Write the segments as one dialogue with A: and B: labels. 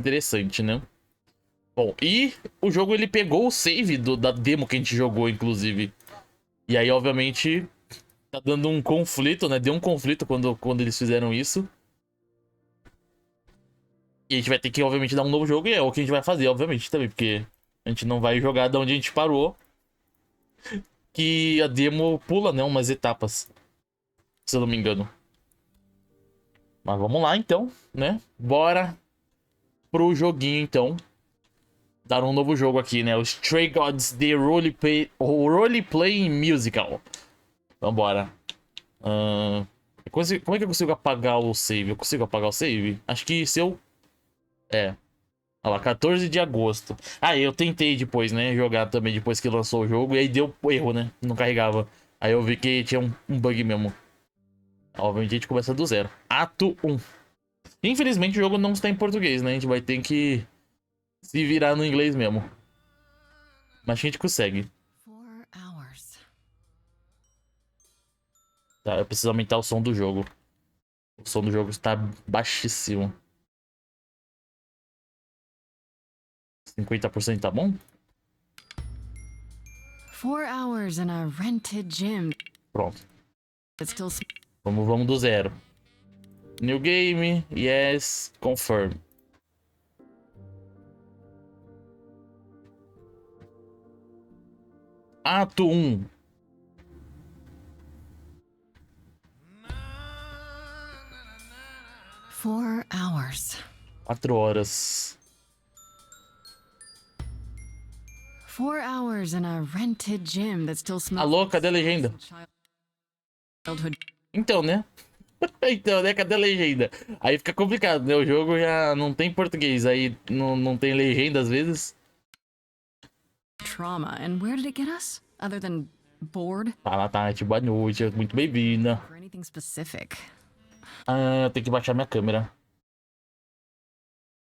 A: interessante, né? Bom, e o jogo ele pegou o save da demo que a gente jogou, inclusive. E aí, obviamente, tá dando um conflito, né? Deu um conflito quando eles fizeram isso. E a gente vai ter que, obviamente, dar um novo jogo. E é o que a gente vai fazer, obviamente, também. Porque a gente não vai jogar da onde a gente parou. Que a demo pula, né? Umas etapas. Se eu não me engano. Mas vamos lá, então, né? Bora pro joguinho, então. Dar um novo jogo aqui, né? O Stray Gods The Roleplaying Musical. Vambora. Como é que eu consigo apagar o save? Eu consigo apagar o save? Acho que se eu... É. Olha lá, 14 de agosto. Ah, eu tentei depois, né? Jogar também depois que lançou o jogo. E aí deu erro, né? Não carregava. Aí eu vi que tinha um bug mesmo. Obviamente a gente começa do zero. Ato 1. Infelizmente o jogo não está em português, né? A gente vai ter que se virar no inglês mesmo. Mas a gente consegue. Tá, eu preciso aumentar o som do jogo. O som do jogo está baixíssimo. 50% tá bom?
B: 4 hours in a rented gym.
A: Pronto. Vamos do zero. New game, yes, confirm. Ato 1.
B: 4 hours.
A: 4 horas.
B: 4 hours in a rented gym that still smells.
A: Alô, cadê a legenda? Então, né? Então, né? Cadê a legenda? Aí fica complicado, né? O jogo já não tem português, aí não tem legenda às vezes.
B: Trauma, and where did it get us? Other than bored?
A: Fala, Tati, boa noite, muito bem-vinda.
B: For anything specific.
A: Ah, eu tenho que baixar minha câmera.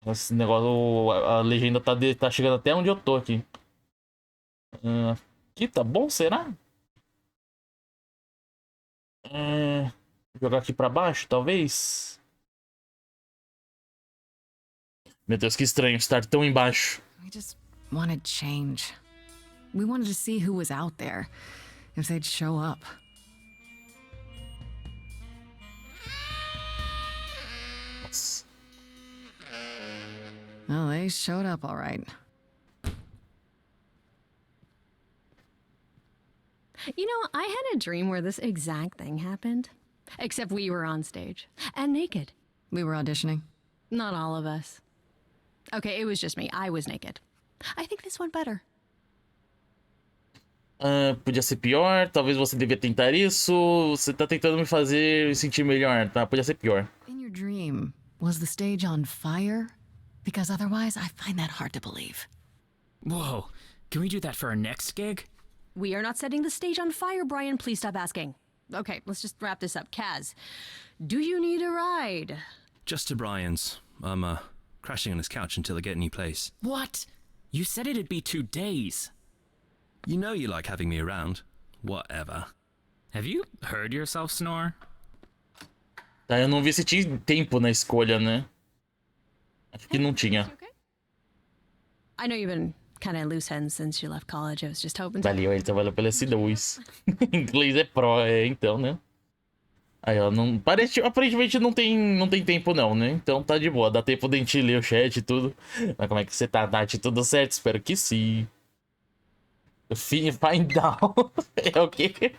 A: Esse negócio, a legenda tá chegando até onde eu tô aqui. Aqui tá bom, será? Jogar aqui pra baixo, talvez? Meu Deus, que estranho estar tão embaixo.
B: We just wanted change. We wanted to see who was out there, if they'd show up.
A: Nossa.
B: Well, they showed up all right.
C: You know, I had a dream where this exact thing happened. Except we were on stage. And naked.
B: We were auditioning.
C: Not all of us. Okay, it was just me. I was naked. I think this went better.
A: Podia ser pior, talvez você devia tentar isso. Você tá tentando me fazer me sentir melhor, tá? Podia ser pior.
B: In your dream, was the stage on fire? Because otherwise, I find that hard to believe.
D: Whoa, can we do that for our next gig?
C: We are not setting the stage on fire, Brian. Please stop asking. Okay, let's just wrap this up. Kaz, do you need a ride?
E: Just to Brian's. I'm, crashing on his couch until I get a new place.
D: What? You said it'd be 2 days.
E: You know you like having me around. Whatever.
D: Have you heard yourself snore?
A: Tá, eu não vi se tinha tempo na escolha, né? Acho que não tinha.
C: You okay? I know you've been kind of loose ends since you left college. I was just hoping to...
A: Valeu, ele trabalha pela S2. Inglês é pro, então, né? Aí, ó, aparentemente não tem tempo não, né? Então tá de boa, dá tempo de a gente ler o chat e tudo. Mas como é que você tá, Nath? Tudo certo? Espero que sim. Find down. É o quê?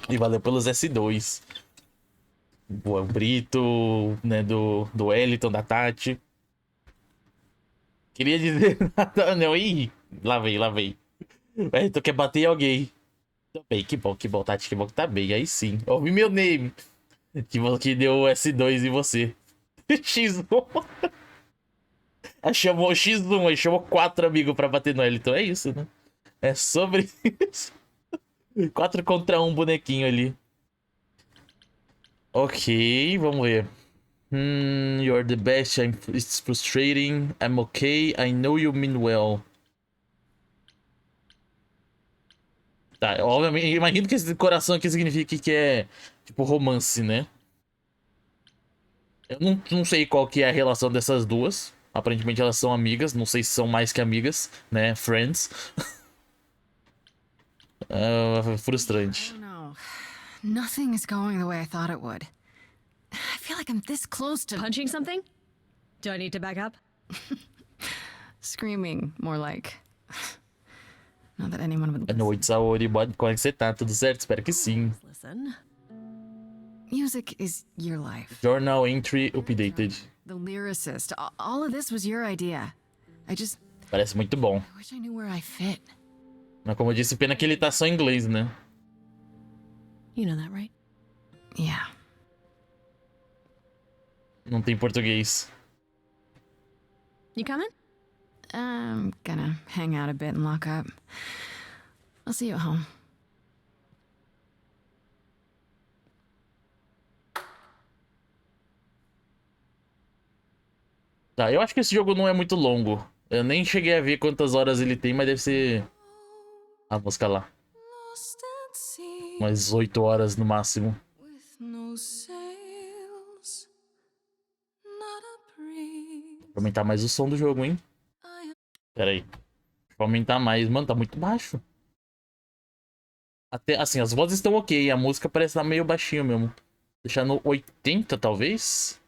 A: E valeu pelos S2. Boa, o Brito, né, do Wellington, da Tati. Queria dizer nada, não. Ih, lá vem. Tu quer bater em alguém. Tá bem, que bom, Tati, que bom que tá bem. Aí sim. Ouvi meu name. Que bom que deu S2 em você. X1. Aí chamou X1, aí chamou 4 amigos pra bater no Wellington. É isso, né? É sobre isso. 4 contra 1 bonequinho ali. Ok, vamos ver. You're the best. It's frustrating. I'm okay. I know you mean well. Tá, obviamente, imagino que esse coração aqui significa que é tipo romance, né? Eu não sei qual que é a relação dessas duas. Aparentemente elas são amigas, não sei se são mais que amigas, né? Friends. Frustrante.
B: I don't know. Nothing is going the way I thought it would. I feel like I'm this close to
C: Punching something? Do I need to back up?
B: screaming, more like. Not that anyone would
A: Boa noite, Saori. Como é que você tá? Tudo certo? Espero que sim.
C: Listen.
B: Music is your life.
A: Journal entry updated.
B: The lyricist. All of this was your idea.
A: Parece muito bom.
B: I wish I knew where I fit.
A: Mas como eu disse, pena que ele tá só em inglês, né?
C: You know that, right?
B: Yeah.
A: Não tem português.
C: You coming?
B: I'm gonna hang out a bit and lock up. I'll see you at home.
A: Tá, eu acho que esse jogo não é muito longo. Eu nem cheguei a ver quantas horas ele tem, mas deve ser... A música lá. Umas 8 horas no máximo. Vou aumentar mais o som do jogo, hein? Pera aí. Vou aumentar mais. Mano, tá muito baixo. Até, assim, as vozes estão ok. A música parece estar meio baixinho mesmo. Deixar no 80, talvez?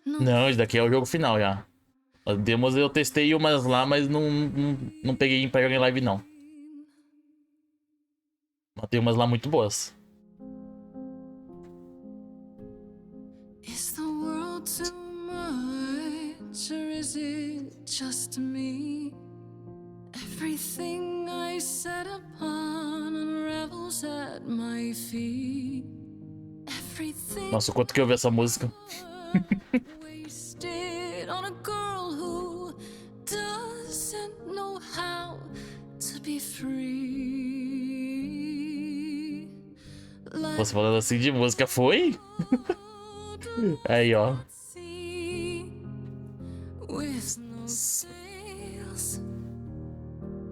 A: Não, esse daqui é o jogo final já. As demos eu testei umas lá, mas não peguei pra jogar em live, não. Mas tem umas lá muito boas.
F: Is the world too much, or is it just me? Everything I set upon unravels at my feet. Everything
A: Nossa, o quanto que eu ouvi essa música.
F: wasted on a girl who doesn't know how to be free.
A: Você falando assim de música, foi? Aí, ó.
F: With no sails,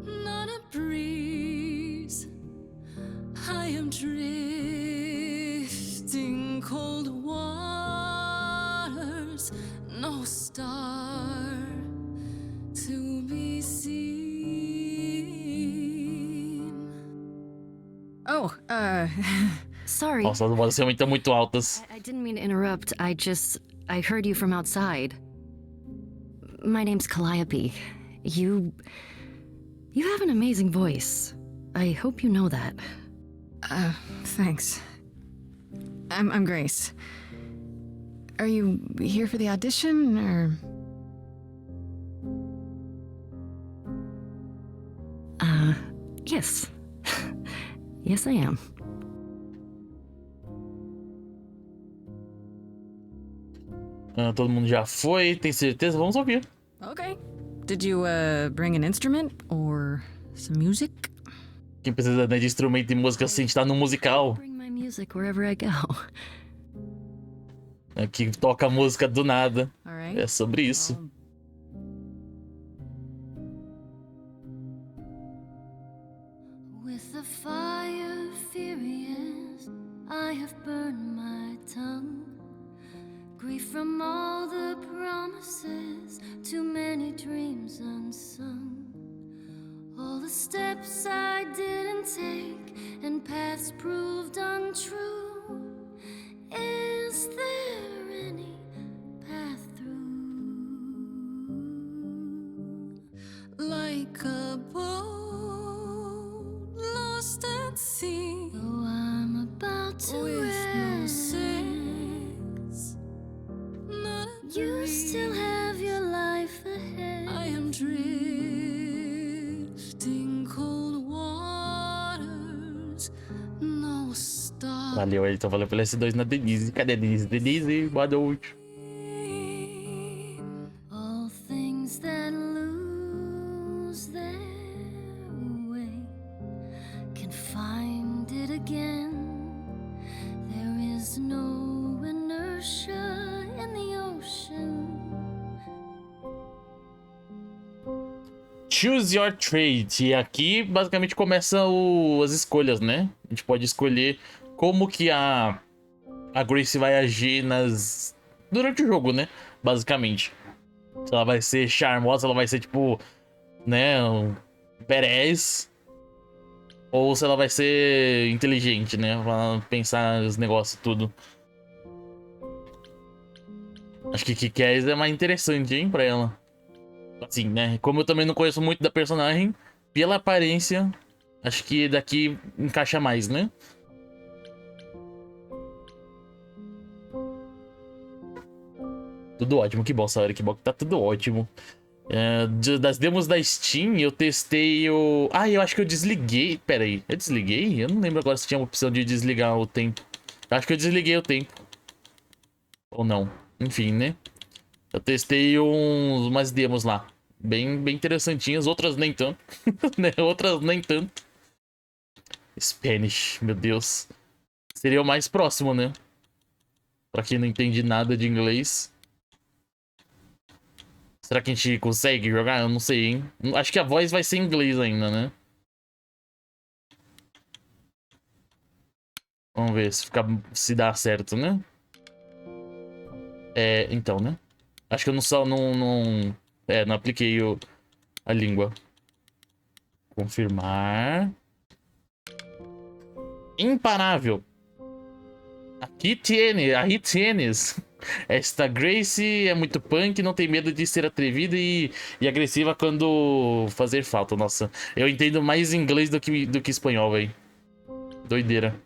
F: not a breeze, I am drifting cold waters, no star to be seen.
B: Oh,
C: Sorry.
A: Nossa, as vozes realmente estão muito altas.
C: I didn't mean to interrupt. I heard you from outside. My name's Calliope. You have an amazing voice. I hope you know that.
B: thanks. I'm Grace. Are you here for the audition, or?
C: Yes. Yes, I am.
A: Todo mundo já foi, tem certeza? Vamos ouvir.
B: Okay. Did you, bring an instrument, or some music?
A: Quem precisa, né, de instrumento e música assim, a gente tá no musical.
C: Bring my music wherever I go.
A: Que toca música do nada.
B: All right.
A: É sobre isso.
F: With the fire furious, I have burned my tongue. Grief from all the promises, too many dreams unsung. All the steps I didn't take and paths proved untrue. Is there any path through? Like a boat lost at sea. Oh, I'm about to with no sails. Not a you still have your life ahead. I am drifting cold waters. No star.
A: Valeu, ele tá falando pelo S2 na Denise. Cadê a Denise? Denise, boa noite.
F: All things that lose their way can find it again. There is no inertia in the ocean.
A: Choose your trait. E aqui basicamente começa as escolhas, né? A gente pode escolher como que a Grace vai agir durante o jogo, né? Basicamente. Se ela vai ser charmosa, se ela vai ser tipo, né, um badass. Ou se ela vai ser inteligente, né? Pra pensar os negócios tudo. Acho que Kikaz é mais interessante, hein, pra ela. Assim, né? Como eu também não conheço muito da personagem, pela aparência, acho que daqui encaixa mais, né? Tudo ótimo, que bom, Saori, que bom que tá tudo ótimo. Das demos da Steam, eu testei o... Ah, eu acho que eu desliguei. Pera aí, eu desliguei? Eu não lembro agora se tinha uma opção de desligar o tempo. Eu acho que eu desliguei o tempo. Ou não. Enfim, né? Eu testei umas demos lá. Bem interessantinhas, outras nem tanto. Né? Outras nem tanto. Spanish, meu Deus. Seria o mais próximo, né? Pra quem não entende nada de inglês. Será que a gente consegue jogar? Eu não sei, hein? Acho que a voz vai ser em inglês ainda, né? Vamos ver se dá certo, né? Então, né? Acho que eu não apliquei a língua. Confirmar. Imparável. Aqui tienes. Esta Grace é muito punk, não tem medo de ser atrevida e agressiva quando fazer falta. Nossa, eu entendo mais inglês do que espanhol, velho. Doideira.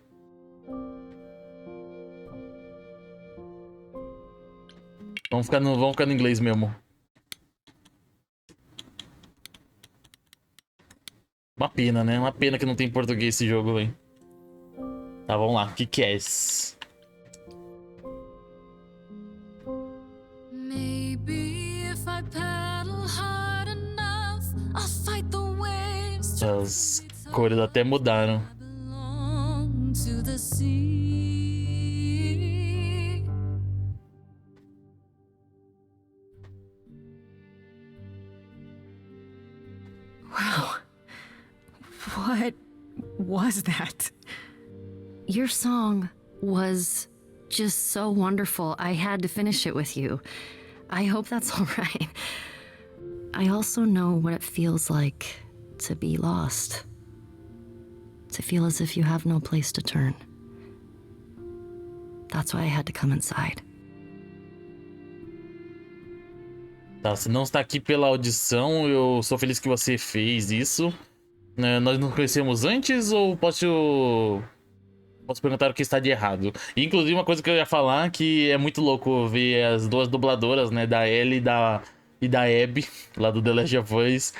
A: Vamos ficar no inglês mesmo. Uma pena, né? Uma pena que não tem português esse jogo, velho. Tá, vamos lá. Que é esse? As cores até mudaram.
B: Wow. What was that?
C: Your song was just so wonderful. I had to finish it with you. I hope that's all right. I also know what it feels like to be lost. To feel as if you have no place to turn. That's why I had to come inside.
A: Tá, se não está aqui pela audição, eu sou feliz que você fez isso. Nós nos conhecemos antes ou posso perguntar o que está de errado? E, inclusive, uma coisa que eu ia falar que é muito louco ver as duas dubladoras, né, da Ellie e da Abby, lá do The Last of Us,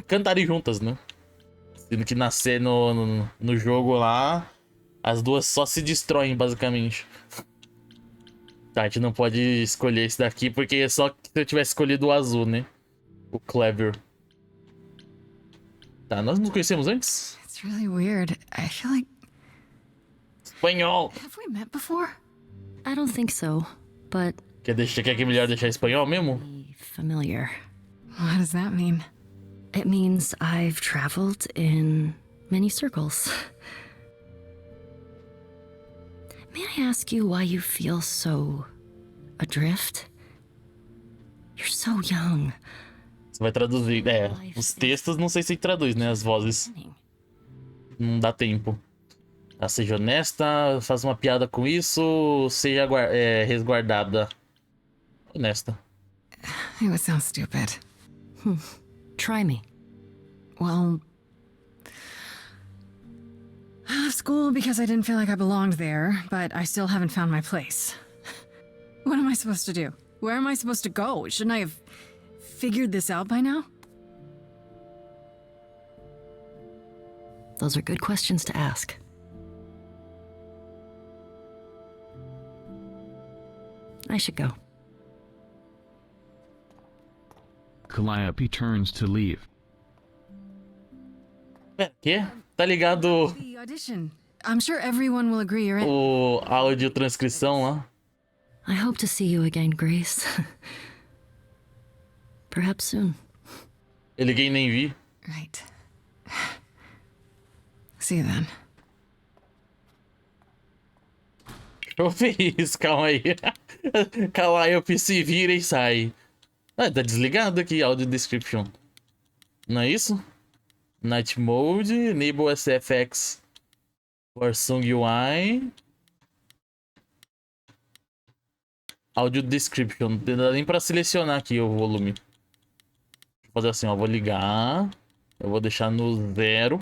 A: cantarem juntas, né? Sendo que nascer no jogo lá, as duas só se destroem, basicamente. Tá, a gente não pode escolher esse daqui, porque é só se eu tivesse escolhido o azul, né? O Clever. Tá, nós nos conhecemos antes?
B: It's really weird. I feel like...
A: Espanhol!
B: Have we met before?
C: I don't think so, but...
A: Quer que é melhor deixar espanhol mesmo?
C: familiar.
B: What does that mean?
C: It means I've traveled in many circles. May I ask you why you feel so adrift? You're so young.
A: Você vai traduzir. Os textos não sei se traduz, né? As vozes. Não dá tempo. Tá, seja honesta, faz uma piada com isso, seja resguardada. Honesta.
B: It would sound stupid.
C: Try me.
B: Well, I left school because I didn't feel like I belonged there, but I still haven't found my place. What am I supposed to do? Where am I supposed to go? Shouldn't I have figured this out by now?
C: Those are good questions to ask. I should go.
G: Calliope turns to leave.
A: Pera, quê? Tá ligado
B: The audition. I'm sure everyone will agree you're in.
A: o áudio transcrição lá?
C: I hope to see you again, Grace. Perhaps soon.
A: Eu liguei e nem vi.
B: Right. See you then.
A: Eu fiz, calma aí. Calma aí, eu se vira e sai. Ah, tá desligado aqui, audio description. Não é isso? Night Mode, Enable SFX for Song UI. Audio Description. Não dá nem pra selecionar aqui o volume. Vou fazer assim, ó. Vou ligar. Eu vou deixar no 0.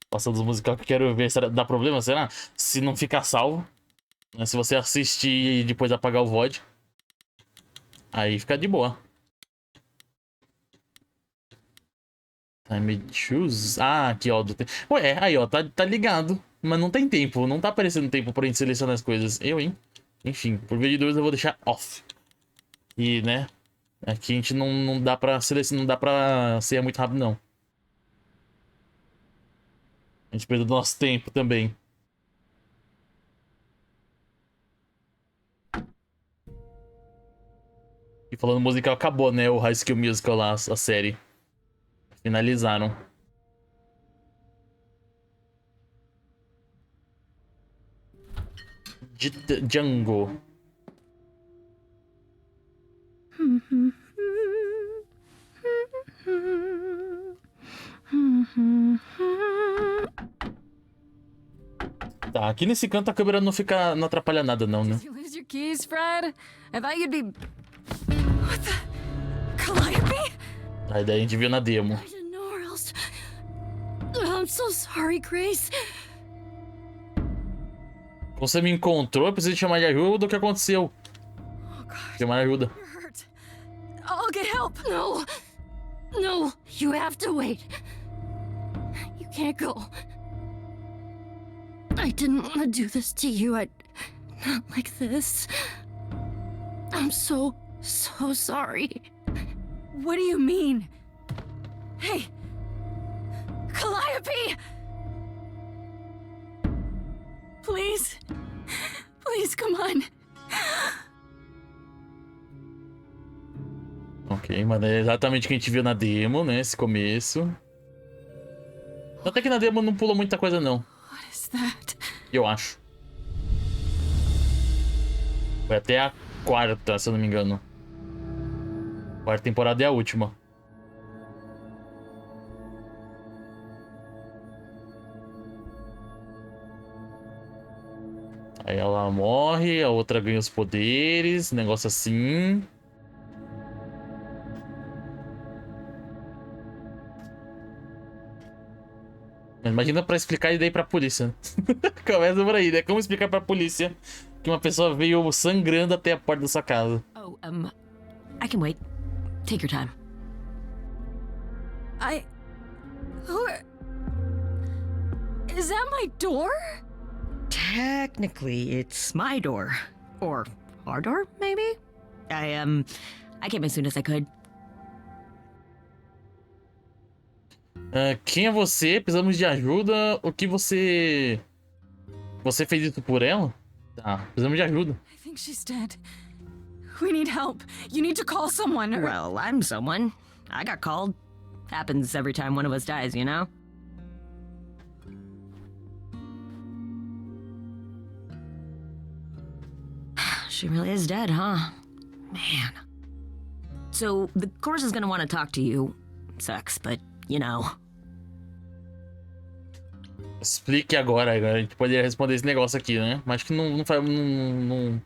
A: Passando os musicais que eu quero ver. Será, dá problema? Será? Se não ficar salvo. Né? Se você assistir e depois apagar o VOD. Aí fica de boa. Time choose. Ah, aqui, ó. Ué, aí, ó. Tá ligado. Mas não tem tempo. Não tá aparecendo tempo pra gente selecionar as coisas. Eu, hein? Enfim, por via de dúvidas eu vou deixar off. E, né? Aqui a gente não dá pra selecionar. Não dá pra ser muito rápido, não. A gente perdeu nosso tempo também. E falando musical, acabou, né? O High School Musical lá, a série. Finalizaram. Django. Tá, aqui nesse canto a câmera não atrapalha nada não, né?
B: Did you lose your keys, Fred? I thought you'd be... What the... Calliope?
A: Aí daí a gente viu na demo.
C: I didn't know where else. I'm so sorry, Grace.
A: Você me encontrou, eu preciso te chamar de ajuda. O que aconteceu?
B: Oh, God.
A: Chamar de ajuda.
B: You're hurt. I'll get help.
C: No. No, you have to wait. You can't go. I didn't want to do this to you. Not like this. I'm so sorry.
B: What do you mean? Hey! Calliope! Please? Please, come on.
A: Ok, mas é exatamente o que a gente viu na demo, né? Esse começo. Até que na demo não pula muita coisa, não.
B: What is that?
A: Eu acho. Foi até a 4ª, se eu não me engano. A 4ª temporada é a última. Aí ela morre, a outra ganha os poderes, negócio assim. Imagina pra explicar e daí pra polícia. Começa por aí, né? Como explicar pra polícia que uma pessoa veio sangrando até a porta da sua casa?
C: Oh, I can wait. Take your time.
B: Who... Is that my door?
H: Technically, it's my door. Or our door, maybe? I came as soon as I could.
A: Quem é você? Precisamos de ajuda. O que você... Você fez isso por ela? Tá, precisamos de ajuda.
B: I think she's dead. We need help. You need to call someone. Or...
H: Well, I'm someone. I got called. Happens every time one of us dies, you know? She really is dead, huh? Man. So, the course is gonna want to talk to you. Sucks, but, you know.
A: Explique agora. A gente poderia responder esse negócio aqui, né? Mas acho que não faz... Não...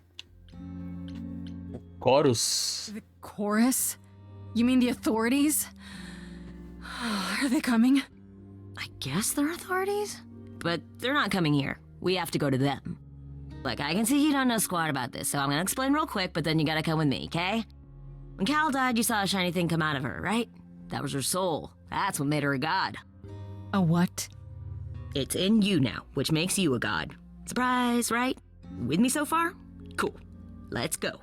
A: Chorus?
B: The chorus? You mean the authorities? Are they coming?
H: I guess they're authorities? But they're not coming here. We have to go to them. Look, I can see you don't know squat about this, so I'm gonna explain real quick, but then you gotta come with me, okay? When Cal died, you saw a shiny thing come out of her, right? That was her soul. That's what made her a god.
B: A what?
H: It's in you now, which makes you a god. Surprise, right? With me so far? Cool. Let's go.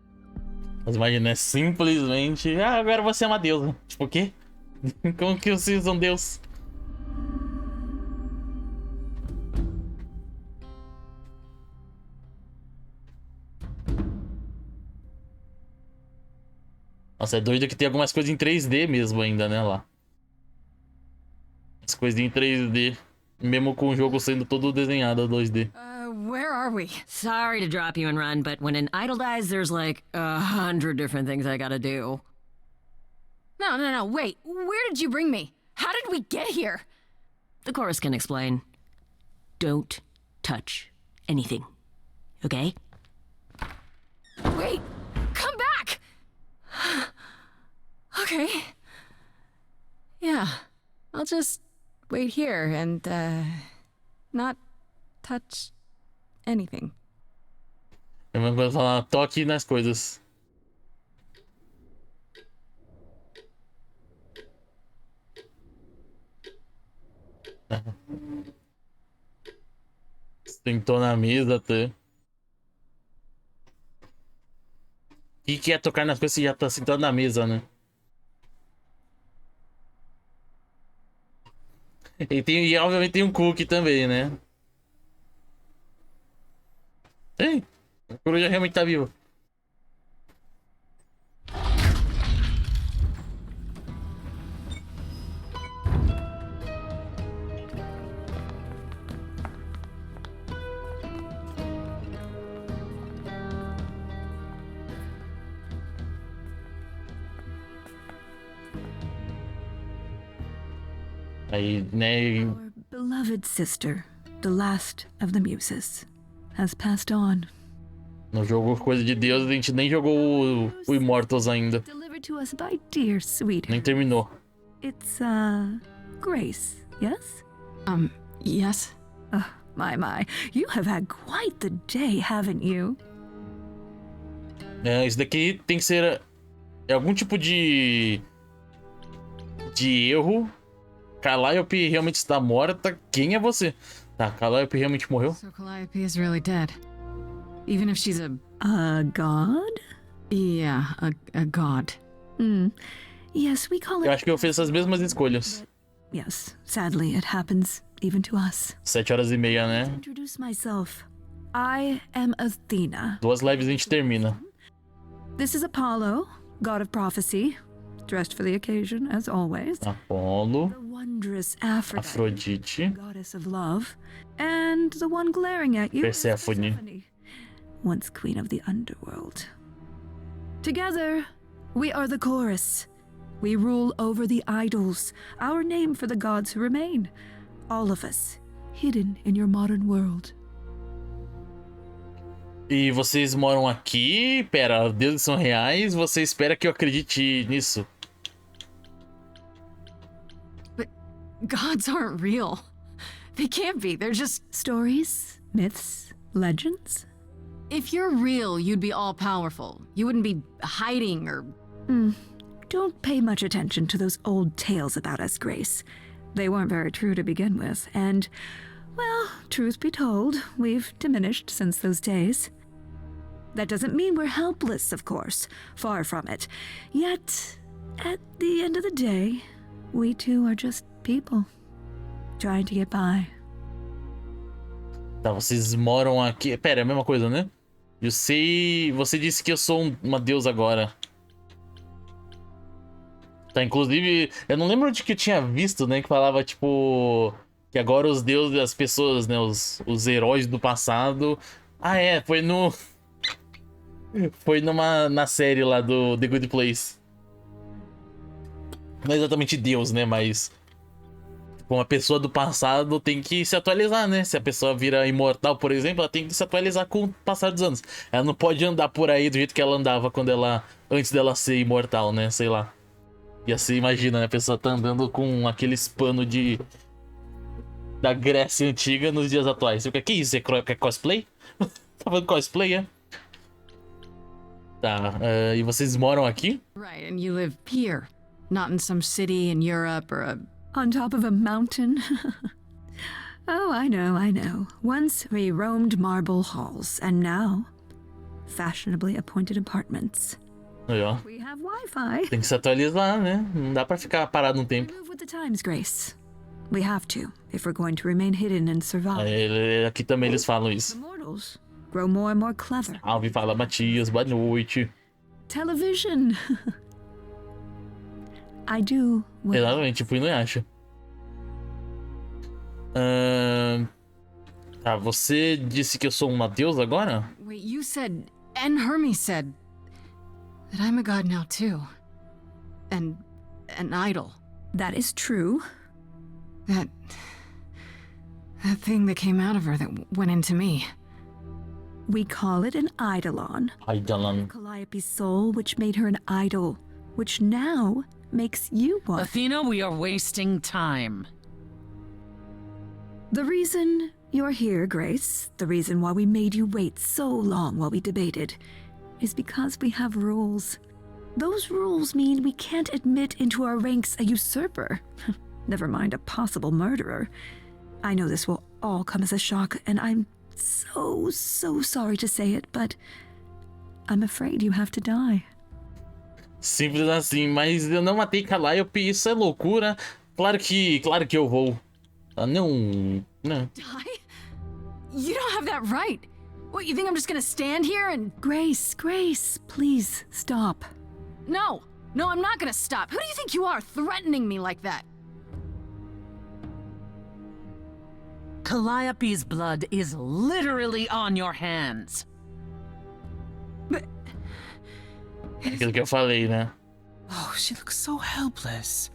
A: Mas imagina, é simplesmente... Ah, agora você é uma deusa. Tipo, o quê? Como que vocês são deus? Nossa, é doido que tem algumas coisas em 3D mesmo ainda, né, lá. As coisas em 3D. Mesmo com o jogo sendo todo desenhado 2D.
B: Where are we?
H: Sorry to drop you and run, but when an idol dies, there's like 100 different things I gotta do.
B: No, wait. Where did you bring me? How did we get here?
H: The chorus can explain. Don't touch anything. Okay?
B: Wait! Come back! Okay. Yeah. I'll just wait here and, not touch anything.
A: É a mesma coisa falar, toque nas coisas. Sentou na mesa até. O que é tocar nas coisas se já tá sentado na mesa, né? E obviamente tem um cookie também, né? Ei, a coruja realmente tá viva. Aí, né?
I: Our beloved sister, the last of the muses, has passed on.
A: No jogo Coisa de Deus, a gente nem jogou o Immortals ainda.
I: Delivered to us by dear sweet.
A: Nem terminou.
I: It's, Grace, yes?
B: Yes?
I: My. You have had quite the day, haven't you?
A: É, isso daqui tem que ser algum tipo de erro. Calliope realmente está morta. Quem é você? Tá, Calliope realmente morreu.
B: So Calliope is really dead. Even if she's
I: A god?
B: yeah, a god.
I: Yes, we call it.
A: Eu acho que eu fiz essas mesmas escolhas.
I: Yes, sadly, it happens even to us.
A: 7h30, né?
I: Introduce myself. I am Athena.
A: 2 lives a gente termina.
I: This is Apollo, god of prophecy, dressed for the occasion, as always.
A: Apolo,
I: The wondrous Aphrodite,
A: Afrodite,
I: goddess of love, and the one glaring at you, is
A: Persephone.
I: once queen of the underworld. Together, we are the chorus. We rule over the idols, our name for the gods who remain. All of us, hidden in your modern world.
A: E vocês moram aqui? Pera, os deuses são reais? Você espera que eu acredite nisso?
B: But gods aren't real. They can't be. They're just.
I: Stories, myths, legends.
B: If you're real, you'd be all powerful. You wouldn't be hiding or.
I: Don't pay much attention to those old tales about us, Grace. They weren't very true to begin with, and, well, truth be told, we've diminished since those days. That doesn't mean we're helpless, of course. Far from it. Yet, at the end of the day, we too are just people. Trying to get by.
A: Tá, vocês moram aqui. Pera, é a mesma coisa, né? Eu sei. Você disse que eu sou uma deusa agora. Tá, inclusive, eu não lembro onde que eu tinha visto, né? Que falava, tipo. Que agora os deuses, as pessoas, né? Os heróis do passado. Ah, é, foi no. Foi na série lá do The Good Place. Não é exatamente Deus, né? Mas. Uma pessoa do passado tem que se atualizar, né? Se a pessoa vira imortal, por exemplo, ela tem que se atualizar com o passar dos anos. Ela não pode andar por aí do jeito que ela andava quando ela. Antes dela ser imortal, né? Sei lá. E assim, imagina, né? A pessoa tá andando com aqueles panos de. Da Grécia Antiga nos dias atuais. Você fica, que isso? É cosplay? Tá falando cosplay, é? Tá, e vocês moram aqui?
B: Right, and you live here, not in some city in Europe or a.
I: On top of a mountain? Oh, I know. Once we roamed marble halls, and now, fashionably appointed apartments.
A: Aí, ó.
I: We have Wi-Fi.
A: Tem que se atualizar, né? Não dá pra ficar parado um tempo.
I: Move with the times, Grace. We have to, if we're going to remain hidden and survive.
A: Aqui também eles falam
I: The
A: isso.
I: mortals grow more and more clever.
A: Alvin fala, Matias, boa noite.
I: Television. I do. Well,
A: Exatamente, fui no Yasha. Tá, você disse que eu sou uma deusa agora?
B: Wait, you said, and Hermes said, that I'm a god now too. And an idol.
I: that is true.
B: That thing that came out of her that went into me.
I: We call it an eidolon.
A: Eidolon.
I: Calliope's soul, which made her an idol, which now makes you one.
J: Athena, we are wasting time.
I: The reason you're here, Grace, the reason why we made you wait so long while we debated, is because we have rules. Those rules mean we can't admit into our ranks a usurper. Never mind a possible murderer. I know this will all come as a shock, and I'm so sorry to say it, but I'm afraid you have to die.
A: Simples assim, mas eu não matei Calliope, isso é loucura. Claro que eu vou. Não.
B: Die? You don't have that right. What, you think I'm just gonna stand here and...
I: Grace, please stop.
B: No, I'm not gonna stop. Who do you think you are, threatening me like that?
J: Calliope's blood is literally on your hands.
A: Aquilo que eu falei, né?
J: Oh, she looks so helpless.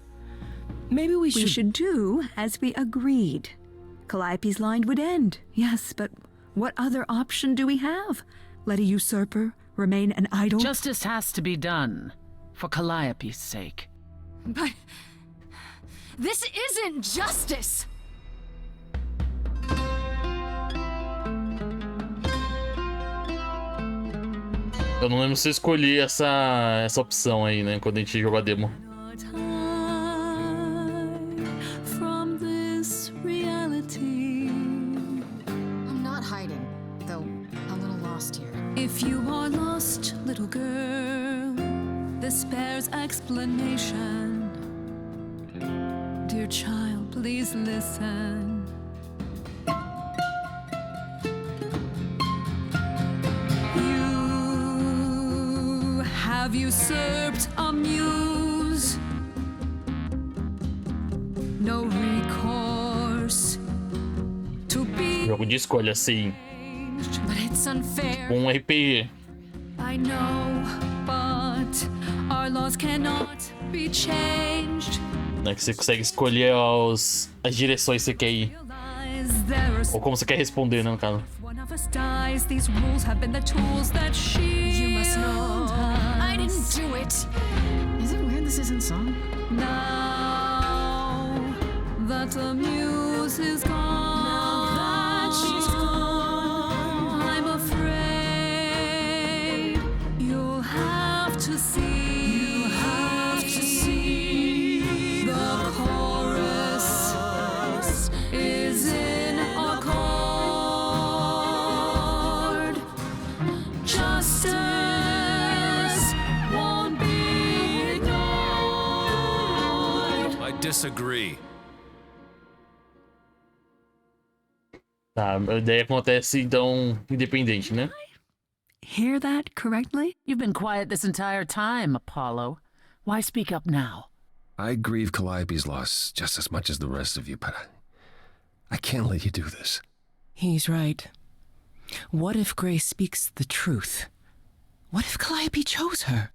J: Maybe we
I: We should do as we agreed. Calliope's line would end, yes, but what other option do we have? Let a usurper remain an idol?
J: Justice has to be done, for Calliope's sake.
B: But... this isn't justice!
A: Eu não lembro se eu escolhi essa opção aí, né? Quando a gente jogou a demo.
F: From this reality.
B: I'm not hiding, though a little lost here.
F: If you are lost, little girl, this bears explanation. Dear child, please listen. Have usurped a muse. No recourse to be
A: Jogo de escolha, sim.
F: but it's unfair.
A: RPG.
F: I know, but our laws cannot be changed.
A: Né? Que você consegue escolher as direções que você quer ir.
F: Realize there are
A: Ou como você quer responder, né, no caso.
F: If one of us dies, these rules have been the tools that shield
B: You must know I didn't
F: us.
B: do it. Is it weird this isn't song?
F: Now that the muse is gone,
B: Now that she's gone,
F: I'm afraid you'll have to see.
B: You'll have to see
F: the chorus is in accord. Justice won't be ignored.
E: I disagree.
A: Tá, a ideia acontece então independente, né?
I: Hear that correctly?
J: You've been quiet this entire time, Apollo. Why speak up now?
K: I grieve Calliope's loss just as much as the rest of you, but I can't let you do this.
J: He's right. What if Grace speaks the truth? What if Calliope chose her?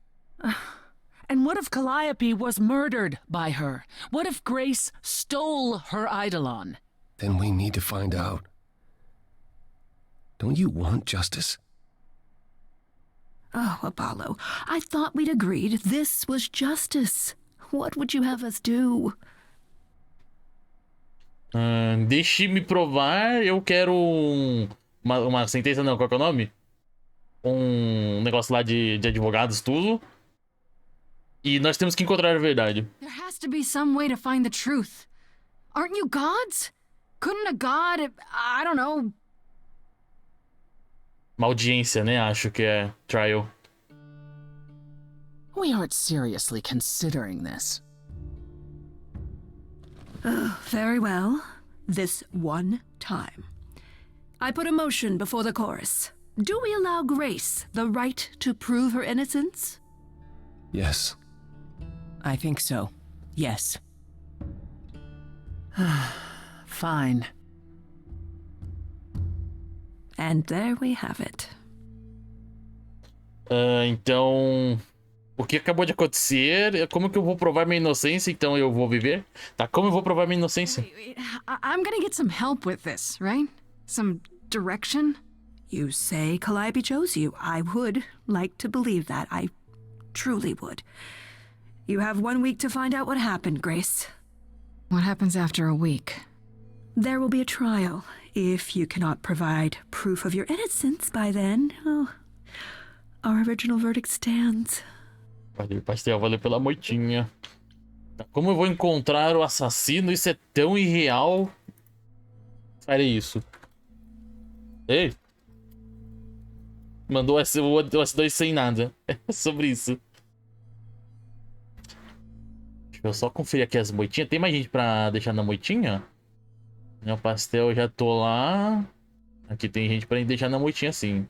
J: And what if Calliope was murdered by her? What if Grace stole her eidolon?
K: Then we need to find out. Don't you want justice?
I: Oh, Apollo, I thought we'd agreed this was justice. What would you have us do?
A: Deixe-me provar, eu quero uma sentença, não, qual que é o nome? Negócio lá de advogados, tudo. E nós temos que encontrar a verdade.
B: There has to be some way to find the truth. Aren't you gods? Couldn't a god, I don't know...
A: Uma audiência, né? Acho que é trial.
J: We aren't seriously considering this.
I: Very well. This one time. I put a motion before the chorus. Do we allow Grace the right to prove her innocence?
K: Yes.
J: I think so. Yes. Fine.
I: And there we have it.
A: Então, o que acabou de acontecer? Como que eu vou provar minha inocência? Então eu vou viver? Tá, como eu vou provar minha inocência?
B: I'm gonna get some help with this, right? Some direction?
I: You say Calliope chose you. I would like to believe that. I truly would. You have 1 week to find out what happened, Grace.
B: What happens after a week?
I: There will be a trial. If you cannot provide proof of your innocence by then, oh, our original verdict stands.
A: Valeu, pastel, valeu pela moitinha. Tá, como eu vou encontrar o assassino? Isso é tão irreal. Farei isso. Ei! Mandou o S2 sem nada. É sobre isso. Deixa eu só conferir aqui as moitinhas. Tem mais gente pra deixar na moitinha? Meu pastel, eu já tô lá. Aqui tem gente pra deixar na moitinha, sim.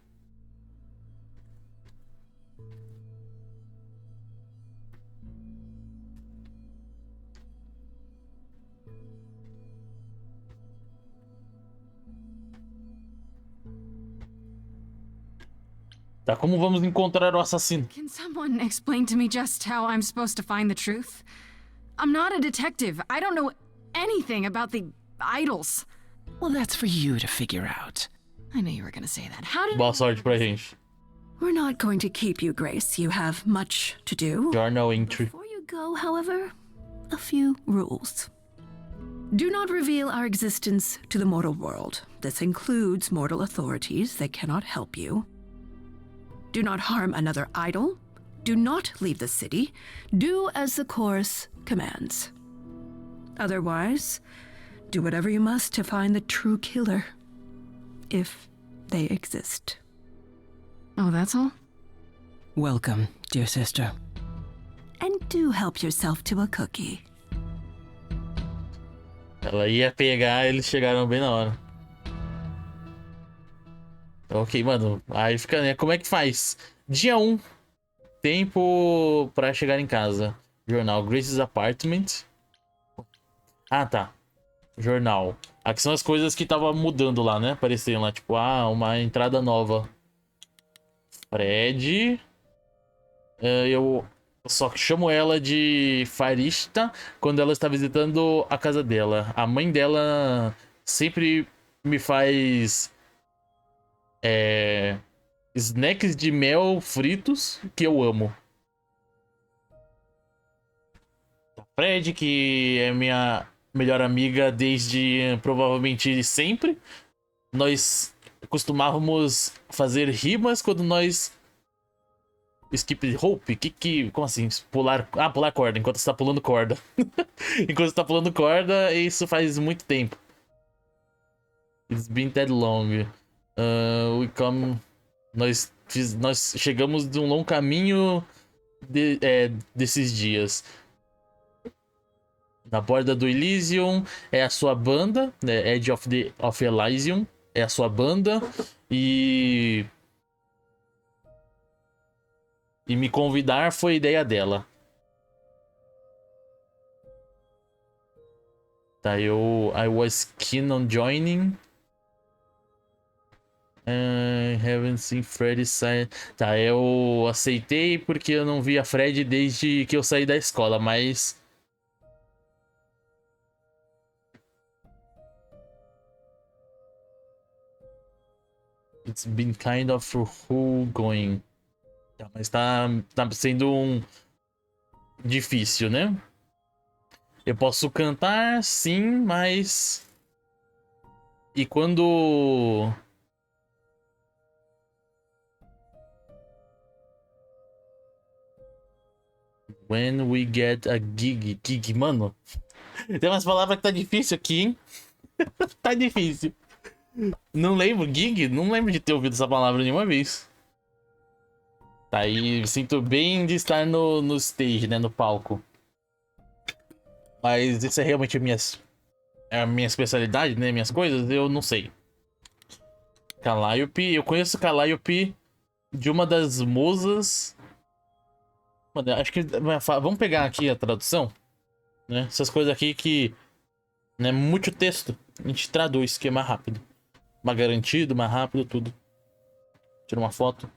A: Tá, como vamos encontrar o assassino?
B: Can someone explain to me just how I'm supposed to find the truth? I'm not a detective. I don't know anything about the idols.
J: Well, that's for you to figure out.
B: I knew you were gonna say that. How did...
A: Boa sorte pra gente.
I: We're not going to keep you, Grace. You have much to do.
A: Journal entry.
I: Before you go, however, a few rules. Do not reveal our existence to the mortal world. This includes mortal authorities that cannot help you. Do not harm another idol. Do not leave the city. Do as the chorus commands. Otherwise, do whatever you must to find the true killer, if they exist.
B: Oh, that's all?
J: Welcome, dear sister.
I: And do help yourself to a cookie.
A: Ela ia pegar, eles chegaram bem na hora. Ok, mano. Aí fica, né? Como é que faz? Dia 1. Tempo pra chegar em casa. Jornal Grace's Apartment. Ah, tá. Jornal. Aqui são as coisas que tava mudando lá, né? Apareciam lá, tipo, uma entrada nova. Fred. Eu só chamo ela de Farista quando ela está visitando a casa dela. A mãe dela sempre me faz... snacks de mel fritos que eu amo. Fred, que é minha melhor amiga desde provavelmente sempre. Nós costumávamos fazer rimas quando nós skip rope, como assim? Pular corda, enquanto você tá pulando corda. Enquanto você tá pulando corda, isso faz muito tempo. It's been that long. Nós chegamos de um longo caminho desses dias. Na borda do Elysium é a sua banda, né? Edge of Elysium é a sua banda. E me convidar foi ideia dela. Tá, I was keen on joining. Haven't seen Freddy sign. Tá, eu aceitei porque eu não vi a Fred desde que eu saí da escola, mas... It's been kind of going. Tá, mas tá sendo difícil, né? Eu posso cantar, sim, mas... E quando... When we get a gig. Gig, mano. Tem umas palavras que tá difícil aqui, hein? Tá difícil. Não lembro, gig? Não lembro de ter ouvido essa palavra nenhuma vez. Tá aí, sinto bem de estar no stage, né? No palco. Mas isso é realmente a minha especialidade, né? Minhas coisas, eu não sei. Calliope, eu conheço Calliope de uma das musas. Mano, acho que... Vamos pegar aqui a tradução. né? Essas coisas aqui que, né, muito texto, a gente traduz, que é mais rápido. Mais garantido, mais rápido, tudo. Tira uma foto.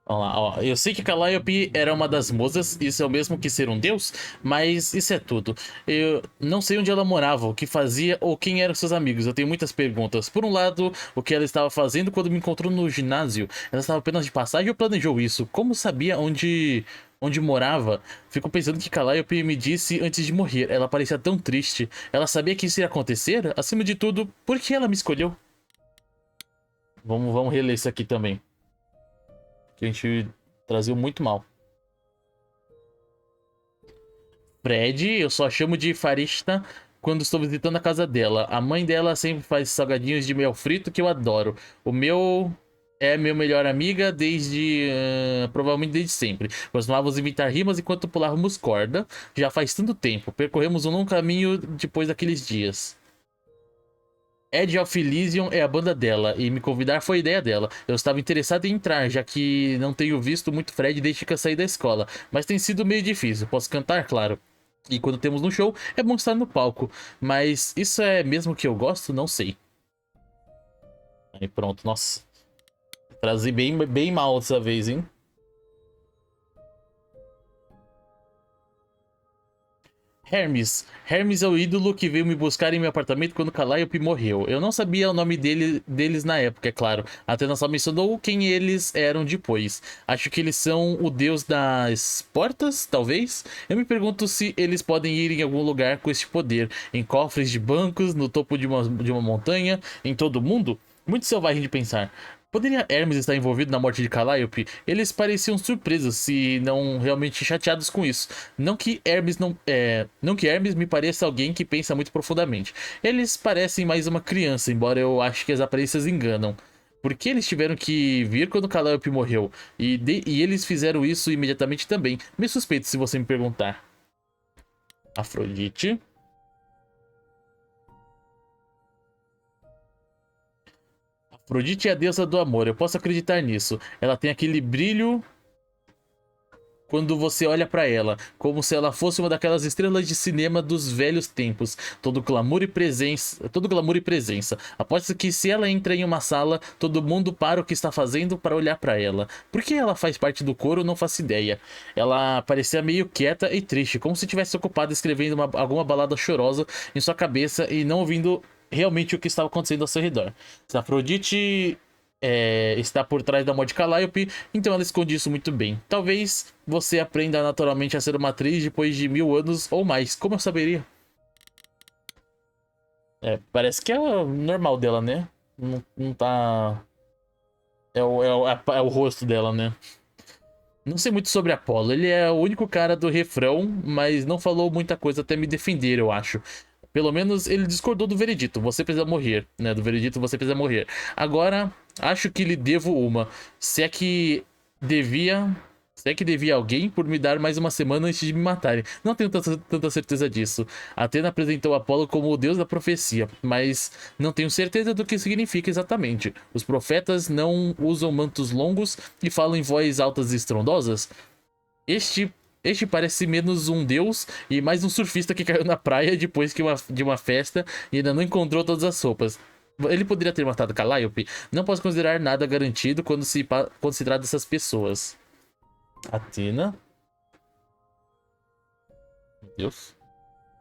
A: Vamos lá, ó. Eu sei que Calliope era uma das musas, isso é o mesmo que ser um deus, mas isso é tudo. Eu não sei onde ela morava, o que fazia ou quem eram seus amigos. Eu tenho muitas perguntas. Por um lado, o que ela estava fazendo quando me encontrou no ginásio? Ela estava apenas de passagem ou planejou isso? Como sabia onde morava? Fico pensando que Calliope me disse antes de morrer. Ela parecia tão triste. Ela sabia que isso ia acontecer? Acima de tudo, por que ela me escolheu? Vamos reler isso aqui também. Que a gente traziu muito mal. Fred, eu só chamo de Farista quando estou visitando a casa dela. A mãe dela sempre faz salgadinhos de mel frito que eu adoro. O meu é meu melhor amiga desde... provavelmente desde sempre. Costumávamos inventar rimas enquanto pulávamos corda. Já faz tanto tempo. Percorremos um longo caminho depois daqueles dias. Edge of Elysium é a banda dela, e me convidar foi ideia dela. Eu estava interessado em entrar, já que não tenho visto muito Fred desde que eu saí da escola. Mas tem sido meio difícil, posso cantar, claro. E quando temos um show, é bom estar no palco. Mas isso é mesmo que eu gosto? Não sei. Aí pronto, nossa. Trazi bem mal dessa vez, hein? Hermes. Hermes é o ídolo que veio me buscar em meu apartamento quando Calliope morreu. Eu não sabia o nome deles na época, é claro. Até não só mencionou quem eles eram depois. Acho que eles são o deus das portas, talvez? Eu me pergunto se eles podem ir em algum lugar com este poder. Em cofres de bancos, no topo de uma montanha, em todo o mundo? Muito selvagem de pensar. Poderia Hermes estar envolvido na morte de Calliope? Eles pareciam surpresos, se não realmente chateados com isso. Não que Hermes me pareça alguém que pensa muito profundamente. Eles parecem mais uma criança, embora eu ache que as aparências enganam. Por que eles tiveram que vir quando Calliope morreu? E eles fizeram isso imediatamente também. Me suspeito se você me perguntar. Afrodite. Afrodite é a deusa do amor, eu posso acreditar nisso. Ela tem aquele brilho quando você olha pra ela, como se ela fosse uma daquelas estrelas de cinema dos velhos tempos. Todo glamour e presença. Aposto que se ela entra em uma sala, todo mundo para o que está fazendo para olhar pra ela. Por que ela faz parte do coro, não faço ideia. Ela parecia meio quieta e triste, como se estivesse ocupada escrevendo alguma balada chorosa em sua cabeça e não ouvindo realmente o que estava acontecendo ao seu redor. Se Afrodite está por trás da morte de Calliope, então ela esconde isso muito bem. Talvez você aprenda naturalmente a ser uma atriz depois de 1000 anos ou mais. Como eu saberia? Parece que é o normal dela, né? Não tá... É o rosto dela, né? Não sei muito sobre Apollo. Ele é o único cara do refrão, mas não falou muita coisa até me defender, eu acho. Pelo menos ele discordou do veredito. Você precisa morrer, né? Do veredito, você precisa morrer. Agora, acho que lhe devo uma. Se é que devia alguém por me dar mais uma semana antes de me matarem. Não tenho tanta certeza disso. Atena apresentou Apolo como o deus da profecia, mas não tenho certeza do que significa exatamente. Os profetas não usam mantos longos e falam em voz altas e estrondosas? Este parece menos um deus e mais um surfista que caiu na praia depois de uma festa e ainda não encontrou todas as roupas. Ele poderia ter matado Calliope? Não posso considerar nada garantido quando se trata dessas pessoas. Atena. Meu Deus.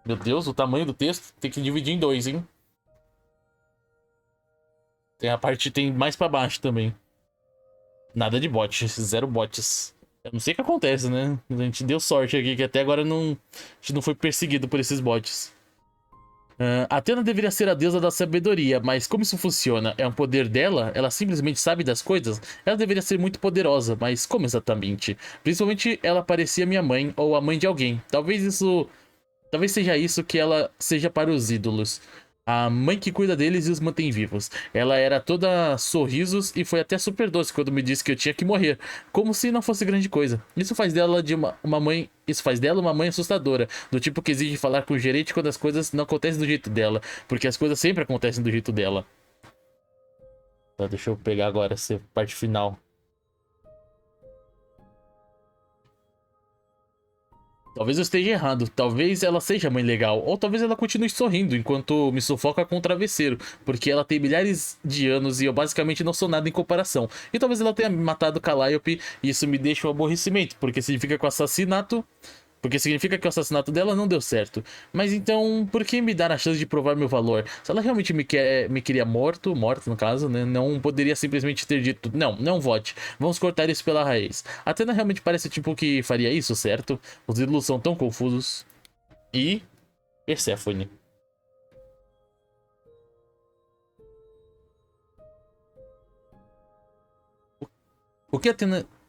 A: Meu Deus, o tamanho do texto tem que dividir em dois, hein? Tem mais pra baixo também. Nada de bots, zero bots. Eu não sei o que acontece, né? A gente deu sorte aqui, que até agora a gente não foi perseguido por esses bots. Atena deveria ser a deusa da sabedoria, mas como isso funciona? É um poder dela? Ela simplesmente sabe das coisas? Ela deveria ser muito poderosa, mas como exatamente? Principalmente ela parecia minha mãe ou a mãe de alguém. Talvez seja isso que ela seja para os ídolos. A mãe que cuida deles e os mantém vivos. Ela era toda sorrisos e foi até super doce quando me disse que eu tinha que morrer. Como se não fosse grande coisa. Isso faz dela uma mãe assustadora. Do tipo que exige falar com o gerente quando as coisas não acontecem do jeito dela. Porque as coisas sempre acontecem do jeito dela. Tá, deixa eu pegar agora essa parte final. Talvez eu esteja errado, talvez ela seja mãe legal, ou talvez ela continue sorrindo enquanto me sufoca com o travesseiro, porque ela tem milhares de anos e eu basicamente não sou nada em comparação. E talvez ela tenha matado Calliope e isso me deixa um aborrecimento, porque significa que o assassinato dela não deu certo. Mas então, por que me dar a chance de provar meu valor? Se ela realmente me queria morto no caso, né? Não poderia simplesmente ter dito, não vote, vamos cortar isso pela raiz. A Athena realmente parece o tipo que faria isso, certo? Os ídolos são tão confusos. E Perséfone. O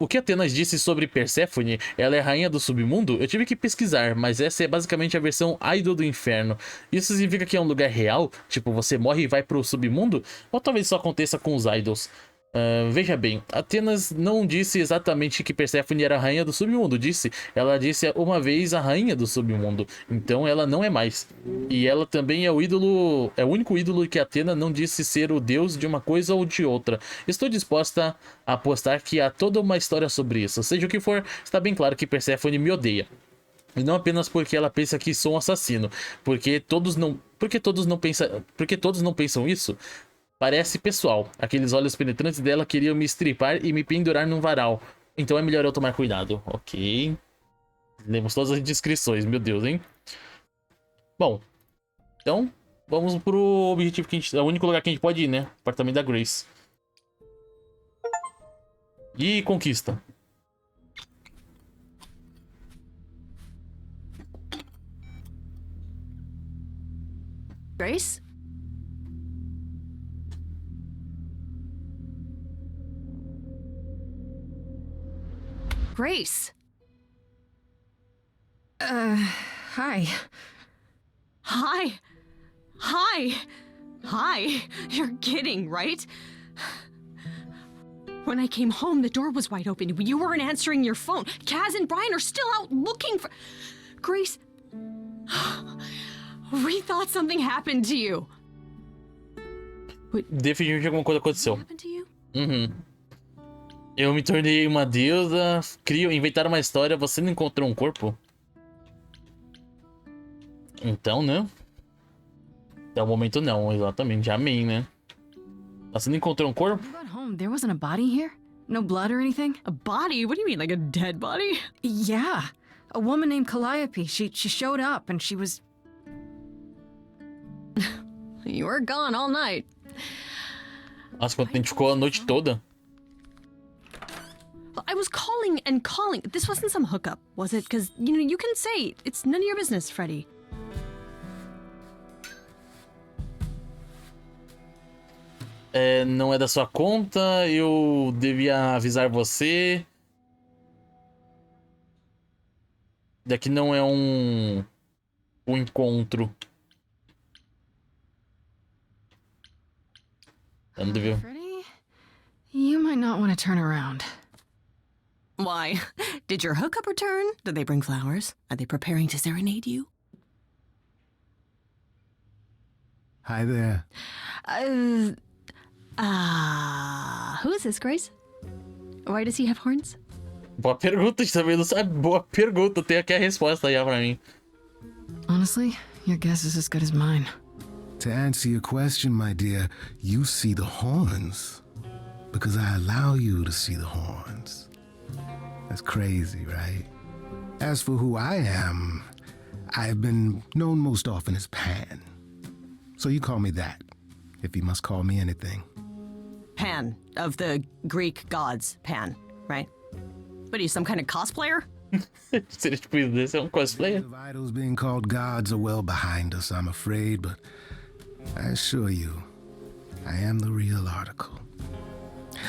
A: que Atenas disse sobre Perséfone? Ela é rainha do submundo? Eu tive que pesquisar, mas essa é basicamente a versão idol do inferno. Isso significa que é um lugar real? Tipo, você morre e vai pro submundo? Ou talvez isso aconteça com os idols? Veja bem, Atenas não disse exatamente que Perséfone era a rainha do submundo. Ela disse uma vez a rainha do submundo. Então ela não é mais. E ela também é o único ídolo que Atena não disse ser o deus de uma coisa ou de outra. Estou disposta a apostar que há toda uma história sobre isso. Seja o que for, está bem claro que Perséfone me odeia. E não apenas porque ela pensa que sou um assassino. Porque todos não pensam isso? Parece pessoal. Aqueles olhos penetrantes dela queriam me estripar e me pendurar num varal. Então é melhor eu tomar cuidado. Ok. Lemos todas as descrições, meu Deus, hein? Bom. Então, vamos pro objetivo que a gente... É o único lugar que a gente pode ir, né? Apartamento da Grace. E conquista.
C: Grace? Grace!
B: Hi.
C: Hi! Hi! Hi! You're kidding, right? When I came home, the door was wide open. You weren't answering your phone. Kaz and Brian are still out looking for... Grace... We thought something happened to you.
A: Definitivamente alguma coisa aconteceu.
C: Happened to you?
A: Uhum. Eu me tornei uma deusa, inventaram uma história, você não encontrou um corpo? Então, né? Até o momento não, exatamente, amém, né? Você não encontrou um corpo?
B: You got home, there wasn't a body here? No blood or anything?
C: A body? What do you mean, like a dead body?
B: Yeah. A woman named Calliope. She showed up and she was...
C: You were gone all night.
A: Nossa, quando a gente ficou a noite toda.
C: I was calling and calling. This wasn't some hookup, was it? Because, you know, you can say it's none of your business, Freddy.
A: Não é da sua conta, eu devia avisar você. Daqui não é um encontro.
B: Freddy, you might not want to turn around.
C: Why? Did your hookup return? Did they bring flowers? Are they preparing to serenade you?
K: Hi there.
C: Who is this, Grace? Why does he have horns?
A: Boa pergunta, a gente também não sabe. Boa pergunta, tem aqui a resposta aí pra mim.
B: Honestly, your guess is as good as mine.
K: To answer your question, my dear, you see the horns because I allow you to see the horns. That's crazy, right? As for who I am, I've been known most often as Pan. So you call me that, if you must call me anything.
C: Pan, of the Greek gods, Pan, right? What are you, some kind of cosplayer?
A: Seria tipo isso, esse é um cosplayer?
K: The idols being called gods are well behind us, I'm afraid, but I assure you, I am the real article.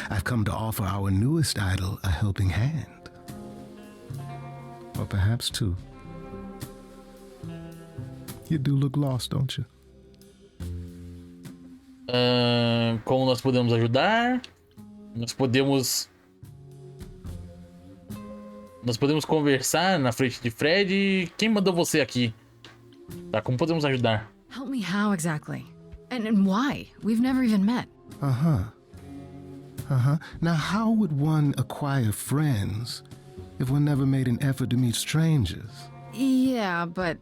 K: I've come to offer our newest idol a helping hand. Or perhaps two. You do look lost, don't you?
A: Como nós podemos ajudar? Nós podemos conversar na frente de Fred. Quem mandou você aqui? Tá, como podemos ajudar?
B: Help me how exactly? And why? We've never even met.
K: Uh-huh. Now, how would one acquire friends if one never made an effort to meet strangers?
B: Yeah, but...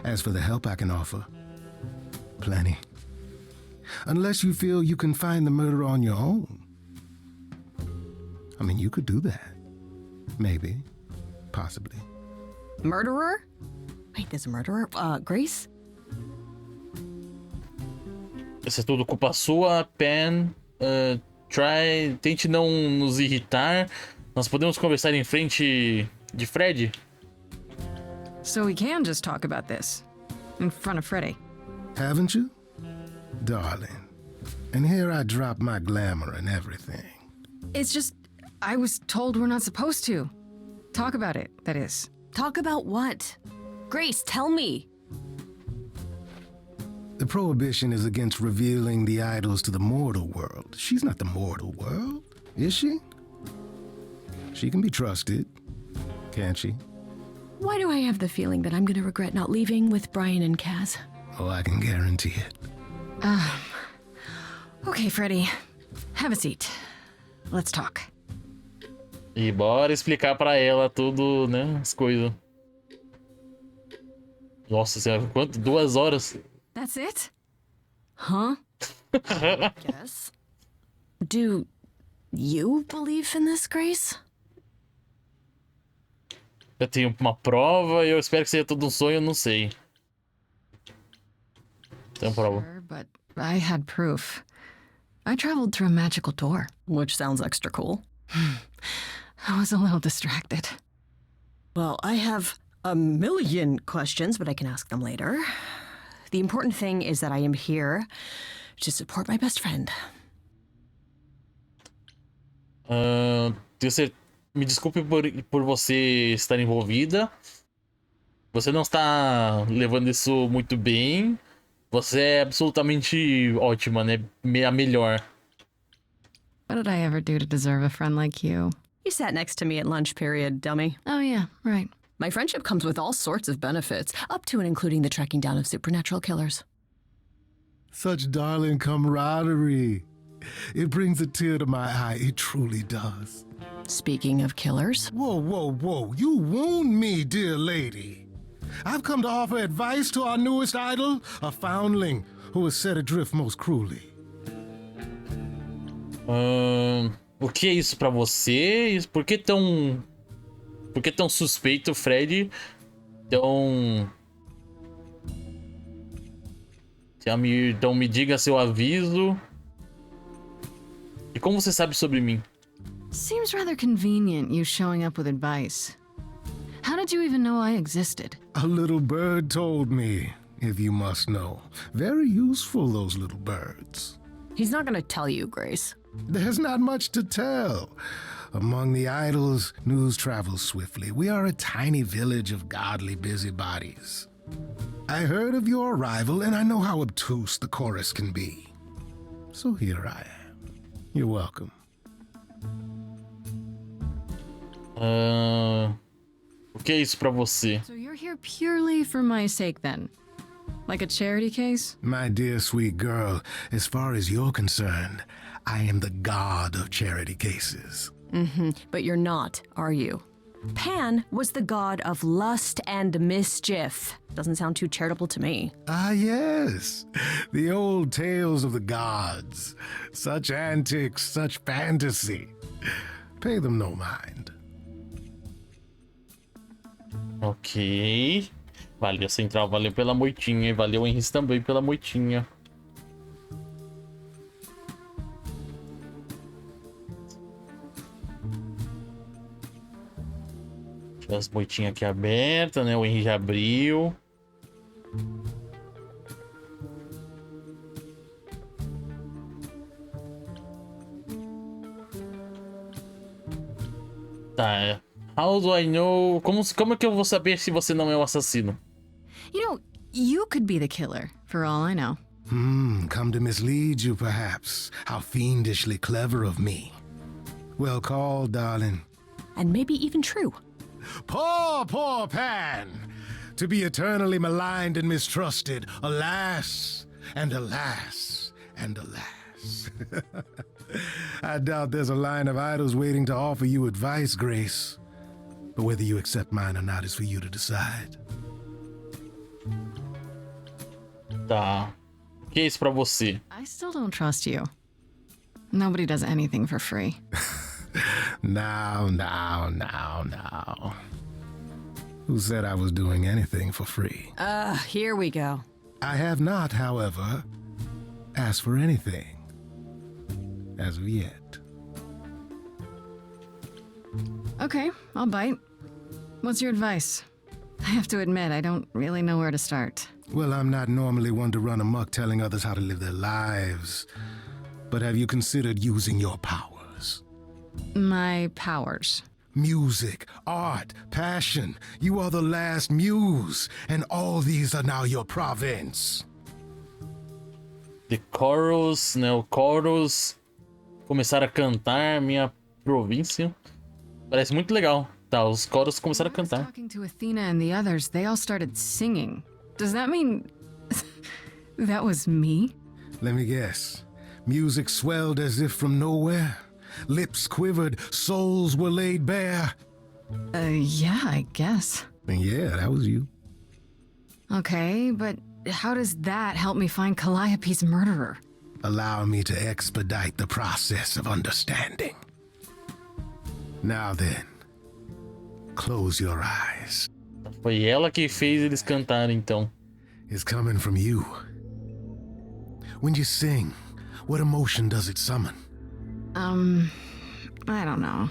K: As for the help I can offer, plenty. Unless you feel you can find the murderer on your own. I mean, you could do that. Maybe. Possibly.
L: Murderer? Wait, there's a murderer? Grace?
A: Isso é tudo culpa sua, Pen. Tente não nos irritar. Nós podemos conversar em frente de Fred?
B: So we can just talk about this. In front of Freddy.
K: Haven't you? Darling. And here I drop my glamour and everything.
B: It's just... I was told we're not supposed to. Talk about it, that is.
L: Talk about what? Grace, tell me.
K: The prohibition is against revealing the idols to the mortal world. She's not the mortal world, is she? She can be trusted, can't she?
L: Why do I have the feeling that I'm gonna regret not leaving with Brian and Kaz?
K: Oh, I can guarantee it.
B: Okay, Freddy. Have a seat. Let's talk.
A: E bora explicar pra ela tudo, né? As coisas. Nossa senhora, quanto? 2 horas?
B: That's it?
L: Huh? Yes. Do you believe in this, Grace?
A: Eu tenho uma prova e eu espero que seja tudo um sonho, eu não sei. Tem prova.
B: Sure, but I had proof. I traveled through a magical door.
L: Which sounds extra cool.
B: I was a little distracted.
L: Well, I have a million questions, but I can ask them later. The important thing is that I am here to support my best friend.
A: Me desculpe por você estar envolvida. Você não está levando isso muito bem. Você é absolutamente ótima, né? A melhor.
B: What did I ever do to deserve a friend like you?
L: You sat next to me at lunch period, dummy.
B: Oh yeah, right.
L: My friendship comes with all sorts of benefits, up to and including the tracking down of supernatural killers.
K: Such darling camaraderie. It brings a tear to my eye. It truly does.
L: Speaking of killers.
K: Whoa, whoa, whoa. You wound me, dear lady. I've come to offer advice to our newest idol, a foundling who was set adrift most cruelly.
A: O que é isso pra você? Por que tão suspeito, Fred? Então me diga seu aviso. E como você sabe sobre mim?
B: Seems rather convenient you showing up with advice. How did you even know I existed?
K: A little bird told me, if you must know. Very useful, those little birds.
L: He's not gonna tell you, Grace.
K: There's not much to tell. Among the idols, news travels swiftly. We are a tiny village of godly busybodies. I heard of your arrival, and I know how obtuse the chorus can be. So here I am. You're welcome.
A: O que é isso pra você?
B: So you're here purely for my sake then? Like a charity case?
K: My dear sweet girl, as far as you're concerned, I am the god of charity cases.
L: But you're not, are you? Pan was the god of lust and mischief. Doesn't sound too charitable to me.
K: Ah, yes. The old tales of the gods. Such antics, such fantasy. Pay them no mind.
A: Ok. Valeu, Central. Valeu pela moitinha. E valeu, Henrique, também pela moitinha. Deixa as moitinhas aqui abertas, né? O Henrique já abriu. Tá. How do I know? Como é que eu vou saber se você não é o assassino?
B: You know, you could be the killer, for all I know.
K: Come to mislead you, perhaps. How fiendishly clever of me. Well called, darling.
L: And maybe even true.
K: Poor, poor Pan! To be eternally maligned and mistrusted. Alas, and alas, and alas. I doubt there's a line of idols waiting to offer you advice, Grace. But whether you accept mine or not is for you to decide.
A: Tá. O que é isso pra você?
B: I still don't trust you. Nobody does anything for free.
K: Now. Who said I was doing anything for free?
L: Here we go.
K: I have not, however, asked for anything. As of yet.
B: Okay, I'll bite. What's your advice? I have to admit, I don't really know where to start.
K: Well, I'm not normally one to run amok telling others how to live their lives. But have you considered using your powers?
B: My powers.
K: Music, art, passion. You are the last muse, and all these are now your province.
A: The chorus, né? O chorus. Começar a cantar minha província. Parece muito legal. Tá, os coros começaram a cantar.
B: Talking to Athena and the others, they all started singing. Does that mean that was me?
K: Let me guess. Music swelled as if from nowhere. Lips quivered, souls were laid bare.
B: Yeah, I guess.
K: And yeah, that was you.
B: Okay, but how does that help me find Calliope's murderer?
K: Allow me to expedite the process of understanding. Now then, close your eyes.
A: Foi ela que fez eles cantarem, então.
K: It's coming from you. When you sing, what emotion does it summon?
B: I don't know.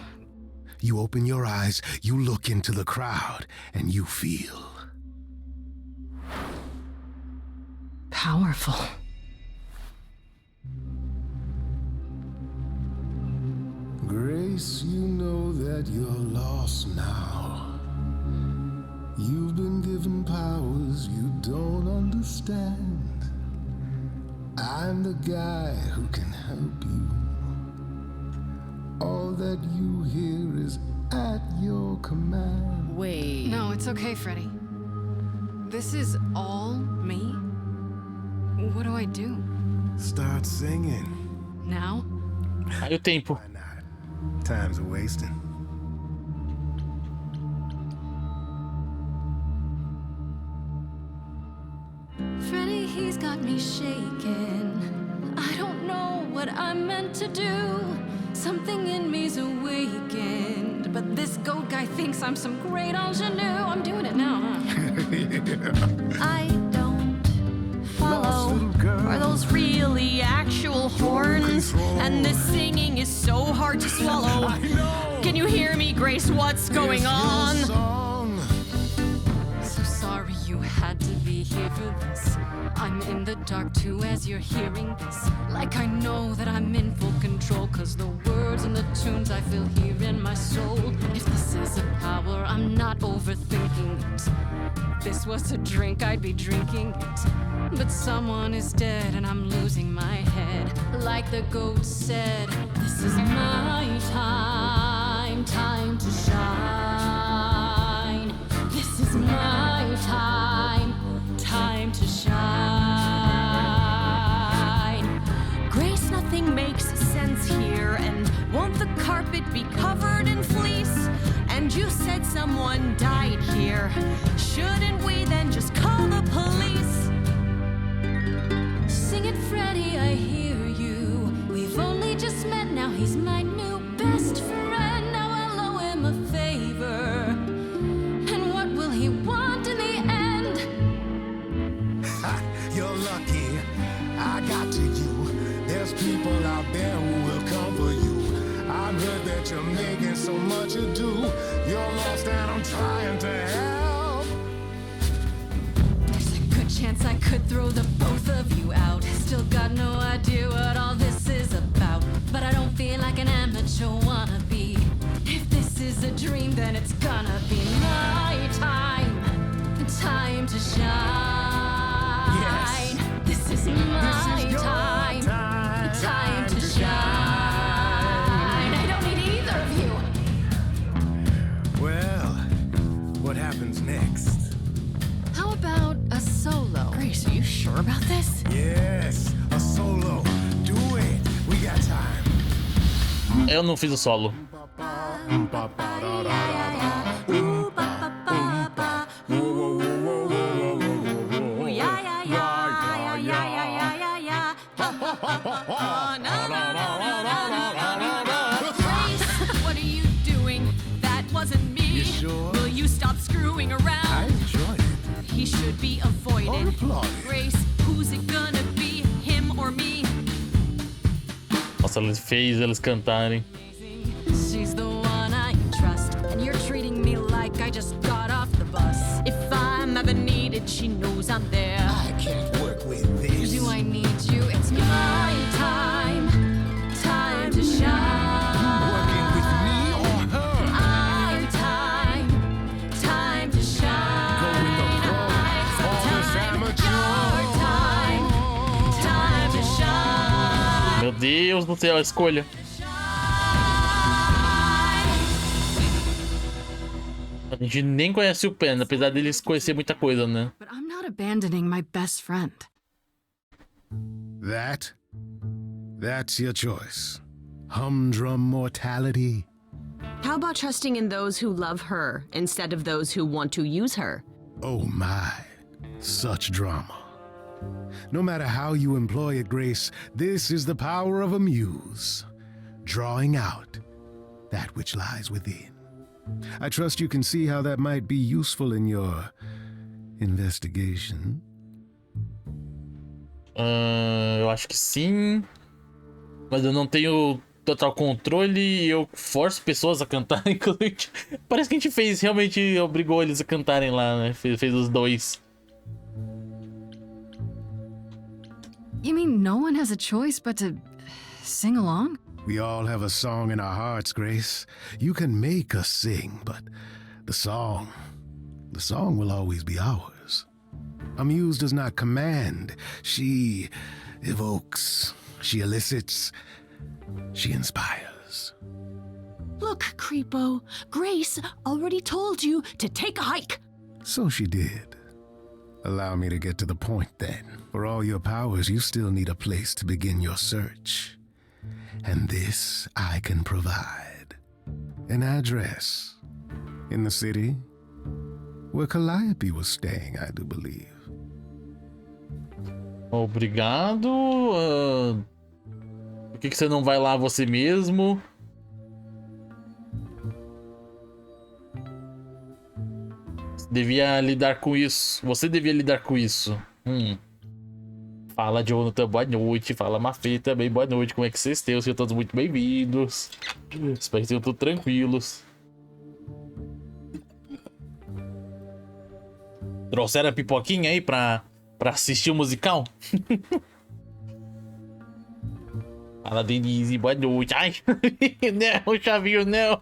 K: You open your eyes, you look into the crowd, and you feel...
B: powerful.
K: Grace, you know that you're lost now. You've been given powers you don't understand. I'm the guy who can help you. All that you hear is at your command.
B: Wait. No, it's okay, Freddy. This is all me? What do I do?
K: Start singing.
B: Now?
A: Aí o tempo.
K: Why not? Time's a wasting.
F: Freddy, he's got me shaking. I don't know what I'm meant to do. Something in me's awakened. But this goat guy thinks I'm some great ingenue. I'm doing it now, huh?
H: I don't follow. Are those really actual horns? And this singing is so hard to swallow. Can you hear me, Grace? What's going on?
F: So sorry you had to be here for this. I'm in the dark too as you're hearing this. Like I know that I'm in full control, 'cause the words and the tunes I feel here in my soul. If this is a power, I'm not overthinking it. If this was a drink, I'd be drinking it. But someone is dead and I'm losing my head. Like the goat said, this is my time, time to shine. This is my time, time to shine.
H: Grace, nothing makes sense here. And won't the carpet be covered in fleece? And you said someone died here. Shouldn't we then just call the police?
F: Sing it, Freddy, I hear you. We've only just met, now he's my new best friend. Now I'll owe him a favor. And what will he want in the end?
K: Ha, you're lucky. I got to you. There's people out there who will come for you. I've heard that you're making so much ado. You're lost and I'm trying to help.
F: There's a good chance I could throw the both of you out. Still got no idea what all this is about. But I don't feel like an amateur wannabe. If this is a dream, then it's gonna be my time. Time to shine.
K: Yes.
F: This is my time. Time to shine. I don't need either of you.
K: Well, what happens next?
F: How about a solo?
H: Grace, are you sure about this?
K: Yes, a solo. Do it. We got time.
A: Eu não fiz o solo.
F: What are you doing? That wasn't me.
K: You sure?
F: Will you stop screwing around?
K: I enjoyed it.
F: He should be avoided.
K: Or applauded.
F: Grace, who's it gonna be? Him or me?
A: Nossa, ele fez eles cantarem.
F: She's the one I trust, and you're treating me like I just got off the bus. If I'm ever needed, she knows I'm there.
K: I can't work with this.
F: Do I need you? It's my time, time to shine.
K: Working with me or her?
F: I'm time to shine.
K: Go with the flow. All this amateur.
F: Your time to shine.
A: Meu Deus do céu, a escolha. A gente nem conhece o Pen, apesar deles conhecer muita coisa, né?
B: But I'm not abandoning my best friend.
K: That's your choice. Humdrum mortality.
L: How about trusting in those who love her instead of those who want to use her?
K: Oh my, such drama. No matter how you employ it, Grace, this is the power of a muse, drawing out that which lies within. I trust you can see how that might be useful in your investigation.
A: Eu acho que sim. Mas eu não tenho total controle e eu forço pessoas a cantarem. Parece que a gente fez, realmente obrigou eles a cantarem lá, né? Fez os dois.
B: You mean no one has a choice but to sing along?
K: We all have a song in our hearts, Grace. You can make us sing, but the song will always be ours. A muse does not command. She evokes, she elicits, she inspires.
L: Look, Creepo, Grace already told you to take a hike.
K: So she did. Allow me to get to the point then. For all your powers, you still need a place to begin your search. And this I can provide. An address in the city where Calliope was staying, I do believe.
A: Obrigado. Por que você não vai lá você mesmo? Devia lidar com isso. Você devia lidar com isso. Fala, Jonathan, boa noite. Fala, Mafê também, boa noite. Como é que vocês estão? Sejam todos muito bem-vindos. Espero que estejam todos tranquilos. Trouxeram a pipoquinha aí pra assistir o musical? Fala, Denise, boa noite. Ai, não, Chavinho, não.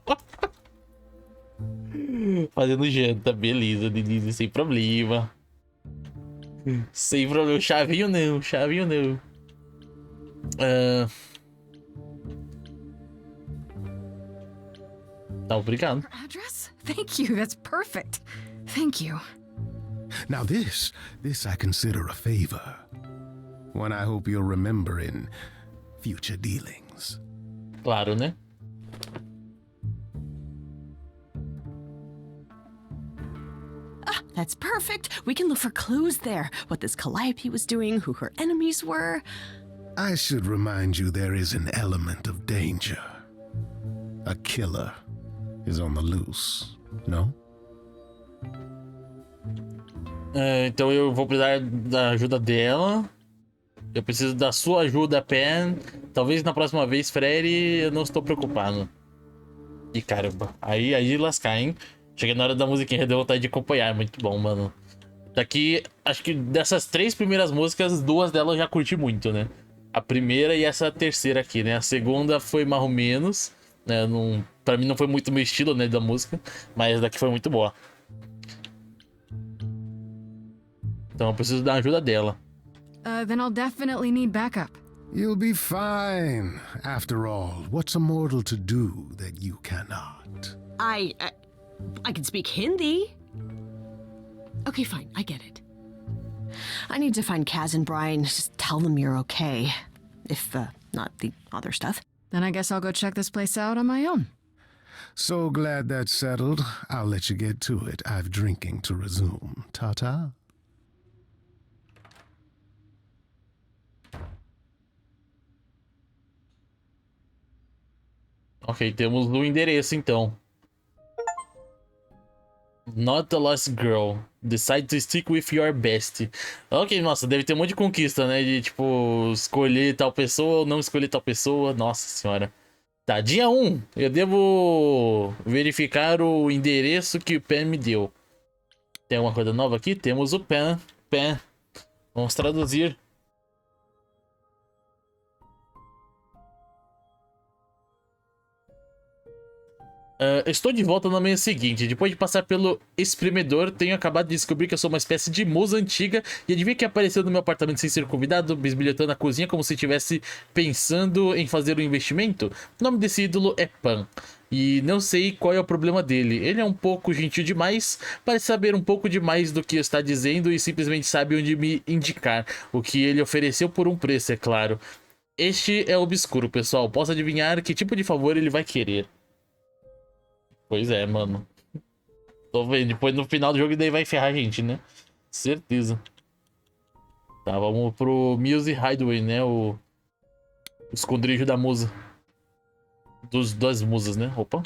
A: Fazendo janta, beleza, Denise, sem problema. Sem problema, Chavinho não. Tá, obrigado.
B: Her address? Thank you, that's perfect. Thank you.
K: Now this I consider a favor. One I hope you'll remember in future dealings.
A: Claro, né?
L: That's perfect. We can look for clues there. What this Calliope was doing, who her enemies were.
K: I should remind you there is an element of danger. A killer is on the loose, no?
A: Então eu vou precisar da ajuda dela. Eu preciso da sua ajuda, Pen. Talvez na próxima vez, Frere, eu não estou preocupado. Ih, caramba. Aí lascar, hein? Cheguei na hora da musiquinha, deu vontade de acompanhar. É muito bom, mano. Daqui, acho que dessas 3 primeiras músicas, 2 delas eu já curti muito, né? A primeira e essa terceira aqui, né? A segunda foi mais ou menos, né? Pra mim não foi muito meu estilo, né, da música. Mas daqui foi muito boa. Então eu preciso da ajuda dela.
B: Then I'll definitely need backup.
K: You'll be fine. After all, what's a mortal to do that you cannot?
L: I can speak Hindi. Okay, fine, I get it. I need to find Kaz and Brian. Just tell them you're okay. If, not the other stuff.
B: Then I guess I'll go check this place out on my own.
K: So glad that's settled. I'll let you get to it. I've drinking to resume. Ta-ta.
A: Ok, temos o endereço então. Not the last girl. Decide to stick with your best. Ok, nossa, deve ter um monte de conquista, né? De tipo, escolher tal pessoa ou não escolher tal pessoa. Nossa senhora. Tá, dia 1. Eu devo verificar o endereço que o Pen me deu. Tem alguma coisa nova aqui? Temos o Pen. Pen. Vamos traduzir. Estou de volta na manhã seguinte. Depois de passar pelo espremedor, tenho acabado de descobrir que eu sou uma espécie de musa antiga. E adivinha que apareceu no meu apartamento sem ser convidado, bisbilhotando na cozinha como se estivesse pensando em fazer um investimento? O nome desse ídolo é Pan. E não sei qual é o problema dele. Ele é um pouco gentil demais, parece saber um pouco demais do que está dizendo e simplesmente sabe onde me indicar. O que ele ofereceu por um preço, é claro. Este é obscuro, pessoal. Posso adivinhar que tipo de favor ele vai querer. Pois é, mano. Tô vendo. Depois no final do jogo daí vai ferrar a gente, né? Certeza. Tá, vamos pro Muse Hideaway, né? O esconderijo da musa. Das musas, né? Opa.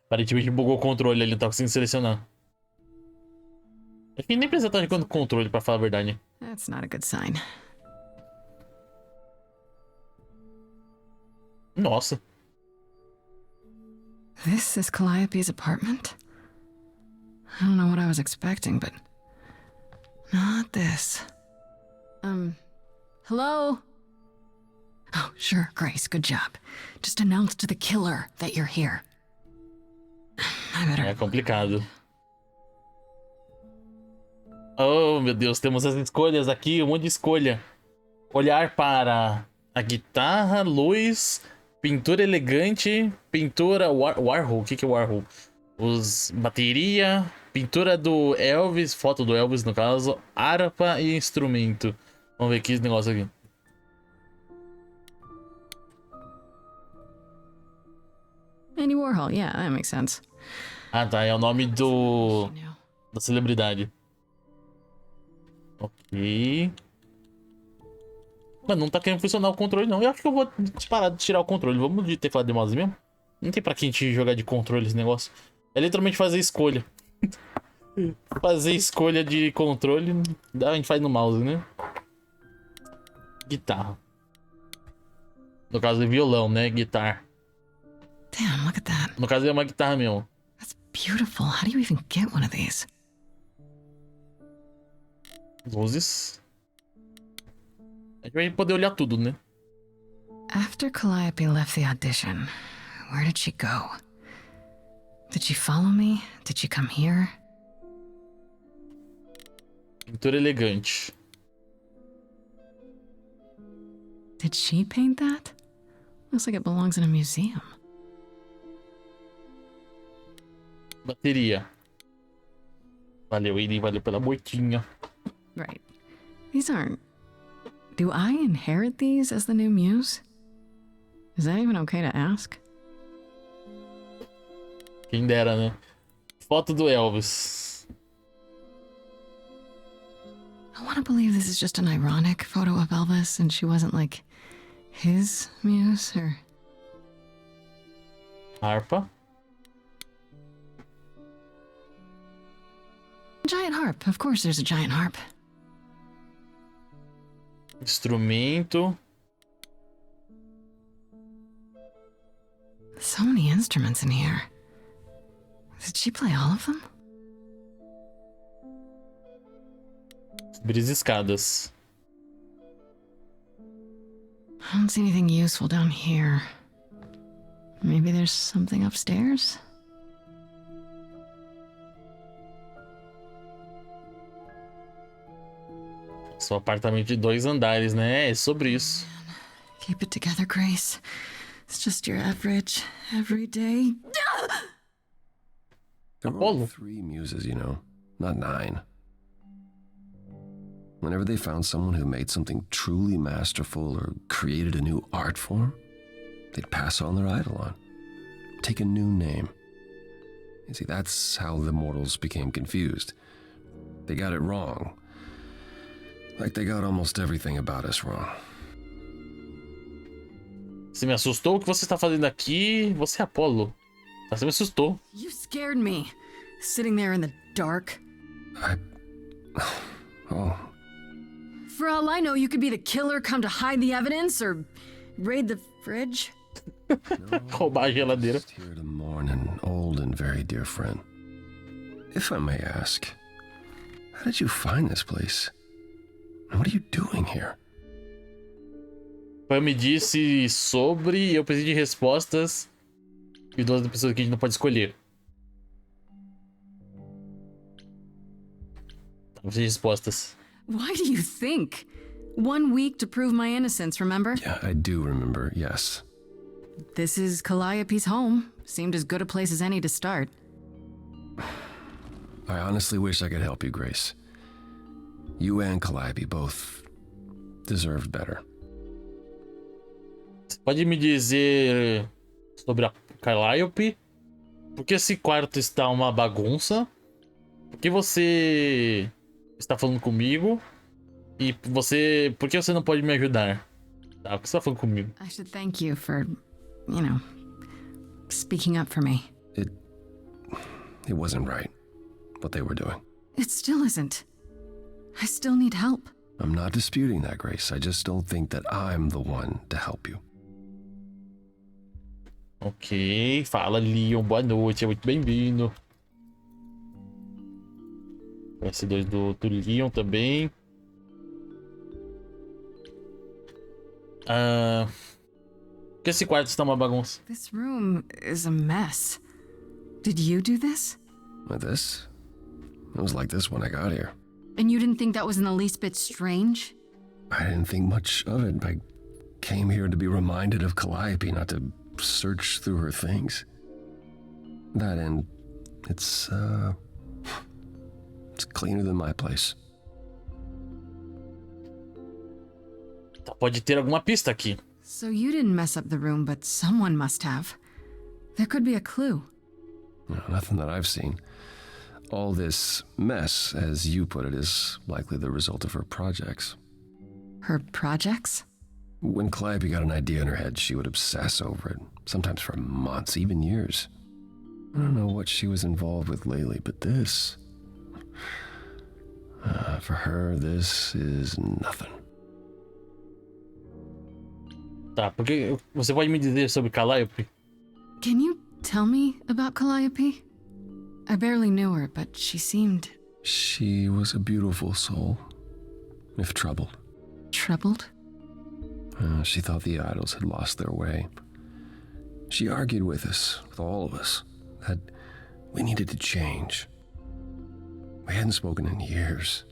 A: Aparentemente bugou o controle ali, não tá conseguindo selecionar. Acho que nem precisa estar jogando controle, pra falar a verdade.
B: That's not a good sign.
A: Nossa.
B: This is Calliope's apartment? I don't know what I was expecting, but not this. Hello? Oh, sure, Grace, good job. Just announce to the killer that you're here. I better...
A: É complicado. Oh, meu Deus, temos as escolhas aqui, um monte de escolha. Olhar para a guitarra, luz... Pintura elegante, pintura Warhol, o que é Warhol? Bateria, pintura do Elvis, foto do Elvis no caso, harpa e instrumento. Vamos ver aqui esse negócio aqui.
B: Andy Warhol, yeah, that makes sense.
A: Ah tá, é o nome da celebridade. Ok. Mano, não tá querendo funcionar o controle, não. Eu acho que eu vou parar de tirar o controle. Vamos de teclado de mouse mesmo? Não tem pra que a gente jogar de controle esse negócio. É literalmente fazer escolha. Fazer escolha de controle, a gente faz no mouse, né? Guitarra. No caso é violão, né? Guitarra.
B: Damn, look at that.
A: No caso é uma guitarra mesmo.
B: That's beautiful. How do you even get one of these?
A: Luzes. A gente vai poder olhar tudo, né?
B: After Calliope left the audition, where did she go? Did she follow me? Did she come here?
A: Pintura elegante.
B: Did she paint that? Looks like it belongs in a museum.
A: Bateria. Valeu, Iri, valeu pela boitinha.
B: Right. These aren't... Do I inherit these as the new muse? Is that even okay to ask?
A: Quem dera, né? Foto do Elvis.
B: I want to believe this is just an ironic photo of Elvis and she wasn't like his muse or...
A: Harpa.
B: Giant harp. Of course there's a giant harp.
A: Instrumento.
B: So many instruments in here. Did she play all of them?
A: Subir as escadas.
B: I don't see anything useful down here. Maybe there's something upstairs?
A: Só apartamento de 2 andares, né? É sobre isso.
B: Keep it together, Grace. It's just your average, everyday...
M: There are only 3 muses, you know, not 9. Whenever they found someone who made something truly masterful or created a new art form, they'd pass on their eidolon, take a new name. You see, that's how the mortals became confused. They got it wrong. Like they got almost everything about us wrong.
A: Você me assustou? O que você está fazendo aqui? Você é Apolo. Você me assustou.
B: You scared me. Sitting there in the dark.
M: Oh.
B: For all I know, you could be the killer come to hide the evidence or raid the fridge.
A: Roubar a geladeira.
M: Just here to mourn an old and very dear friend. If I may ask, how did you find this place? And what are you doing here?
A: Pam me disse sobre e eu preciso de respostas. E duas pessoas que a gente não pode escolher. Não preciso de respostas.
B: Why do you think? 1 week to prove my innocence, remember?
M: Yeah, I do remember, yes.
B: This is Calliope's home. Seemed as good a place as any to start.
M: I honestly wish I could help you, Grace. You and Calliope both deserved better.
A: Você pode me dizer sobre a Calliope? Por que esse quarto está uma bagunça? Por que você está falando comigo? E você... Por que você não pode me ajudar? Tá, por que você está falando comigo?
B: I should thank you for, you know, speaking up for me.
M: It wasn't right, what they were doing.
B: It still isn't. I still need help.
M: I'm not disputing that, Grace. I just don't think that I'm the one to help you.
A: Ok, fala Leon, boa noite, é muito bem-vindo. S2 do Leon também. Por que esse quarto está uma bagunça?
B: This room is a mess. Did you do this?
M: This? It was like this when I got here.
B: And you didn't think that was in the least bit strange?
M: I didn't think much of it. I came here to be reminded of Calliope, not to search through her things. That and it's cleaner than my place.
A: Pode ter alguma pista aqui.
B: So you didn't mess up the room, but someone must have. There could be a clue.
M: No, nothing that I've seen. All this mess, as you put it, is likely the result of her projects.
B: Her projects?
M: When Calliope got an idea in her head, she would obsess over it, sometimes for months, even years. I don't know what she was involved with lately, but this... for her, this is nothing.
A: Tá, porque você pode me dizer sobre Calliope?
B: Can you tell me about Calliope? I barely knew her, but she seemed...
M: She was a beautiful soul, if troubled.
B: Troubled?
M: She thought the idols had lost their way. She argued with us, with all of us, that we needed to change. We hadn't spoken in years.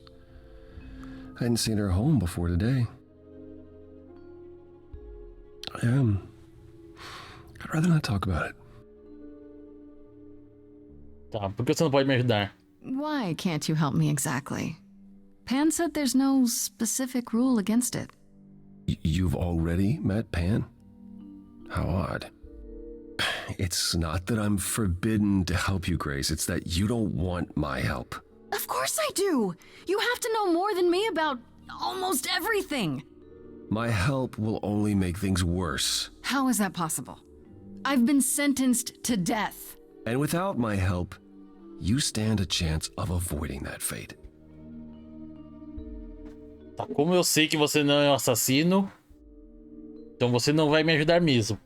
M: I hadn't seen her home before today. I'd rather not talk about it.
A: Tá, por que você não pode me ajudar?
B: Why can't you help me exactly? Pan said there's no specific rule against it.
M: You've already met Pan? How odd. It's not that I'm forbidden to help you, Grace. It's that you don't want my help.
B: Of course I do! You have to know more than me about almost everything!
M: My help will only make things worse.
B: How is that possible? I've been sentenced to death.
M: And without my help, you stand a chance of avoiding that fate.
A: Tá, como eu sei que você não é um assassino, então você não vai me ajudar mesmo.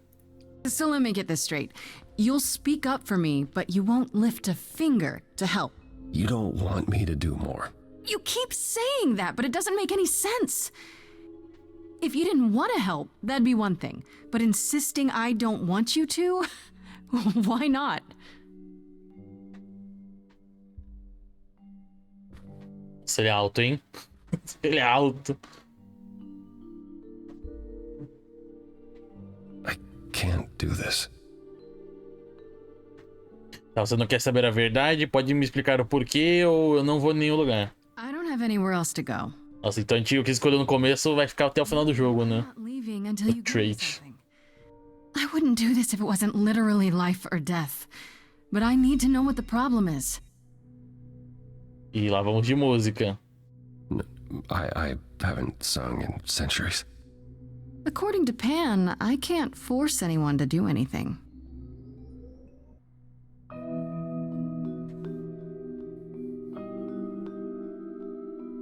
B: So let me get this straight. You'll speak up for me, but you won't lift a finger to help.
M: You don't want me to do more.
B: You keep saying that, but it doesn't make any sense. If you didn't want to help, that'd be one thing. But insisting I don't want you to? Why not?
A: Ele é alto, hein? Ele é alto.
M: I can't do this.
A: Tá, você não quer saber a verdade? Pode me explicar o porquê ou eu não vou em nenhum lugar.
B: I don't have anywhere else to go.
A: Nossa, então a gente, o que escolheu no começo vai ficar até o final do jogo, né?
B: Not leaving until you
A: O
B: give me
A: trait.
B: something. I wouldn't do this if it wasn't literally life or death. But I need to know what the problem is.
A: E lá vamos de música.
M: I haven't sung in centuries.
B: According to Pan, I can't force anyone to do anything.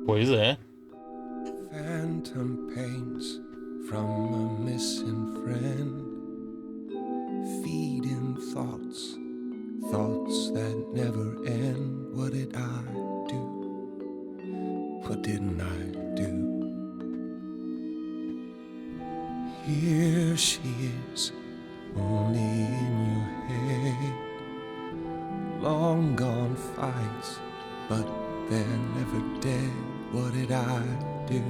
A: Pois é.
N: Phantom pains from a missing friend, feeding thoughts, thoughts that never end. What did I do? What didn't I do? Here she is, only in your head. Long gone fights, but they're never dead. What did I do?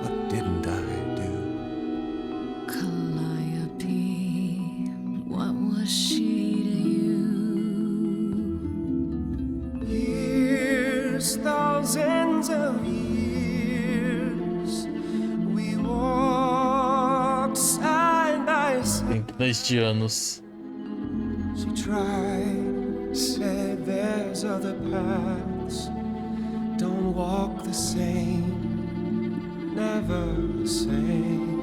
N: What didn't I do?
F: Calliope, what was she to you?
N: Years, thousands of years, we walked side by side.
A: Neste anos.
N: She tried, said there's other paths. Don't walk the same, never the same.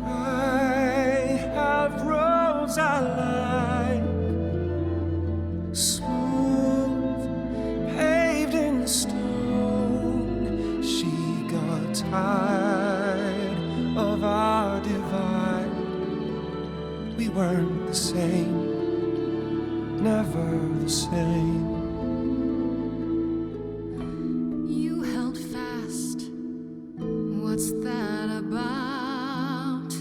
N: I have roads I like, smooth, paved in stone. She got tired of our divide. We weren't the same, never the same.
F: You held fast. What's that about?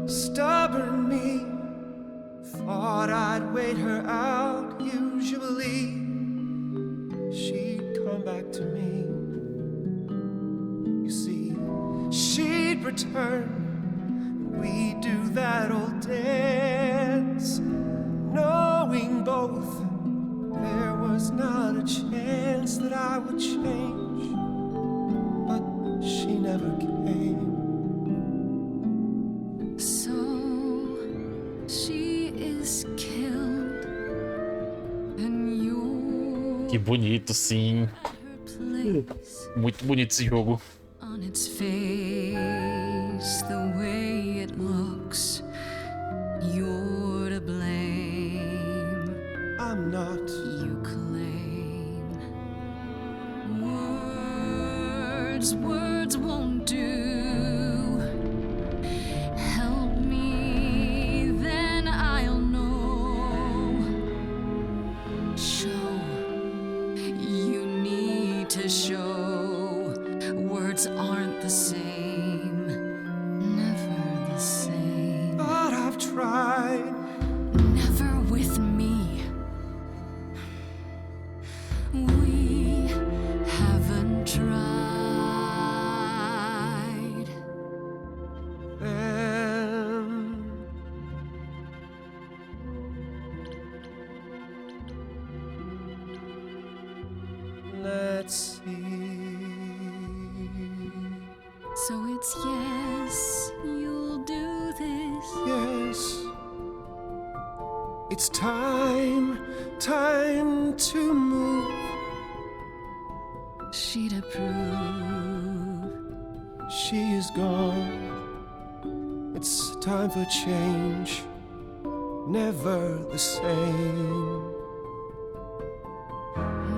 N: Stubborn me, thought I'd wait her out. Usually, she'd come back to me. You see, she'd return. We'd do that old dance, knowing both there was not a chance that I would change. But she never came.
F: So she is killed, and you
A: Que bonito, sim.
F: place
A: Muito bonito esse jogo.
F: on its face, the way it looks. You're to blame.
N: I'm not.
F: You claim words won't do. Help me, then I'll know. Show, you need to show. Words aren't the same, never the same.
N: But I've tried.
F: Never with me. We haven't tried.
N: Let's see.
F: So it's yes, you'll do this.
N: Yes. It's time to move.
F: She'd approve.
N: She is gone. It's time for change. Never the same.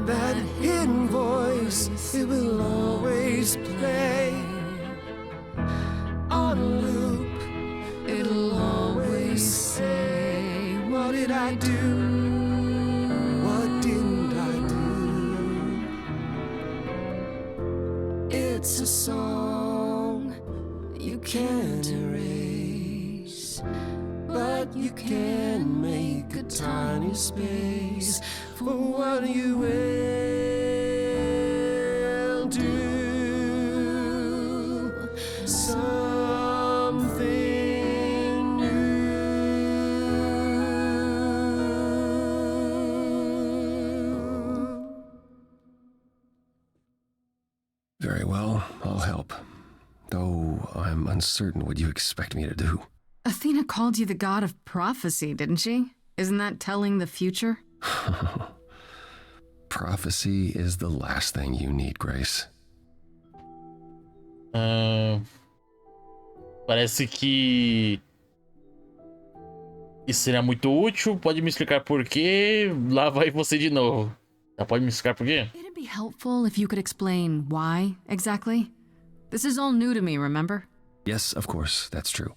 N: That hidden voice, it will always play. On a loop, it'll always say, what did I do? What didn't I do? It's a song you can't erase, but you can make a tiny space for what you will do. Something new.
M: I'm uncertain what you expect me to do.
B: Athena called you the god of prophecy, didn't she? Isn't that telling the future?
M: Prophecy is the last thing you need, Grace.
A: Parece que isso seria muito útil. Pode me explicar por quê? Lá vai você de novo. Pode me explicar por quê?
B: It'd be helpful if you could explain why, exactly. This is all new to me, remember?
M: Yes, of course, that's true.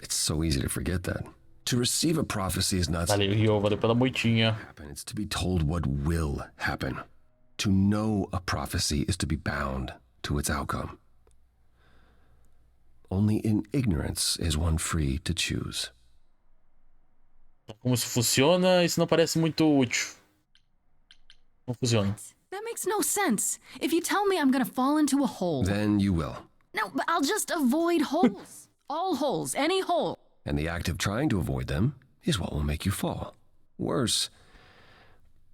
M: It's so easy to forget that. To receive a prophecy is not
A: Valeu, Rio, valeu pela moitinha.
M: It's to be told what will happen. To know a prophecy is to be bound to its outcome. Only in ignorance is one free to choose.
A: Como isso funciona, isso não parece muito útil. Não funciona.
B: That makes no sense. If you tell me I'm gonna fall into a hole...
M: Then you will.
B: No, but I'll just avoid holes. All holes, any hole.
M: And the act of trying to avoid them is what will make you fall. Worse,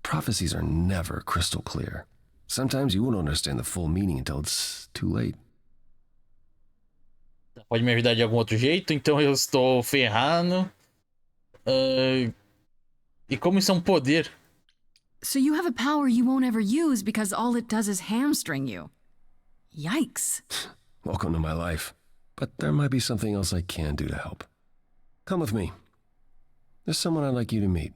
M: prophecies are never crystal clear. Sometimes you won't understand the full meaning until it's too late.
A: Pode me ajudar de algum outro jeito? Então eu estou ferrado. E como isso é um poder?
B: So you have a power you won't ever use because all it does is hamstring you. Yikes.
M: Welcome to my life. But there might be something else I can do to help. Come with me. There's someone I'd like you to meet.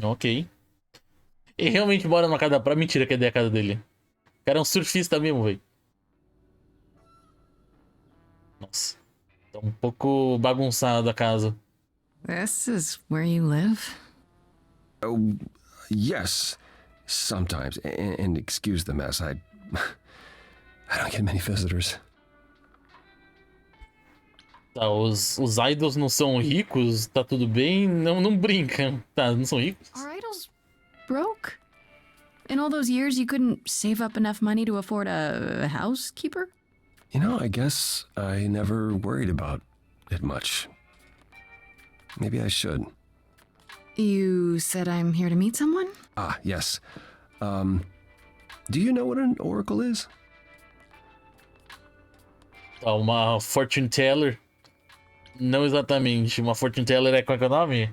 A: Ok. Ele realmente mora numa casa da praia. Mentira, cadê a casa dele? O cara é um surfista mesmo, velho. Nossa. Tá um pouco bagunçada a casa.
B: This is where you live?
M: Oh, yes. Sometimes. And excuse the mess. I don't get many visitors.
A: Tá, os idols não são ricos, tá tudo bem, não brinca. Tá, não são ricos.
B: Are idols broke? In all those years you couldn't save up enough money to afford a housekeeper?
M: You know, I guess I never worried about it much. Maybe I should.
B: You said I'm here to meet someone?
M: Ah, yes. Do you know what an oracle is?
A: Tá, uma fortune teller. Não exatamente. Uma fortune teller é qual que é o nome?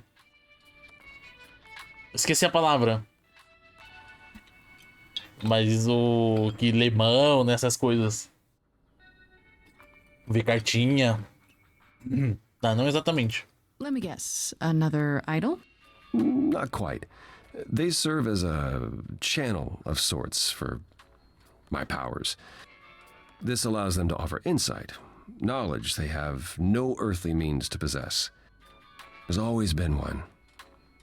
A: Esqueci a palavra. Mas o que lê mão, nessas coisas. Ver cartinha. Tá, não exatamente.
B: Let me guess. Another idol?
M: Not quite. They serve as a channel of sorts for my powers. This allows them to offer insight, knowledge they have no earthly means to possess. There's always been one.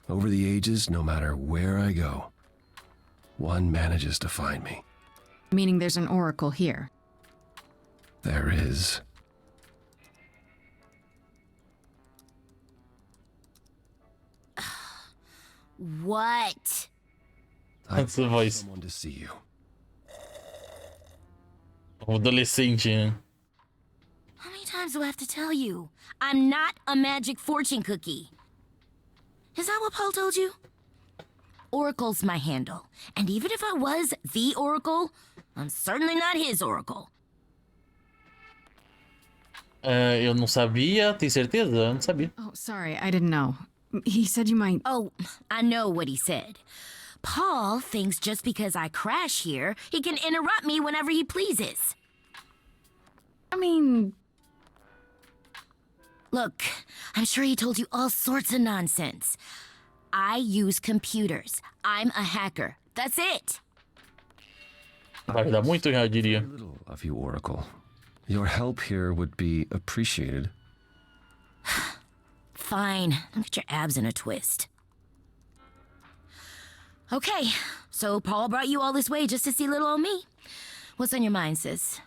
M: Over the ages, no matter where I go, one manages to find me.
B: Meaning there's an oracle here.
M: There is.
H: What?
A: That's the voice.
M: Someone to see you.
A: O adolescente, né?
H: How many times do I have to tell you? I'm not a magic fortune cookie. Is that what Paul told you? Oracle's my handle. And even if I was the Oracle, I'm certainly not his Oracle.
A: Eu não sabia, tem certeza? Eu não sabia.
B: Oh, sorry, I didn't know. He said you might...
H: Oh, I know what he said. Paul thinks just because I crash here, he can interrupt me whenever he pleases.
B: I mean...
H: Look, I'm sure he told you all sorts of nonsense. I use computers. I'm a hacker. That's it.
A: Vai ajudar muito, eu diria.
M: Little of you, Oracle. Your help here would be appreciated.
H: Fine. Don't get your abs in a twist. Okay, so Paul brought you all this way just to see little old me. What's on your mind, sis?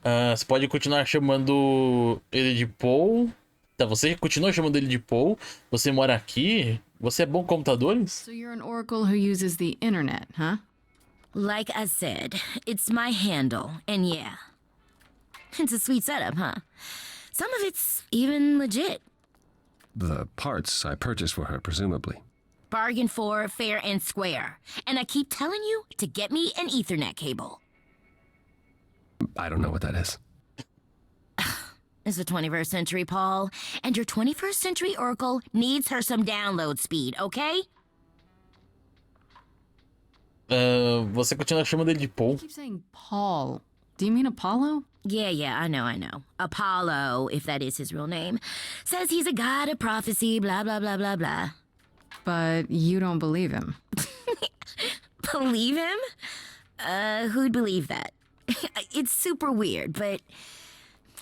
A: Você pode continuar chamando ele de Paul. Tá, você continua chamando ele de Paul. Você mora aqui. Você é bom com computadores?
B: So you're an oracle who uses the internet, huh?
H: Like I said, it's my handle, and yeah. It's a sweet setup, huh? Some of it's even legit.
M: The parts I purchased for her, presumably.
H: Bargain for, fair and square. And I keep telling you to get me an Ethernet cable.
M: I don't know what that is.
H: It's the 21st century, Paul. And your 21st century Oracle needs her some download speed, okay?
A: Você continua chamando ele de Paul.
B: I keep saying Paul. Do you mean Apollo?
H: Yeah, I know. Apollo, if that is his real name, says he's a god of prophecy, blah, blah, blah, blah, blah.
B: But you don't believe him.
H: Believe him? Who'd believe that? It's super weird, but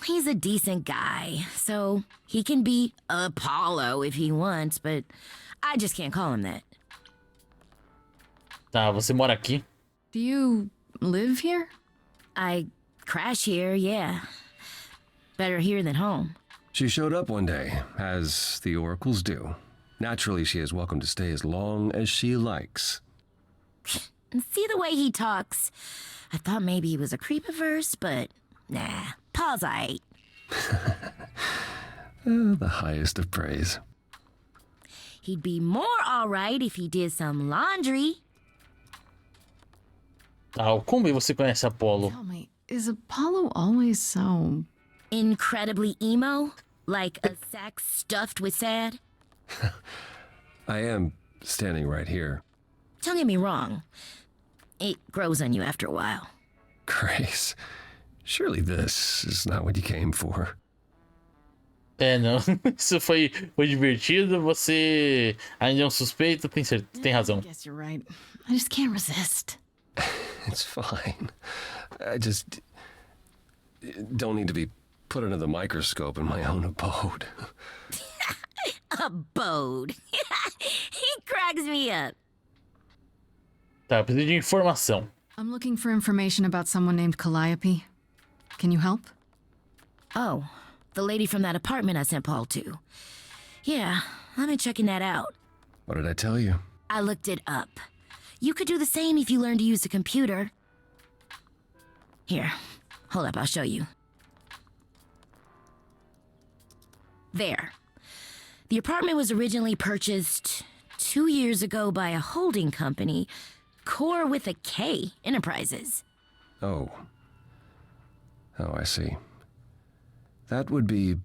H: he's a decent guy, so he can be Apollo if he wants, but I just can't call him that.
A: Tá, você mora aqui?
B: Do you live here?
H: I crash here, yeah. Better here than home.
M: She showed up one day, as the oracles do. Naturally, she is welcome to stay as long as she likes.
H: And see the way he talks. I thought maybe he was a creep at first, but nah, Paul's aight.
M: The highest of praise.
H: He'd be more alright if he did some laundry.
A: Ah, como você conhece Apollo?
B: Tell me, is Apollo always so...
H: incredibly emo? Like a sack stuffed with sad?
M: I am standing right here.
H: Don't get me wrong. It grows on you after a while.
M: Grace, surely this is not what you came for.
A: Não. Isso foi divertido. Você ainda é um suspeito, tem razão.
B: I guess you're right. I just can't resist.
M: It's fine. I just don't need to be put under the microscope in my own abode.
H: Abode. He cracks me up.
A: Tá, eu preciso de informação.
B: I'm looking for information about someone named Calliope. Can you help?
H: Oh, the lady from that apartment I sent Paul to. Yeah, I've been checking that out.
M: What did I tell you?
H: I looked it up. You could do the same if you learned to use the computer. Here, hold up, I'll show you. There. The apartment was originally purchased 2 years ago by a holding company, Core with a K Enterprises.
M: Oh, I see. That would be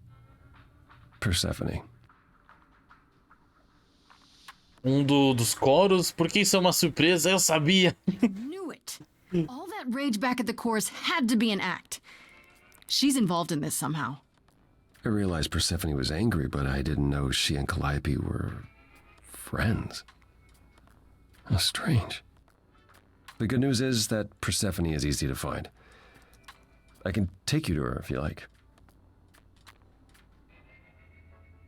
M: Persephone.
A: Dos coros, porque isso é uma surpresa, eu sabia.
B: Knew it. All that rage back at the chorus had to be an act. She's involved in this somehow.
M: I realized Persephone was angry, but I didn't know she and Calliope were friends. How strange. The good news is that Persephone is easy to find. I can take you to her if you like.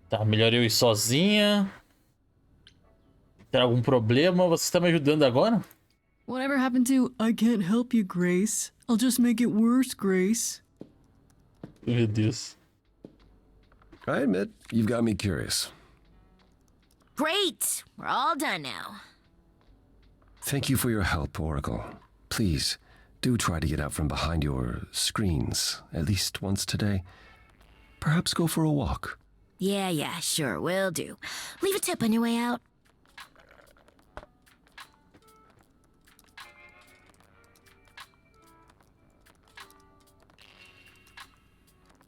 A: Tá, melhor eu ir sozinha. Tem algum problema? Você está me ajudando agora?
B: Whatever happened to, I can't help you, Grace. I'll just make it worse, Grace.
A: Meu Deus.
M: I admit, you've got me curious.
H: Great! We're all done now.
M: Thank you for your help, Oracle. Please, do try to get out from behind your screens at least once today. Perhaps go for a walk.
H: Yeah, sure, will do. Leave a tip on your way out.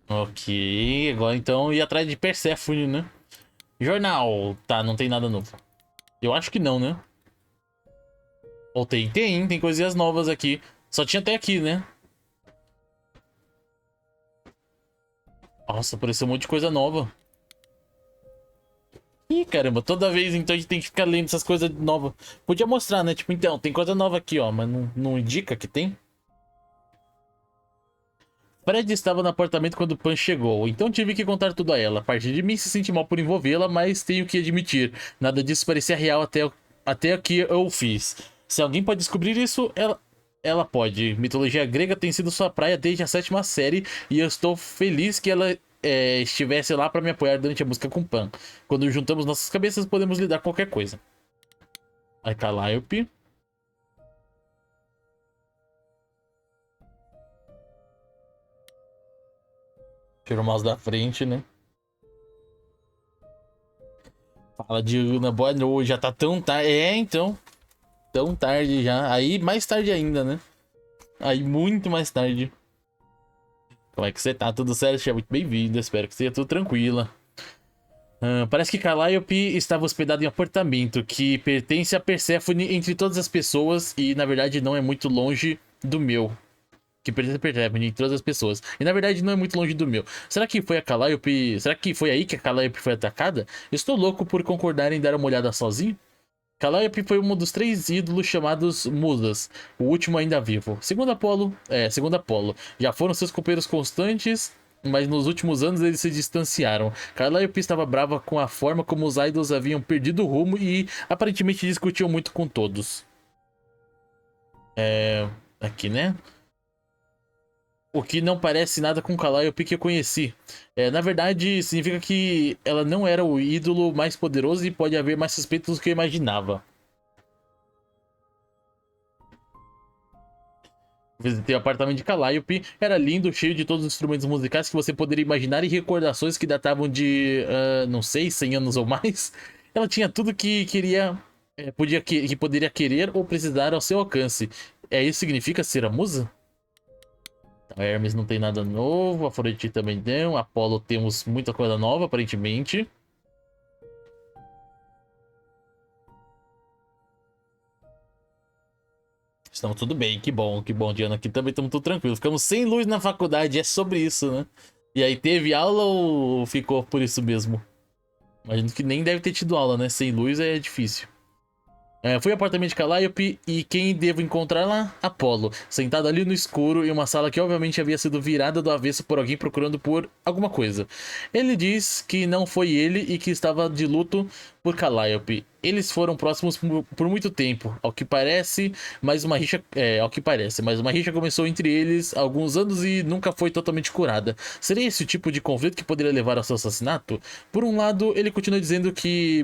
A: Ok, agora então ir atrás de Perséfone, né? Jornal. Tá, não tem nada novo. Eu acho que não, né? Ou tem coisinhas novas aqui. Só tinha até aqui, né? Nossa, apareceu um monte de coisa nova. Ih, caramba, toda vez então a gente tem que ficar lendo essas coisas novas. Podia mostrar, né? Tipo, então, tem coisa nova aqui, ó, mas não indica que tem. Fred estava no apartamento quando Pan chegou, então tive que contar tudo a ela. A partir de mim se senti mal por envolvê-la, mas tenho que admitir, nada disso parecia real até que eu fiz. Se alguém pode descobrir isso, ela pode. Mitologia grega tem sido sua praia desde a 7ª série e eu estou feliz que ela estivesse lá para me apoiar durante a música com Pan. Quando juntamos nossas cabeças, podemos lidar com qualquer coisa. Aí Calliope. Tira o mouse da frente, né? Fala, Diana, boa noite. Já tá tão tarde. É, então. Tão tarde já. Aí, mais tarde ainda, né? Aí, muito mais tarde. Como é que você tá? Tudo certo? Seja muito bem-vindo. Espero que seja tudo tranquila. Parece que Calliope estava hospedado em um apartamento que pertence a Perséfone entre todas as pessoas e, na verdade, não é muito longe do meu. Que pertence a Perséfone entre todas as pessoas. E, na verdade, não é muito longe do meu. Será que foi a Calliope... Será que foi aí que a Calliope foi atacada? Estou louco por concordar em dar uma olhada sozinho. Calliope foi um dos 3 ídolos chamados Musas, o último ainda vivo. Segundo Apolo, já foram seus companheiros constantes, mas nos últimos anos eles se distanciaram. Calliope estava brava com a forma como os idols haviam perdido o rumo e aparentemente discutiam muito com todos. Aqui, né? O que não parece nada com Calliope que eu conheci. Na verdade, significa que ela não era o ídolo mais poderoso e pode haver mais suspeitos do que eu imaginava. Visitei o apartamento de Calliope. Era lindo, cheio de todos os instrumentos musicais que você poderia imaginar e recordações que datavam de, não sei, 100 anos ou mais. Ela tinha tudo que queria, que poderia querer ou precisar ao seu alcance. Isso que significa ser a musa? A Hermes não tem nada novo, a Favorito também não, a Apolo temos muita coisa nova, aparentemente. Estamos tudo bem, que bom, Diana, aqui também estamos tudo tranquilo. Ficamos sem luz na faculdade, é sobre isso, né? E aí, teve aula ou ficou por isso mesmo? Imagino que nem deve ter tido aula, né? Sem luz é difícil. Fui ao apartamento de Calliope e quem devo encontrar lá? Apolo, sentado ali no escuro em uma sala que obviamente havia sido virada do avesso por alguém procurando por alguma coisa. Ele diz que não foi ele e que estava de luto por Calliope. Eles foram próximos por muito tempo, ao que parece, mas uma rixa começou entre eles há alguns anos e nunca foi totalmente curada. Seria esse o tipo de conflito que poderia levar ao seu assassinato? Por um lado, ele continua dizendo que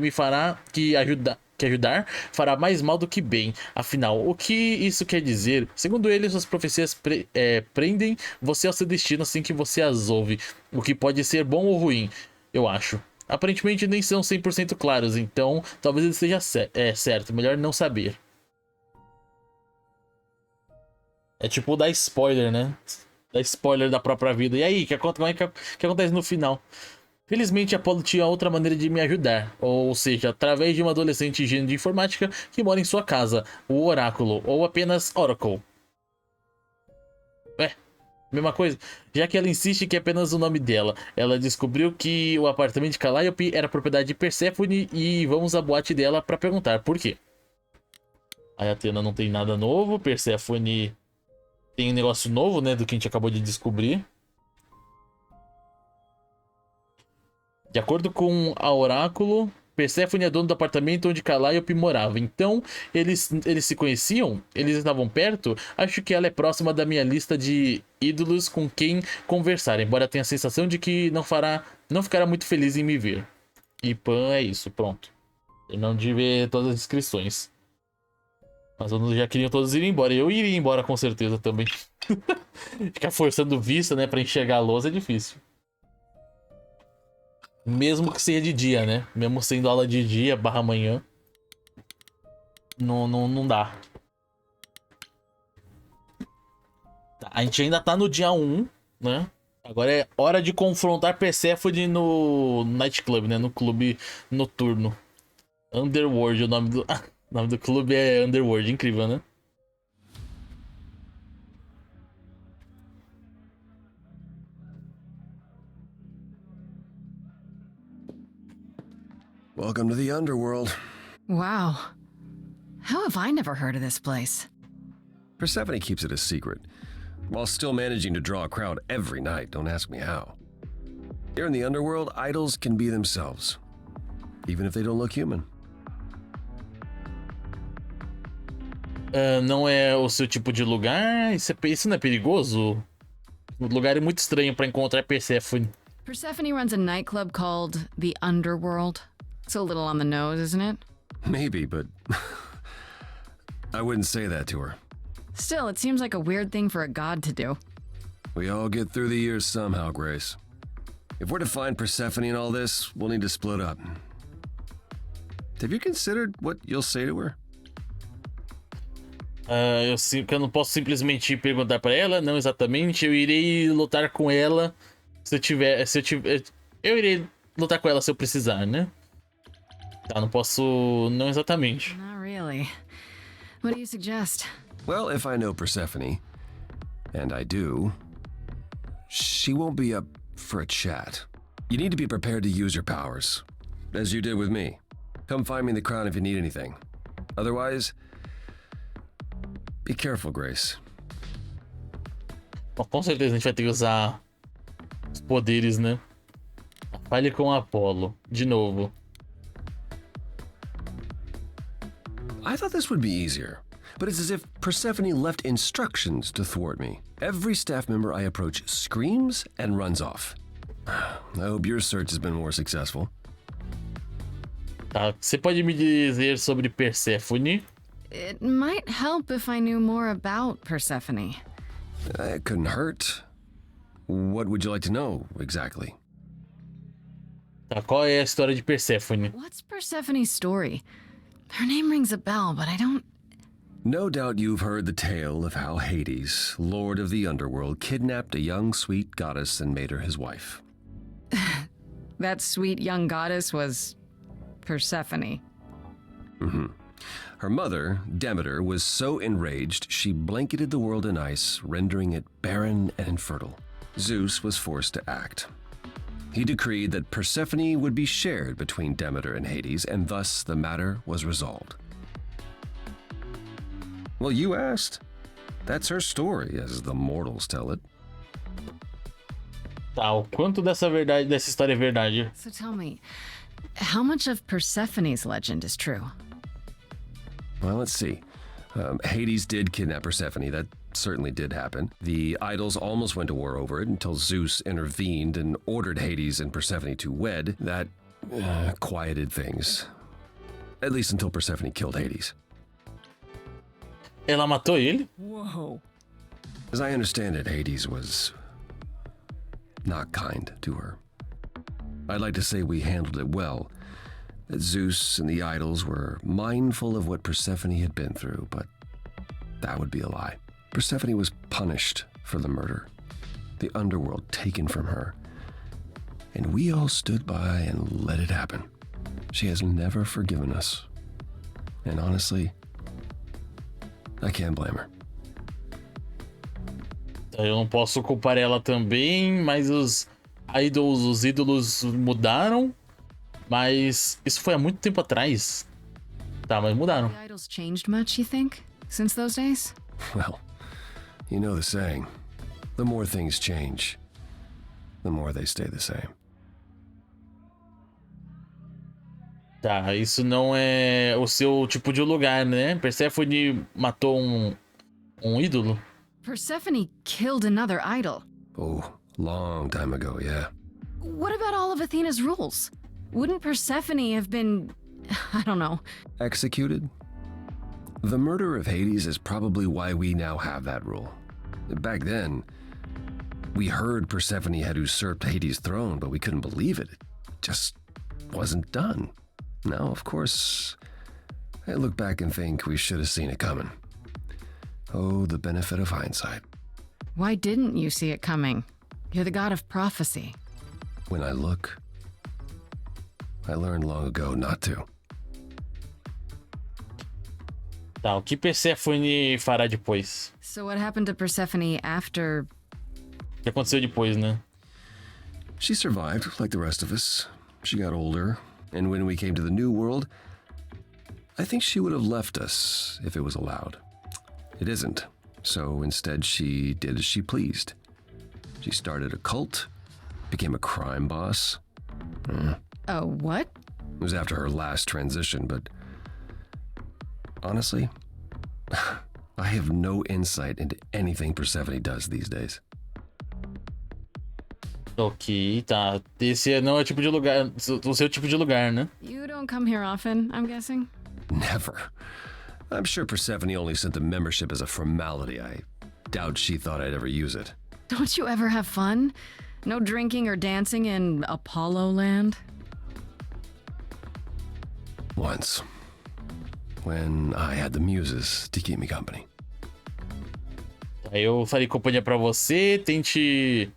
A: ajudar fará mais mal do que bem. Afinal, o que isso quer dizer? Segundo ele, suas profecias prendem você ao seu destino assim que você as ouve, o que pode ser bom ou ruim, eu acho. Aparentemente nem são 100% claros, então talvez ele esteja certo, melhor não saber. É tipo dar spoiler, né? Dar spoiler da própria vida. E aí, o que acontece no final? Felizmente, Apolo tinha outra maneira de me ajudar, ou seja, através de uma adolescente gênio de informática que mora em sua casa, o Oráculo, ou apenas Oracle. Mesma coisa, já que ela insiste que é apenas o nome dela. Ela descobriu que o apartamento de Calliope era propriedade de Perséfone e vamos à boate dela pra perguntar por quê. A Athena não tem nada novo, Perséfone tem um negócio novo, né, do que a gente acabou de descobrir. De acordo com a Oráculo, Perséfone é dono do apartamento onde Calliope morava. Então, eles se conheciam? Eles estavam perto? Acho que ela é próxima da minha lista de ídolos com quem conversar, embora tenha a sensação de que não ficará muito feliz em me ver. E Pan é isso, pronto. Eu não de ver todas as inscrições. Mas eu já queriam todos ir embora. Eu iria embora com certeza também. Ficar forçando vista, né, pra enxergar a lousa é difícil. Mesmo que seja de dia, né? Mesmo sendo aula de dia, barra manhã. Não dá. A gente ainda tá no dia 1, né? Agora é hora de confrontar Perséfone no nightclub, né? No clube noturno. Underworld, o nome do clube é Underworld. Incrível, né?
M: Welcome to the underworld.
B: Wow. How have I never heard of this place?
M: Persephone keeps it a secret, while still managing to draw a crowd every night. Don't ask me how. Here in the underworld, idols can be themselves, even if they don't look human.
A: Não é o seu tipo de lugar? Isso não é perigoso? O lugar é muito estranho pra encontrar Perséfone.
B: Persephone runs a nightclub called the Underworld. It's a little on the nose, isn't it?
M: Maybe, but I wouldn't say that to her.
B: Still, it seems like a weird thing for a god to do.
M: We all get through the years somehow, Grace. If we're to find Persephone in all this, we'll need to split up. Have you considered what you'll say to her?
A: Eu sinto que eu não posso simplesmente perguntar pra ela, não exatamente. Eu irei lutar com ela eu irei lutar com ela se eu precisar, né? Tá, não posso, não exatamente.
B: Not really. What do you suggest?
M: Well, if I know Persephone, and I do, she won't be up for a chat. You need to be prepared to use your powers, as you did with me. Come find me in the crown if you need anything. Otherwise, be careful, Grace.
A: Bom, com certeza a gente vai ter que usar os poderes, né? Fale com Apolo, de novo.
M: I thought this would be easier, but it's as if Persephone left instructions to thwart me. Every staff member I approach screams and runs off. I hope your search has been more successful.
A: Tá, você pode me dizer sobre Persephone?
B: It might help if I knew more about Persephone.
M: It couldn't hurt. What would you like to know, exactly?
A: Tá, qual é a história de Persephone?
B: What's Persephone's story? Her name rings a bell, but I don't...
M: No doubt you've heard the tale of how Hades, lord of the underworld, kidnapped a young sweet goddess and made her his wife.
B: That sweet young goddess was... Persephone.
M: Mm-hmm. Her mother, Demeter, was so enraged she blanketed the world in ice, rendering it barren and infertile. Zeus was forced to act. He decreed that Persephone would be shared between Demeter and Hades, and thus the matter was resolved. Well, you asked. That's her story, as the mortals tell it.
A: Tá, o quanto dessa história é verdade?
B: So tell me, how much of Persephone's legend is true?
M: Well, let's see. Hades did kidnap Persephone. That certainly did happen. The idols almost went to war over it until Zeus intervened and ordered Hades and Persephone to wed. That quieted things. At least until Persephone killed Hades.
A: Ela matou ele?
J: Whoa.
M: As I understand it, Hades was not kind to her. I'd like to say we handled it well, that Zeus and the idols were mindful of what Persephone had been through, but that would be a lie. Persephone was punished for the murder, the underworld taken from her, and we all stood by and let it happen. She has never forgiven us, and honestly, I can't blame her.
A: Eu não posso culpar ela também, mas os ídolos mudaram. Mas isso foi há muito tempo atrás. Tá, mas mudaram.
B: The idols changed much, you think, since those days?
M: Well, you know the saying, the more things change, the more they stay the same.
A: Tá, isso não é o seu tipo de lugar, né? Persephone matou um ídolo?
B: Persephone killed another idol.
M: Oh, long time ago, yeah.
B: What about all of Athena's rules? Wouldn't Persephone have been... I don't know.
M: Executed? The murder of Hades is probably why we now have that rule. Back then, we heard Persephone had usurped Hades' throne, but we couldn't believe it. It just wasn't done. Now, of course, I look back and think we should have seen it coming. Oh, the benefit of hindsight.
B: Why didn't you see it coming? You're the god of prophecy.
M: When I look, I learned long ago not to.
A: Tá, o que Persephone fará depois?
B: So what happened to Persephone after...
A: O que aconteceu depois, né?
M: She survived, like the rest of us. She got older, and when we came to the new world, I think she would have left us if it was allowed. It isn't, so instead she did as she pleased. She started a cult, became a crime boss.
B: Oh, what?
M: It was after her last transition, but honestly, I have no insight into anything Persephone does these days.
A: Ok, tá. Esse não é o tipo de lugar, o seu tipo de lugar, né?
B: You don't come here often, I'm guessing?
M: Never. I'm sure Persephone only sent the membership as a formality. I doubt she thought I'd ever use it.
B: Don't you ever have fun? No drinking or dancing in Apollo land?
M: Once. When I had the muses to keep me company.
A: Aí eu farei companhia pra você, tente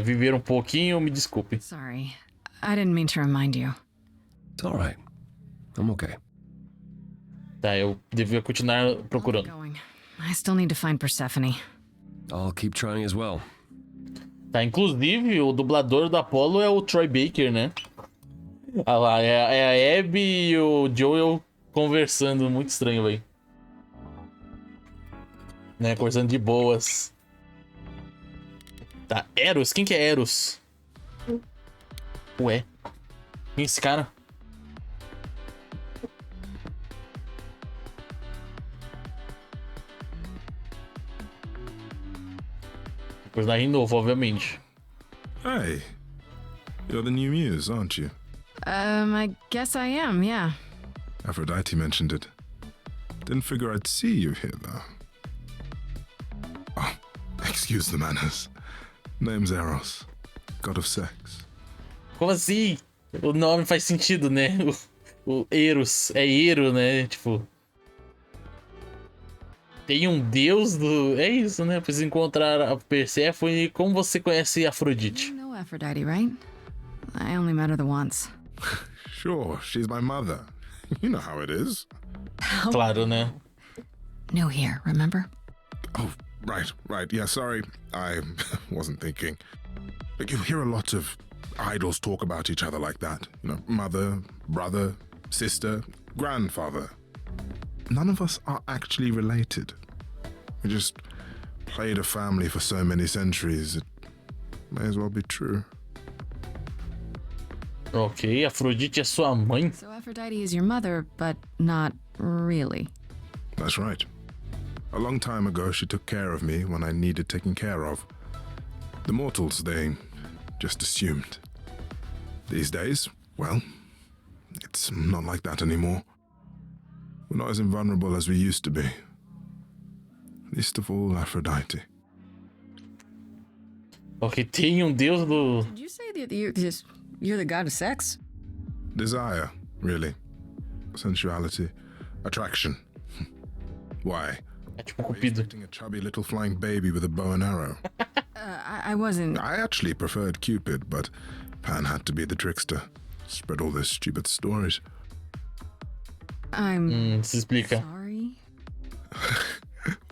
A: viver um pouquinho, me desculpe.
B: Sorry. I didn't mean to remind you.
M: It's all right. I'm okay.
A: Tá, eu devia continuar procurando.
B: I still need to find Persephone.
M: I'll keep trying as well.
A: Tá, inclusive, o dublador do Apollo é o Troy Baker, né? Ah lá, é a Abby e o Joel conversando, muito estranho, velho. Né, conversando de boas. Tá, Eros? Quem que é Eros? Ué? Quem é esse cara? Personagem novo, obviamente.
O: Hey, you're the new muse, aren't you?
B: I guess I am, yeah.
O: Aphrodite mentioned it. Didn't figure I'd see you here, though. Oh, excuse the manners. Name's Eros, god of sex.
A: Como assim? O nome faz sentido, né? O Eros. É Ero, né? Tipo... Tem um deus do... É isso, né? Precisa encontrar a Perséfone. Como você conhece Afrodite?
B: You know Aphrodite, right? I only met her the once.
O: Sure, she's my mother. You know how it is.
A: Claro, né?
B: New here, remember?
O: Oh, right. Yeah, sorry. I wasn't thinking. But you hear a lot of idols talk about each other like that. You know, mother, brother, sister, grandfather. None of us are actually related. We just played a family for so many centuries, it may as well be true.
A: Ok, Afrodite é sua mãe?
B: So Aphrodite is your mother, but not really.
O: That's right. A long time ago, she took care of me when I needed taking care of. The mortals, they just assumed. These days, well, it's not like that anymore. We're not as invulnerable as we used to be. Least of all, Aphrodite.
A: Ok, tem um deus do...
B: Did you say that you're the god of sex?
O: Desire, really. Sensuality. Attraction. Why?
A: É tipo Cupido.
O: A chubby little flying baby with a bow and arrow.
B: I wasn't...
O: I actually preferred Cupid, but Pan had to be the trickster. Spread all those stupid stories.
B: I'm
A: se explica.
B: Sorry.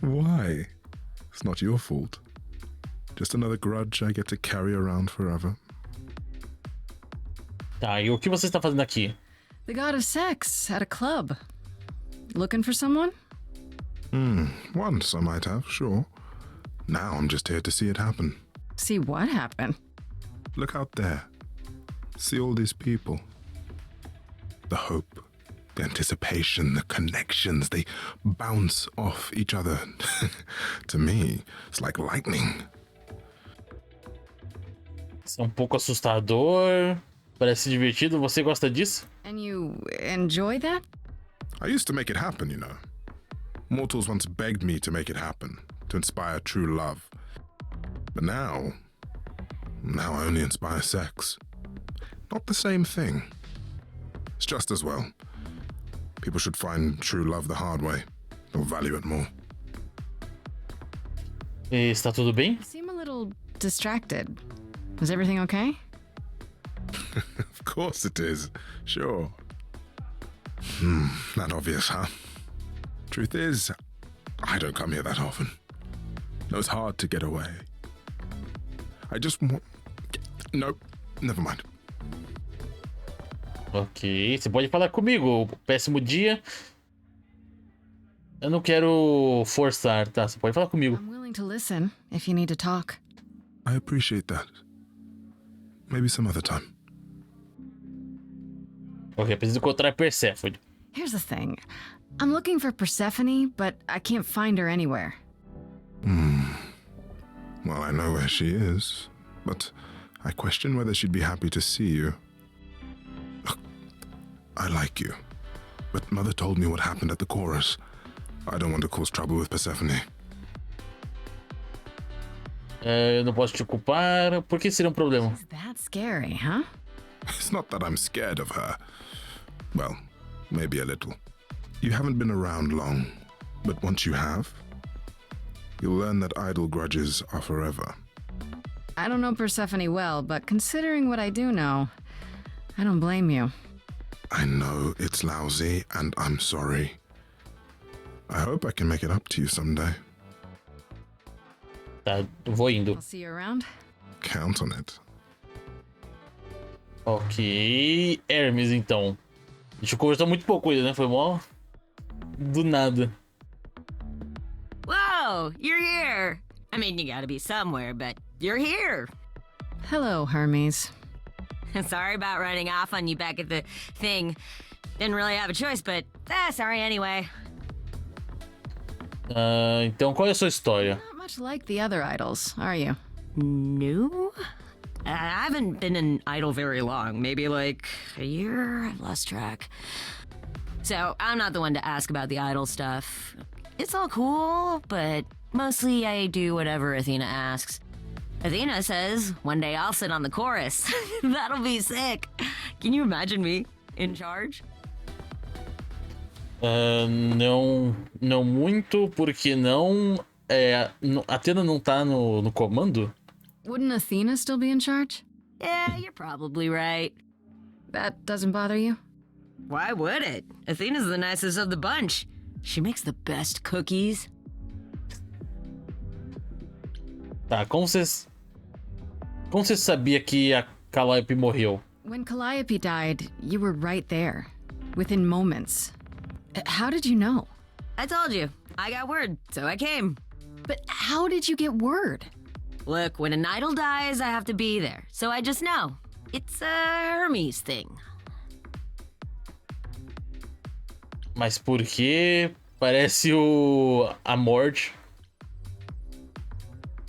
O: Why? It's not your fault. Just another grudge I get to carry around forever.
A: Tá, e o que você está fazendo aqui?
B: The god of sex at a club. Looking for someone?
O: Once I might have, sure. Now I'm just here to see it happen.
B: See what happen?
O: Look out there. See all these people. The hope, the anticipation, the connections, they bounce off each other. To me, it's like lightning.
A: Isso é um pouco assustador. Parece divertido. Você gosta disso?
B: And you enjoy that?
O: I used to make it happen, you know. Mortals once begged me to make it happen, to inspire true love. But now I only inspire sex. Not the same thing. It's just as well. People should find true love the hard way. They'll value it more.
A: Está tudo bem?
B: You seem a little distracted. Is everything okay?
O: Of course it is. Sure. That obvious, huh? Truth is, I don't come here that often. No, it's hard to get away. I just want... Nope, never mind.
A: Ok, você pode falar comigo. Péssimo dia. Eu não quero forçar, tá? Você pode falar comigo.
B: I'm willing to listen if you need to talk.
O: I appreciate that. Maybe some other time.
A: Ok, preciso encontrar Perséfone.
B: Here's the thing. I'm looking for Persephone, but I can't find her anywhere.
O: Well, I know where she is, but I question whether she'd be happy to see you. Look, I like you, but Mother told me what happened at the chorus. I don't want to cause trouble with Persephone.
A: Eu não posso te culpar. Por que seria um problema?
B: Is that scary, huh?
O: It's not that I'm scared of her. Well, maybe a little. You haven't been around long, but once you have, you'll learn that idle grudges are forever.
B: I don't know Persephone well, but considering what I do know, I don't blame you.
O: I know it's lousy, and I'm sorry. I hope I can make it up to you someday.
A: Tá, vou indo.
B: I'll see you around.
O: Count on it.
A: Ok. Hermes, então. A gente conversou muito pouco com ele, né? Foi mó do nada.
H: Whoa, you're here. I mean, you gotta be somewhere, but you're here.
B: Hello, Hermes.
H: Sorry about running off on you back at the thing. Didn't really have a choice, but sorry anyway.
A: Então, qual é a sua história?
B: Not much like the other idols, are you?
H: No? I haven't been an idol very long. Maybe like a year? I've lost track. So, I'm not the one to ask about the idol stuff. It's all cool, but mostly I do whatever Athena asks. Athena says one day I'll sit on the chorus. That'll be sick. Can you imagine me in charge?
A: Não muito, porque não. Athena não tá no comando?
B: Wouldn't Athena still be in charge?
H: Yeah, you're probably right.
B: That doesn't bother you?
H: Why would it? Athena's the nicest of the bunch. She makes the best cookies.
A: Tá, como você sabia que a Calliope morreu?
B: When Calliope died, you were right there, within moments. How did you know?
H: I told you. I got word, so I came.
B: But how did you get word?
H: Look, when an idol dies, I have to be there, so I just know. It's a Hermes thing.
A: Mas por que parece a morte?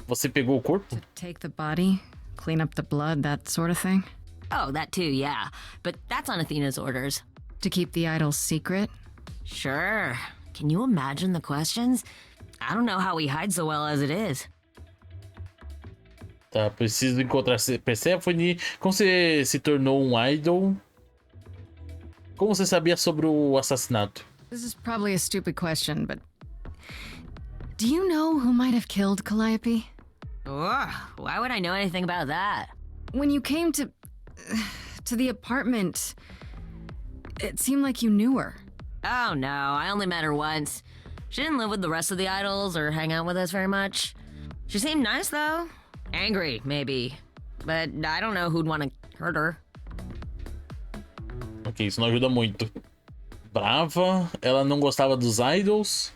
A: Você pegou o corpo?
B: To take the body, clean up the blood, that sort of thing?
H: Oh, that too, yeah. But that's on Athena's orders.
B: To keep the idols secret?
H: Sure. Can you imagine the questions? I don't know how we hide so well as it is.
A: Tá, preciso encontrar Persephone. Como você se tornou um idol? Como você sabia sobre o assassinato?
B: This is probably a stupid question, but do you know who might have killed Calliope?
H: Ugh, why would I know anything about that?
B: When you came to the apartment, it seemed like you knew her.
H: Oh no, I only met her once. She didn't live with the rest of the idols or hang out with us very much. She seemed nice though. Angry, maybe. But I don't know who'd want to hurt her.
A: Ok, isso não ajuda muito. Brava, ela não gostava dos idols.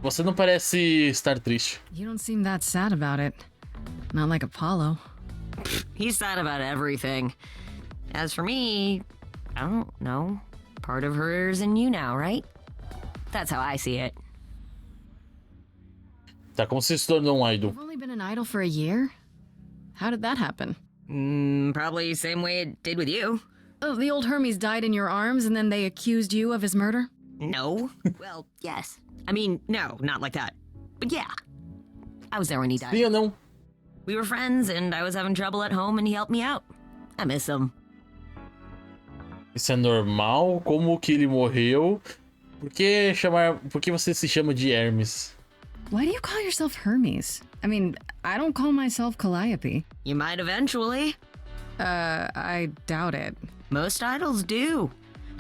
A: Você não parece estar triste.
B: You don't seem that sad about it. Not like Apollo.
H: He's sad about everything. As for me, I don't know. Part of her is in you now, right? That's how I see it.
A: Tá, como você se tornou um idol?
B: You've only been an idol for a year? How did that happen?
H: Probably same way it did with you.
B: Oh, the old Hermes died in your arms and then they accused you of his murder?
H: No. Well, yes. I mean, no, not like that. But yeah. I was there when he died.
A: Sim ou não?
H: We were friends and I was having trouble at home and he helped me out. I miss him.
A: Isso é normal? Como que ele morreu? Por que você se chama de Hermes?
B: Why do you call yourself Hermes? I mean, I don't call myself Calliope.
H: You might eventually.
B: I doubt it.
H: Most idols do.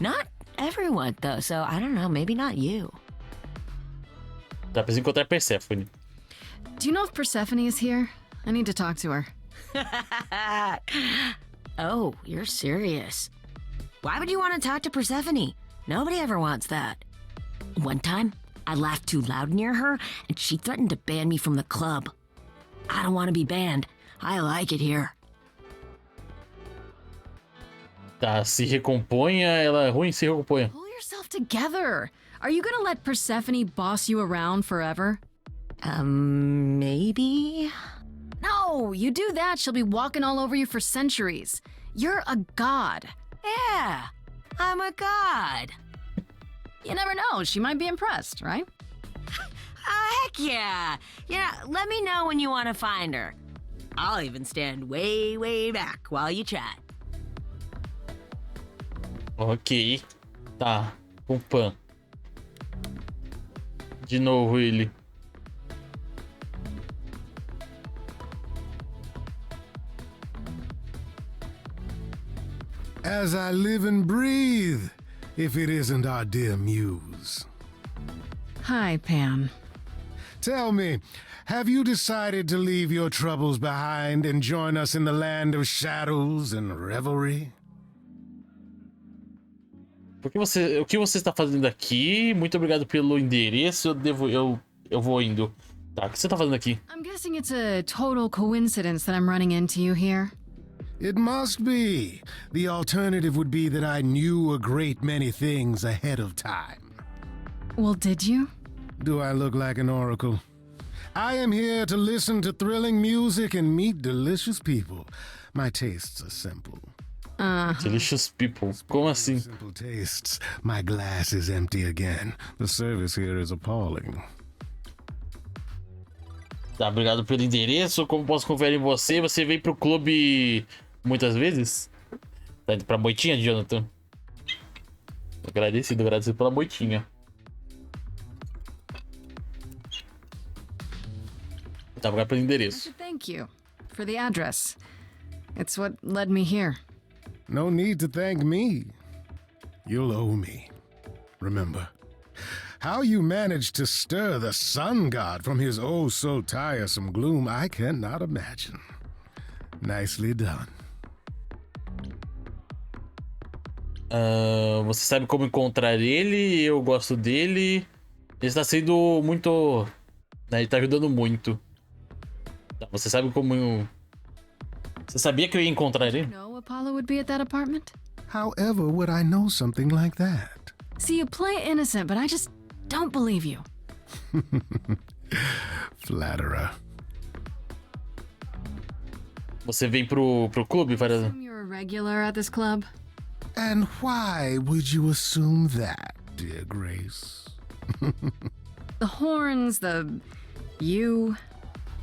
H: Not everyone, though, so I don't know, maybe not you.
A: Tá, preciso encontrar Persephone.
B: Do you know if Persephone is here? I need to talk to her.
H: Oh, you're serious. Why would you want to talk to Persephone? Nobody ever wants that. One time, I laughed too loud near her, and she threatened to ban me from the club. I don't want to be banned. I like it here.
A: Tá, se recomponha, ela é ruim, se recomponha.
B: Pull yourself together. Are you gonna let Persephone boss you around forever?
H: Maybe?
B: No, you do that, she'll be walking all over you for centuries. You're a god.
H: Yeah, I'm a god.
B: You never know, she might be impressed, right?
H: Heck yeah. Yeah, let me know when you want to find her. I'll even stand way, way back while you chat.
A: Ok. Tá. O Pan. De novo ele.
K: As I live and breathe, if it isn't our dear muse.
B: Hi, Pan.
K: Tell me, have you decided to leave your troubles behind and join us in the land of shadows and revelry?
A: O que você está fazendo aqui? Muito obrigado pelo endereço. Eu vou indo. Tá, o que você tá fazendo aqui?
B: I'm guessing it's a total coincidence that I'm running into you here.
K: It must be. The alternative would be that I knew a great many things ahead of time.
B: Well, did you?
K: Do I look like an oracle? I am here to listen to thrilling music and meet delicious people. My tastes are simple.
A: Delicious people. Como assim?
K: Simple tastes. My glass is empty again. The service here is appalling.
A: Tá, obrigado pelo endereço. Como posso confiar em você? Você vem pro clube muitas vezes? Tá indo pra moitinha, Jonathan? Agradecido pela moitinha. Tá, obrigado pelo endereço.
B: Thank you for the address. It's what led me here.
K: No need to thank me. You'll owe me. Remember, how you managed to stir the sun god from his oh so tiresome gloom, I cannot imagine. Nicely done.
A: Você sabe como encontrar ele, eu gosto dele. Ele está sendo muito... né, ele tá ajudando muito. Tá, você sabe como... Você sabia que eu ia encontrar ele?
B: No, Apollo would be at that apartment?
K: However would I know something like that?
B: See, you play innocent, but I just don't believe you.
K: Flatterer.
A: Você vem pro clube para...
B: You're a regular at this club?
K: And why would you assume that, dear Grace?
B: The horns, you...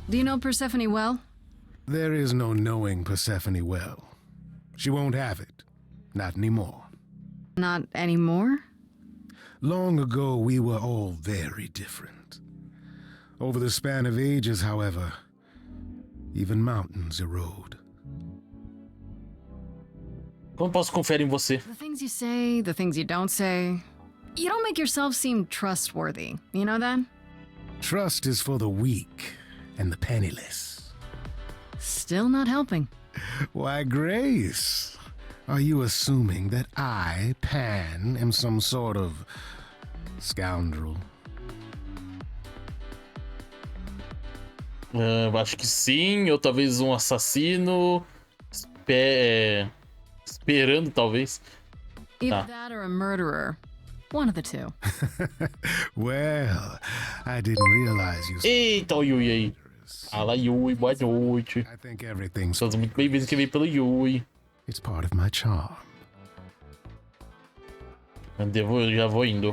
B: Do you know Persephone well?
K: There is no knowing Persephone well. She won't have it. Not anymore.
B: Not anymore?
K: Long ago, we were all very different. Over the span of ages, however, even mountains erode.
A: Como posso confiar em você?
B: The things you say, the things you don't say. You don't make yourself seem trustworthy. You know that?
K: Trust is for the weak and the penniless.
B: Still not helping.
K: Why, Grace, are you assuming that I, Pan, am some sort of scoundrel?
A: Acho que sim, ou talvez um assassino. Esperando, talvez.
B: Either that or a murderer. One of the two.
K: Well, I didn't realize you...
A: Eita, o Yui aí. Fala, Yui, boa noite. Todos muito bem-vindos que vem pelo Yui.
K: It's part of my charm.
A: Já vou indo.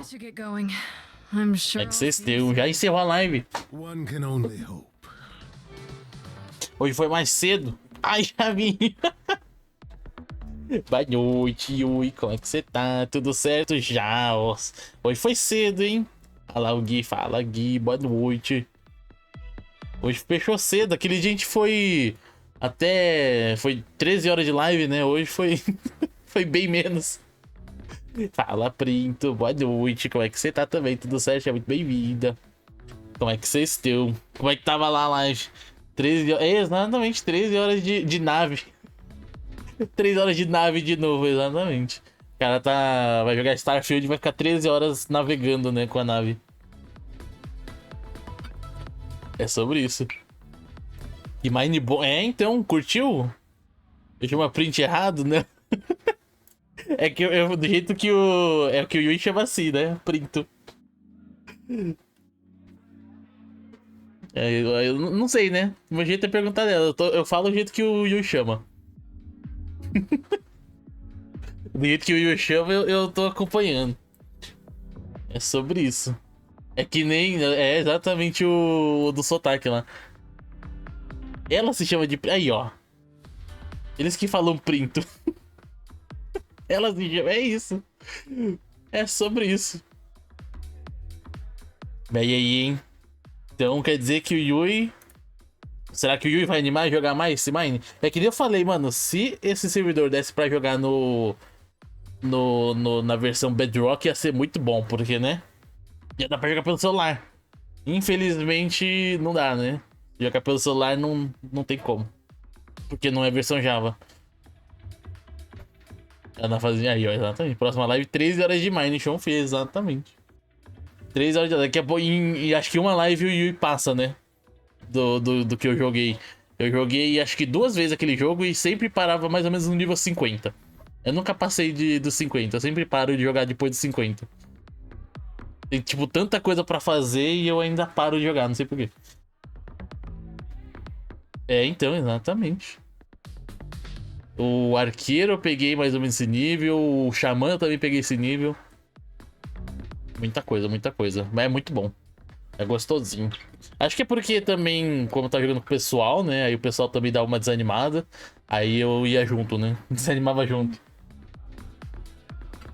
B: I'm sure.
A: É que vocês têm, já encerrou a live.
K: One can only hope.
A: Hoje foi mais cedo. Ai, já vim. Boa noite, Yui. Como é que você tá? Tudo certo? Já, ó. Hoje foi cedo, hein? Fala o Gui, fala Gui, boa noite. Hoje fechou cedo. Aquele dia a gente foi até... Foi 13 horas de live, né? Hoje foi... foi bem menos. Fala, Printo. Boa noite. Como é que você tá também? Tudo certo? É muito bem-vinda. Como é que vocês estão? Como é que tava lá a live? 13 horas... Exatamente, 13 horas de nave. 3 horas de nave de novo, exatamente. O cara vai jogar Starfield e vai ficar 13 horas navegando, né, com a nave. É sobre isso. E Mine bom. Então, curtiu? Eu tinha uma print errado, né? É que eu do jeito que o... É o que o Yui chama assim, né? Printo. Eu não sei, né? O meu jeito é perguntar dela. Eu falo do jeito que o Yui chama. Do jeito que o Yui chama, eu tô acompanhando. É sobre isso. É que nem... É exatamente o do sotaque lá. Ela se chama de... Aí, ó. Eles que falam Printo. Ela é isso. É sobre isso. Bem aí, hein? Então quer dizer que o Yui... Será que o Yui vai animar a jogar mais esse Mine? É que nem eu falei, mano, se esse servidor desse pra jogar na versão Bedrock ia ser muito bom, porque, né? Já dá pra jogar pelo celular. Infelizmente, não dá, né? Jogar pelo celular não tem como. Porque não é versão Java. Ela fazia aí, ó, exatamente. Próxima live, 13 horas de Mine, show fez, exatamente. 3 horas de... Daqui a pouco, e acho que uma live o Yui passa, né? Do que eu joguei. Eu joguei acho que 2 vezes aquele jogo e sempre parava mais ou menos no nível 50. Eu nunca passei dos 50, eu sempre paro de jogar depois dos 50. Tem, tipo, tanta coisa pra fazer e eu ainda paro de jogar, não sei porquê. É, então, exatamente. O arqueiro eu peguei mais ou menos esse nível, o xamã eu também peguei esse nível. Muita coisa, muita coisa. Mas é muito bom. É gostosinho. Acho que é porque também, como tá jogando com o pessoal, né? Aí o pessoal também dá uma desanimada. Aí eu ia junto, né? Desanimava junto.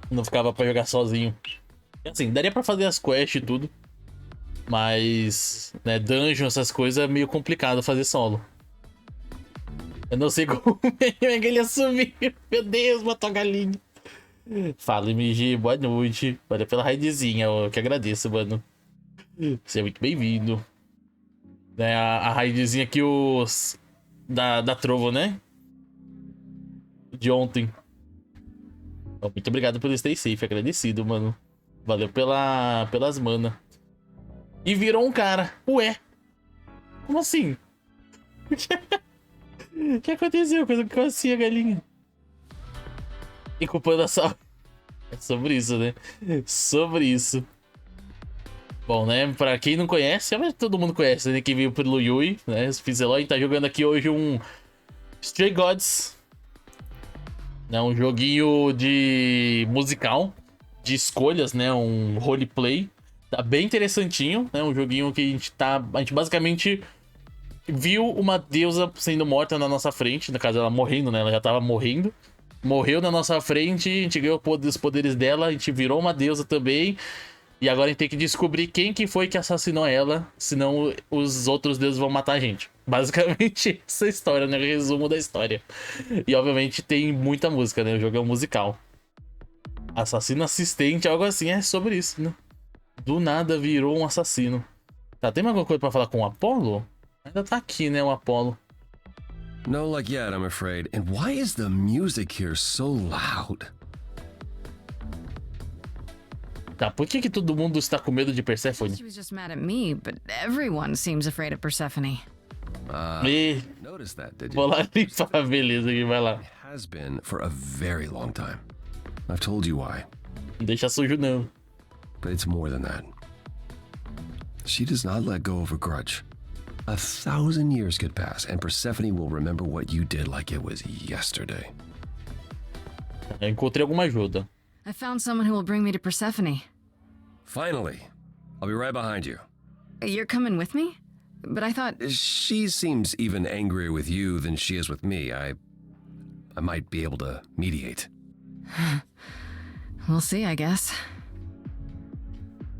A: Não ficava pra jogar sozinho. Assim, daria pra fazer as quests e tudo. Mas, né, dungeon, essas coisas é meio complicado fazer solo. Eu não sei como é que ele assumiu. Meu Deus, matou a galinha. Fala, MG, boa noite. Valeu pela raidzinha, eu que agradeço, mano. Você é muito bem-vindo. Né, a raidzinha aqui, os... Da Trovo, né? De ontem. Muito obrigado pelo stay safe, agradecido, mano. Valeu pelas mana. E virou um cara. Ué. Como assim? O que aconteceu? Como assim a galinha? E culpando a sal. É sobre isso, né? Sobre isso. Bom, né? Pra quem não conhece, mas todo mundo conhece, né? Quem veio pelo Yui, né? O Findseloy tá jogando aqui hoje um Stray Gods. Né? Um joguinho de musical. De escolhas, né? Um roleplay. Tá bem interessantinho, né? Um joguinho que a gente basicamente viu uma deusa sendo morta na nossa frente. No caso, ela morrendo, né? Ela já tava morrendo. Morreu na nossa frente, a gente ganhou os poderes dela, a gente virou uma deusa também. E agora a gente tem que descobrir quem que foi que assassinou ela, senão os outros deuses vão matar a gente. Basicamente, essa é a história, né? O resumo da história. E obviamente tem muita música, né? O jogo é um musical. Assassino assistente, algo assim, é sobre isso, né? Do nada virou um assassino. Tá, tem mais alguma coisa pra falar com o Apollo? Ainda tá aqui, né, o Apollo.
M: No luck yet, I'm afraid. And why is the music here so loud?
A: Tá, por que todo mundo está com medo de Persephone?
B: She was just mad at me, but everyone seems afraid of Persephone.
M: Notice that, did you?
A: Vou lá limpar, beleza, aqui, vai lá.
M: It has been for a very long time. I've told you why.
A: Não deixa sujo, não.
M: But it's more than that. She does not let go of a grudge. 1,000 years could pass, and Persephone will remember what you did like it was yesterday.
A: Eu encontrei alguma ajuda.
B: I found someone who will bring me to Persephone.
M: Finally. I'll be right behind you.
B: You're coming with me? But I thought...
M: She seems even angrier with you than she is with me. I might be able to mediate.
B: We'll see, I guess.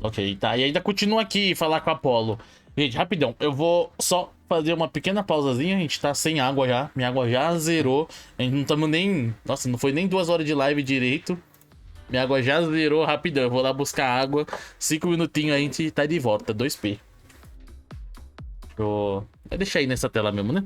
A: Ok, tá. E ainda continua aqui falar com o Apollo. Gente, rapidão. Eu vou só fazer uma pequena pausazinha. A gente tá sem água já. Minha água já zerou. A gente não estamos nem... Nossa, não foi nem 2 horas de live direito. Minha água já zerou rapidão. Eu vou lá buscar água. 5 minutinhos a gente tá de volta. 2p. Vou deixar aí nessa tela mesmo, né?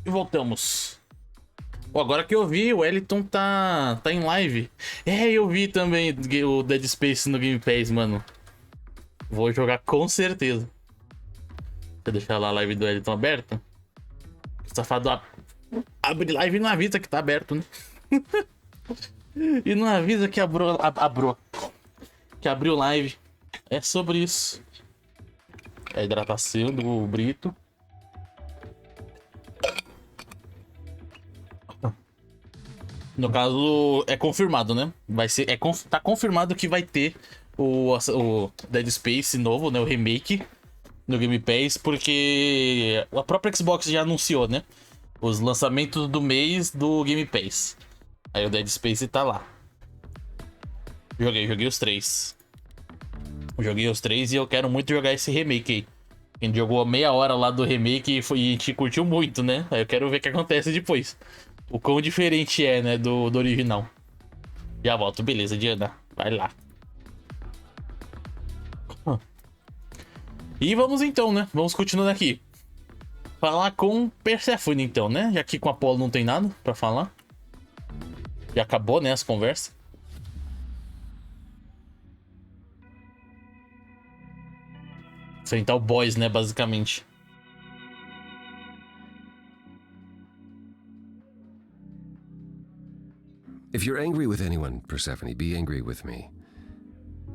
A: E voltamos. Pô, agora que eu vi, o Wellington tá em live. É, eu vi também o Dead Space no Game Pass, mano. Vou jogar com certeza. Deixa eu deixar lá a live do Wellington aberta. O safado abre live e não avisa que tá aberto, né? E não avisa que que abriu live. É sobre isso. É a hidratação do Brito. No caso, é confirmado, né? Vai ser, tá confirmado que vai ter o Dead Space novo, né? O remake no Game Pass, porque a própria Xbox já anunciou, né? Os lançamentos do mês do Game Pass. Aí o Dead Space tá lá. Joguei os três. Joguei os três e eu quero muito jogar esse remake aí. A gente jogou a meia hora lá do remake e a gente curtiu muito, né? Aí eu quero ver o que acontece depois. O quão diferente é, né, do original. Já volto, beleza, Diana. Vai lá. E vamos então, né? Vamos continuando aqui. Falar com Persephone então, né? Já que com Apolo não tem nada pra falar. Já acabou, né, as conversas. Enfrentar o boss, né, basicamente.
M: If you're angry with anyone, Persephone, be angry with me.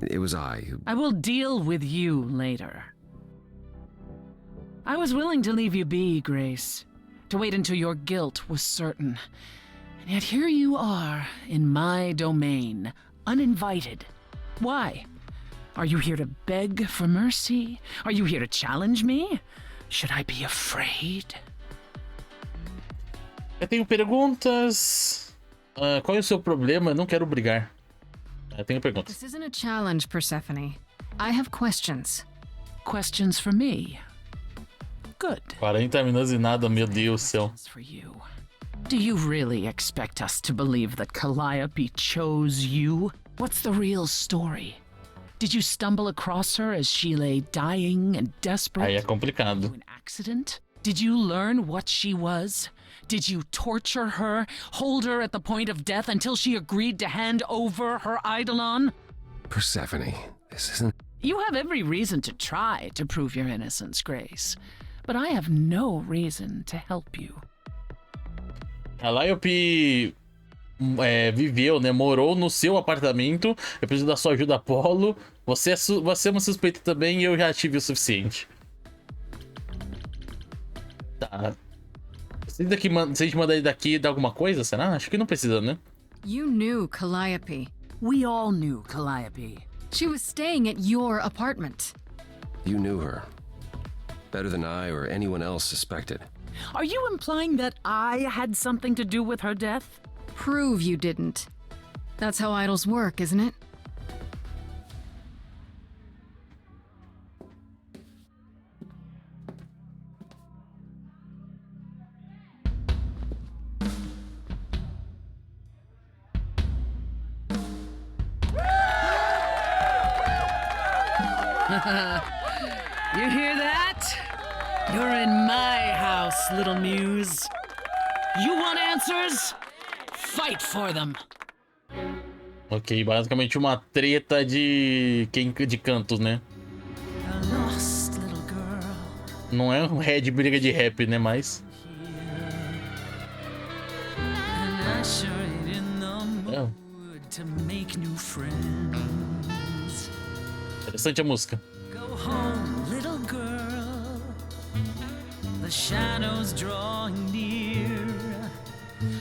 M: It was I who...
J: I will deal with you later. I was willing to leave you be, Grace. To wait until your guilt was certain. And yet here you are, in my domain, uninvited. Why? Are you here to beg for mercy? Are you here to challenge me? Should I be afraid?
A: Eu tenho perguntas... qual é o seu problema? Eu não quero brigar. Eu tenho perguntas.
B: This isn't a challenge, Persephone. I have questions.
J: Questions for me? Good.
A: 40 minutos e nada, meu Deus do céu.
J: For you. Do you really expect us to believe that Calliope chose you? What's the real story? Did you stumble across her as she lay dying and desperate?
A: Aí é complicado.
J: An accident? Did you learn what she was? Did you torture her, hold her at the point of death until she agreed to hand over her eidolon?
M: Persephone, this isn't...
J: You have every reason to try to prove your innocence, Grace. But I have no reason to help you.
A: Calliope viveu, né? Morou no seu apartamento. Eu preciso da sua ajuda, Apolo. Você é uma suspeita também e eu já tive o suficiente. Tá. Se a gente mandar ele daqui, dá alguma coisa, será? Acho que não precisa, né?
B: You knew Calliope.
J: We all knew Calliope.
B: She was staying at your apartment.
M: You knew her. Better than I or anyone else suspected.
J: Are you implying that I had something to do with her death?
B: Prove you didn't. That's how idols work, isn't it?
J: You hear that? You're in my house, little muse. You want answers? Fight for them.
A: Ok, basicamente uma treta de cantos, né? Não é um head briga de rap, né? Mas interessante a música.
F: Go home, little girl. The shadows drawing near,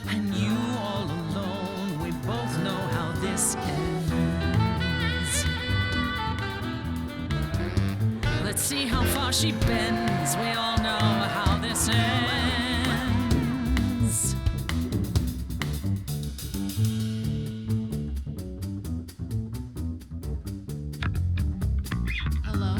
F: and you all alone. We both know how this ends. Let's see how far she bends. We all know how this ends.
B: Hello?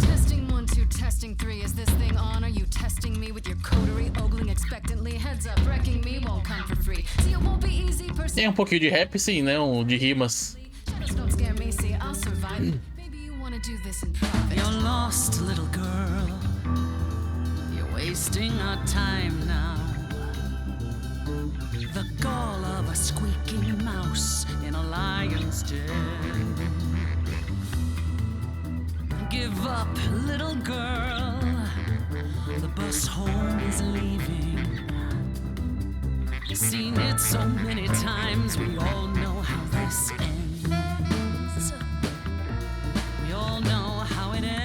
B: Testing 1, 2, testing 3. Is this thing on? Are you testing me with your coterie, ogling expectantly? Heads up, wrecking me won't come for free. See, it won't be easy.
A: Tem um pouquinho de rap, sim, né? De rimas.
B: Don't scare me, see, I'll survive. Maybe you wanna do this in private.
F: You're lost, little girl.
J: wasting our time now. The gall of a squeaking mouse in a lion's den. Give up, little girl. The bus home is leaving. Seen it so many times, we all know how this ends. We all know how it ends.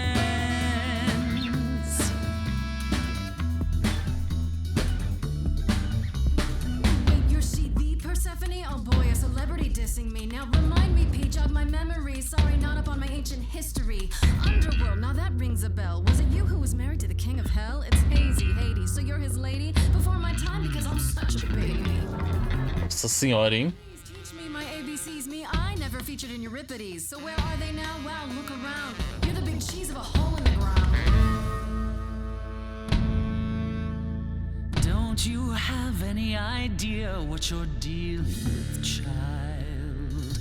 B: Wait, you're she the Persephone? Oh boy, a celebrity dissing me. Now remind me, P, jog my memory. Sorry, not up on my ancient history. Underworld, now that rings a bell. Was it you who was married to the king of hell? It's hazy, Hades, so you're his lady? Before my time, because I'm such a baby.
A: Nossa senhora, hein?
B: Teach me my ABCs, me, I never featured in Euripides. So where are they now? Wow, look around. You're the big cheese of a hole in the ground.
J: Don't you have any idea what you're dealing with, child?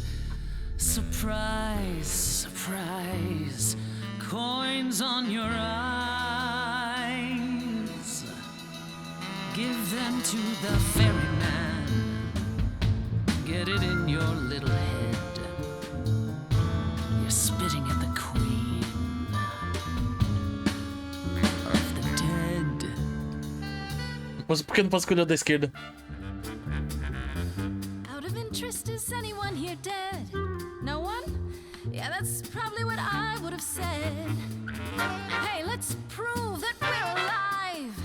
J: Surprise, surprise, coins on your eyes. Give them to the ferryman. Get it in your little head. You're spitting at the queen of the dead.
A: Mas por que não posso escolher o da esquerda?
F: Out of interest, is anyone here dead? No one? Yeah, that's probably what I would have said. Hey, let's prove that we're alive.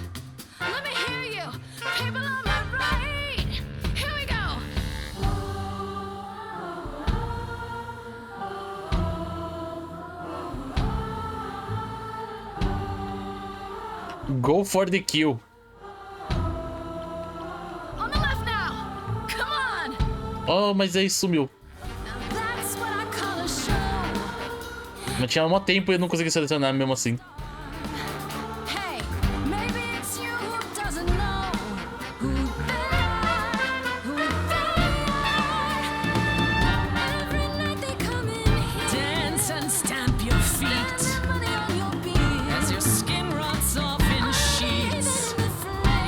F: Let me hear you, people on my right. Here we go.
A: Go for the kill.
F: On the left now. Come on.
A: Oh, mas aí sumiu.
F: That's what I call a show.
A: Mas tinha um tempo e eu não consegui selecionar mesmo assim.
F: Hey, maybe it's you who doesn't know who they are, who they are. Every night they come in here.
J: Dance and stamp your feet
F: Money on your beat.
J: as your skin rots off in sheets.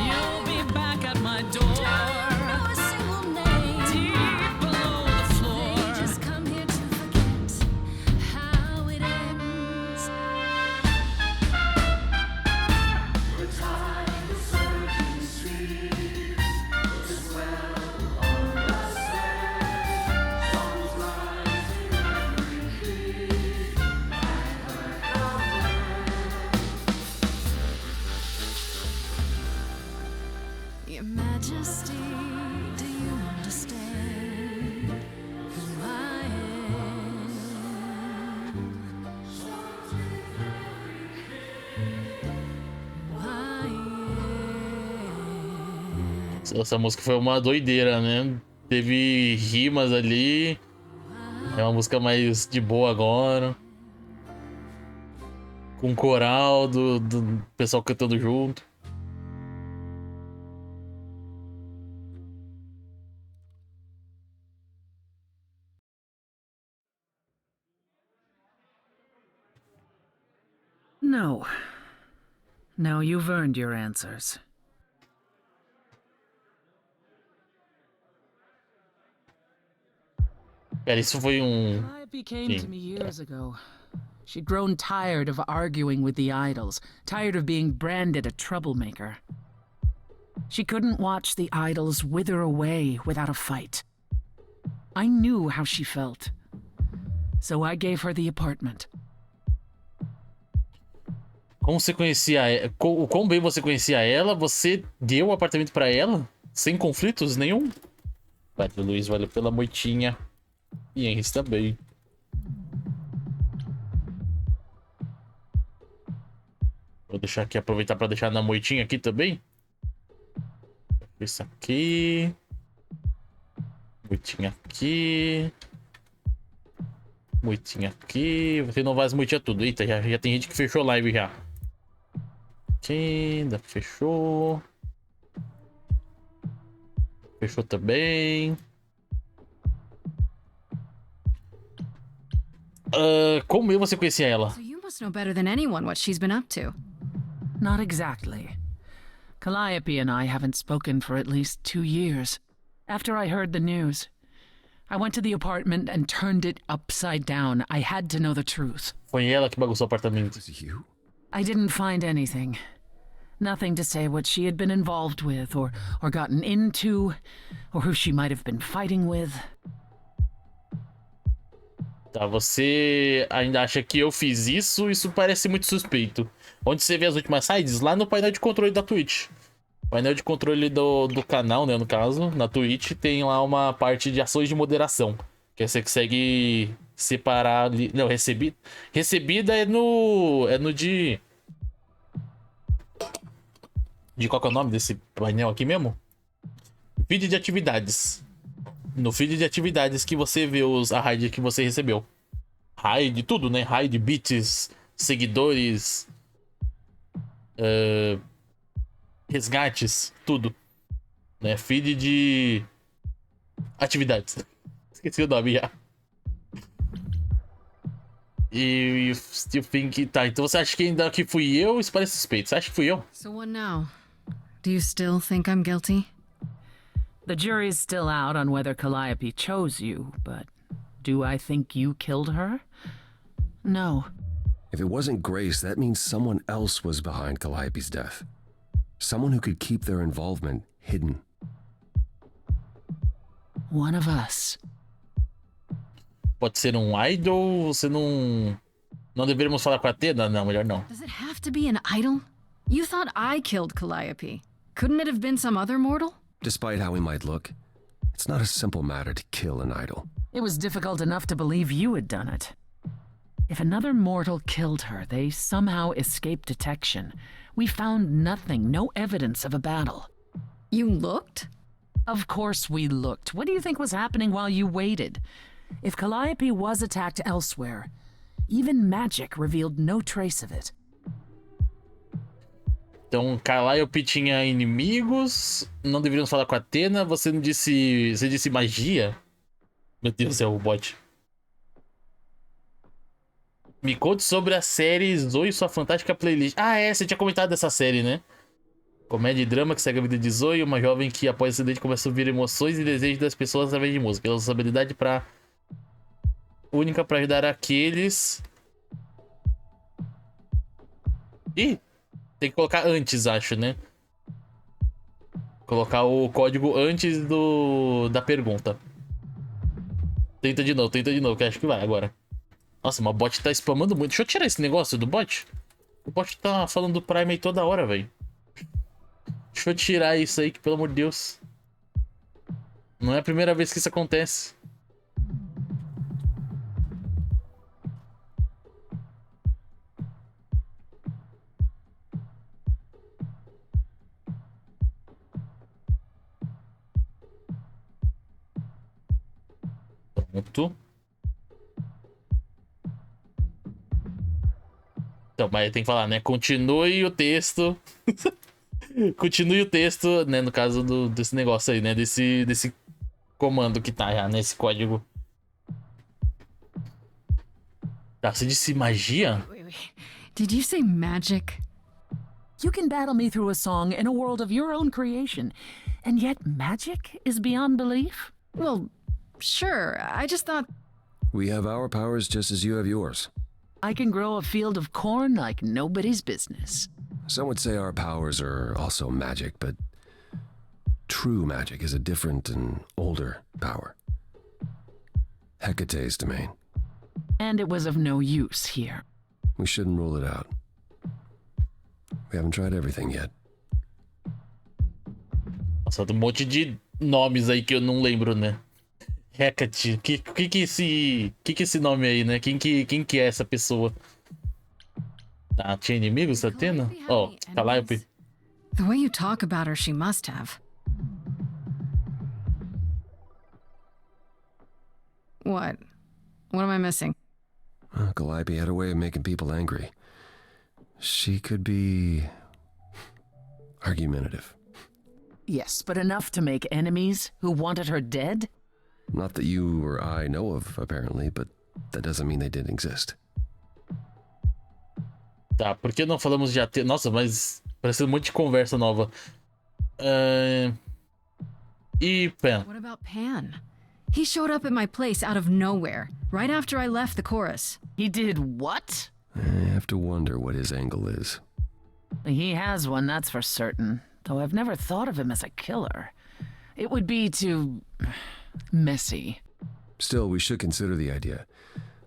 J: You'll be back at my door.
F: Know a single name.
J: Deep below the floor.
F: They just come here to forget how it ends. Your Majesty, do you understand who I am? Who I am?
A: Essa música foi uma doideira, né? Teve rimas ali. É uma música mais de boa agora. Com coral do pessoal cantando junto.
J: No. No, you've earned your answers.
A: Pera, isso foi
J: Calliope came to me years ago. She'd grown tired of arguing with the idols, tired of being branded a troublemaker. She couldn't watch the idols wither away without a fight. I knew how she felt. So I gave her the apartment.
A: Como você conhecia o quão bem você conhecia ela? Você deu o apartamento pra ela? Sem conflitos nenhum? Vai, Luiz, valeu pela moitinha. E Henry também. Vou deixar aqui, aproveitar pra deixar na moitinha aqui também. Isso aqui. Moitinha aqui. Moitinha aqui. Vou renovar as moitinhas tudo. Eita, já tem gente que fechou live já. Aqui, ainda fechou. Fechou também. Como você conhecia ela?
B: So you must know better than anyone what she's been up to.
J: Not exactly. Calliope and I haven't spoken for at least 2 years. After I heard the news, I went to the apartment and turned it upside down. I had to know the truth.
A: Foi ela que bagunçou o apartamento.
J: I didn't find anything. Nothing to say what she had been involved with, or gotten into, or who she might have been fighting with.
A: Tá, você ainda acha que eu fiz isso? Isso parece muito suspeito. Onde você vê as últimas sides? Lá no painel de controle da Twitch. Painel de controle do canal, né, no caso, na Twitch, tem lá uma parte de ações de moderação. Que você consegue separar ali... Não, recebida é no de... De qual que é o nome desse painel aqui mesmo? Feed de atividades. No feed de atividades que você vê a raid que você recebeu. Raid, tudo, né? Raid, bits, seguidores, resgates, tudo. Né? Feed de atividades. Esqueci o nome já. E you think... Tá, então você acha que ainda que fui eu? Isso parece suspeito. Você acha que fui eu?
B: So what now? Do you still think I'm guilty?
J: The jury's still out on whether Calliope chose you, but do I think you killed her? No.
M: If it wasn't Grace, that means someone else was behind Calliope's death. Someone who could keep their involvement hidden.
J: One of us.
A: Pode ser idol? Você não... Não deveríamos falar com a Atena? Não, melhor não.
B: Does it have to be an idol? You thought I killed Calliope. Couldn't it have been some other mortal?
M: Despite how we might look, it's not a simple matter to kill an idol.
J: It was difficult enough to believe you had done it. If another mortal killed her, they somehow escaped detection. We found nothing, no evidence of a battle.
B: You looked?
J: Of course we looked. What do you think was happening while you waited? If Calliope was attacked elsewhere, even magic revealed no trace of it.
A: Então, Calliope tinha inimigos. Não deveríamos falar com a Atena. Você não disse... Você disse magia? Meu Deus do céu, o bot. Me conte sobre a série Zoe e sua fantástica playlist. Ah, é, você tinha comentado dessa série, né? Comédia e drama que segue a vida de Zoe, uma jovem que após o acidente começa a ouvir emoções e desejos das pessoas através de música. Ela usa sua habilidade única pra ajudar aqueles... Ih! Tem que colocar antes, acho, né? Colocar o código antes da pergunta. Tenta de novo, que acho que vai agora. Nossa, mas o bot tá spamando muito. Deixa eu tirar esse negócio do bot. O bot tá falando do Prime aí toda hora, velho. Deixa eu tirar isso aí, que pelo amor de Deus. Não é a primeira vez que isso acontece. Pronto. Então, mas tem que falar, né? Continue o texto. Continue o texto, né? No caso desse negócio aí, né? Desse comando que tá já, nesse código. Tá, você disse magia?
B: Wait. Did you say magic?
J: You can battle me through a song in a world of your own creation, and yet magic is beyond belief?
B: Well, sure. I just thought...
M: We have our powers just as you have yours.
J: I can grow a field of corn like nobody's business.
M: Some would say our powers are also magic, but true magic is a different and older power. Hecate's domain.
J: And it was of no use here.
M: We shouldn't rule it out. We haven't tried everything yet.
A: Nossa, tem um monte de nomes aí que eu não lembro, né? Hecate. Que esse nome aí, né? Quem que é essa pessoa? Tá, tinha inimigos, Atena? Oh, Calliope.
B: The way you talk about her, she must have. What? What am I missing?
M: Calliope had a way of making people angry. She could be argumentative.
J: Yes, but enough to make enemies who wanted her dead?
M: Not that you or I know of, apparently, but that doesn't mean they didn't exist.
A: Tá, por que não falamos de Atena? Nossa, mas parecendo um monte de conversa nova. E Pan.
B: What about Pan? He showed up at my place out of nowhere, right after I left the chorus.
J: He did what?
M: I have to wonder what his angle is.
J: He has one, that's for certain. Though I've never thought of him as a killer. It would be too messy.
M: Still, we should consider the idea.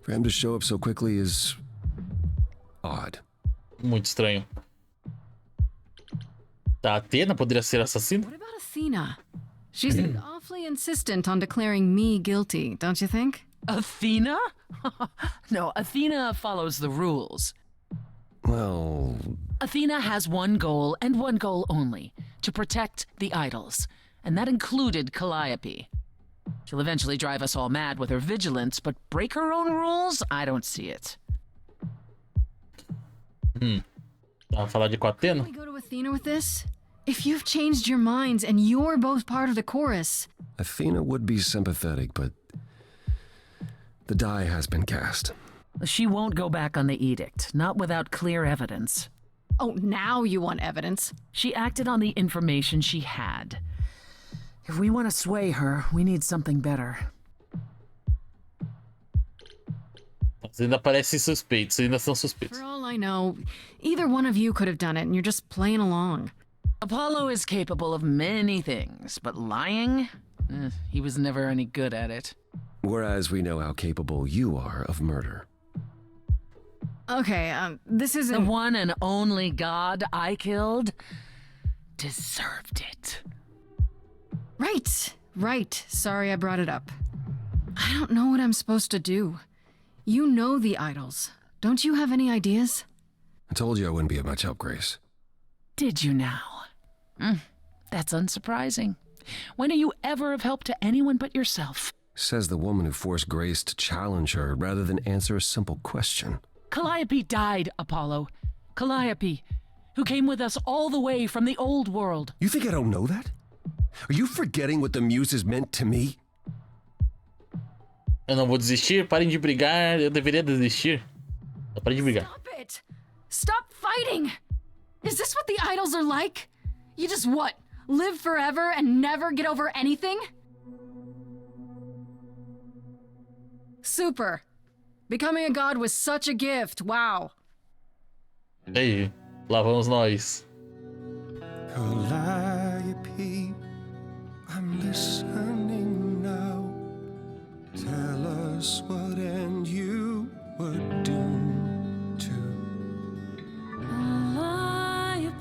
M: For him to show up so quickly is odd.
A: Muito estranho. Tá, Atena poderia ser assassina?
B: What about Athena? She seemed awfully insistent on declaring me guilty, don't you think?
J: Athena? No, Athena follows the rules.
M: Well...
J: Athena has one goal, and one goal only. To protect the idols. And that included Calliope. She'll eventually drive us all mad with her vigilance, but break her own rules? I don't see it.
A: Tá, falar de com a Atena?
B: Can we go to Athena with this? If you've changed your minds and you're both part of the chorus...
M: Athena would be sympathetic, but... the die has been cast.
J: She won't go back on the edict, not without clear evidence.
B: Oh, now you want evidence?
J: She acted on the information she had. If we want to sway her, we need something better.
A: Mas ainda parecem suspeitos, ainda são suspeitos.
B: For all I know, either one of you could have done it and you're just playing along.
J: Apollo is capable of many things, but lying? He was never any good at it.
M: Whereas we know how capable you are of murder.
B: Okay, this isn't...
J: The one and only god I killed deserved it.
B: Right. Sorry I brought it up. I don't know what I'm supposed to do. You know the idols. Don't you have any ideas?
M: I told you I wouldn't be of much help, Grace.
J: Did you now? That's unsurprising. When are you ever of help to anyone but yourself?
M: Says the woman who forced Grace to challenge her rather than answer a simple question.
J: Calliope died, Apollo. Calliope, who came with us all the way from the old world.
M: You think I don't know that? Are you forgetting what the muses meant to me?
A: Eu não vou desistir, parem de brigar, eu deveria desistir. Parem de brigar.
B: Stop it! Stop fighting! Is this what the idols are like? You just what? Live forever and never get over anything? Super. Becoming a god was such a gift, wow.
A: Aí, lá vamos nós.
N: Calliope, I'm listening now. Tell us what end you were doomed to.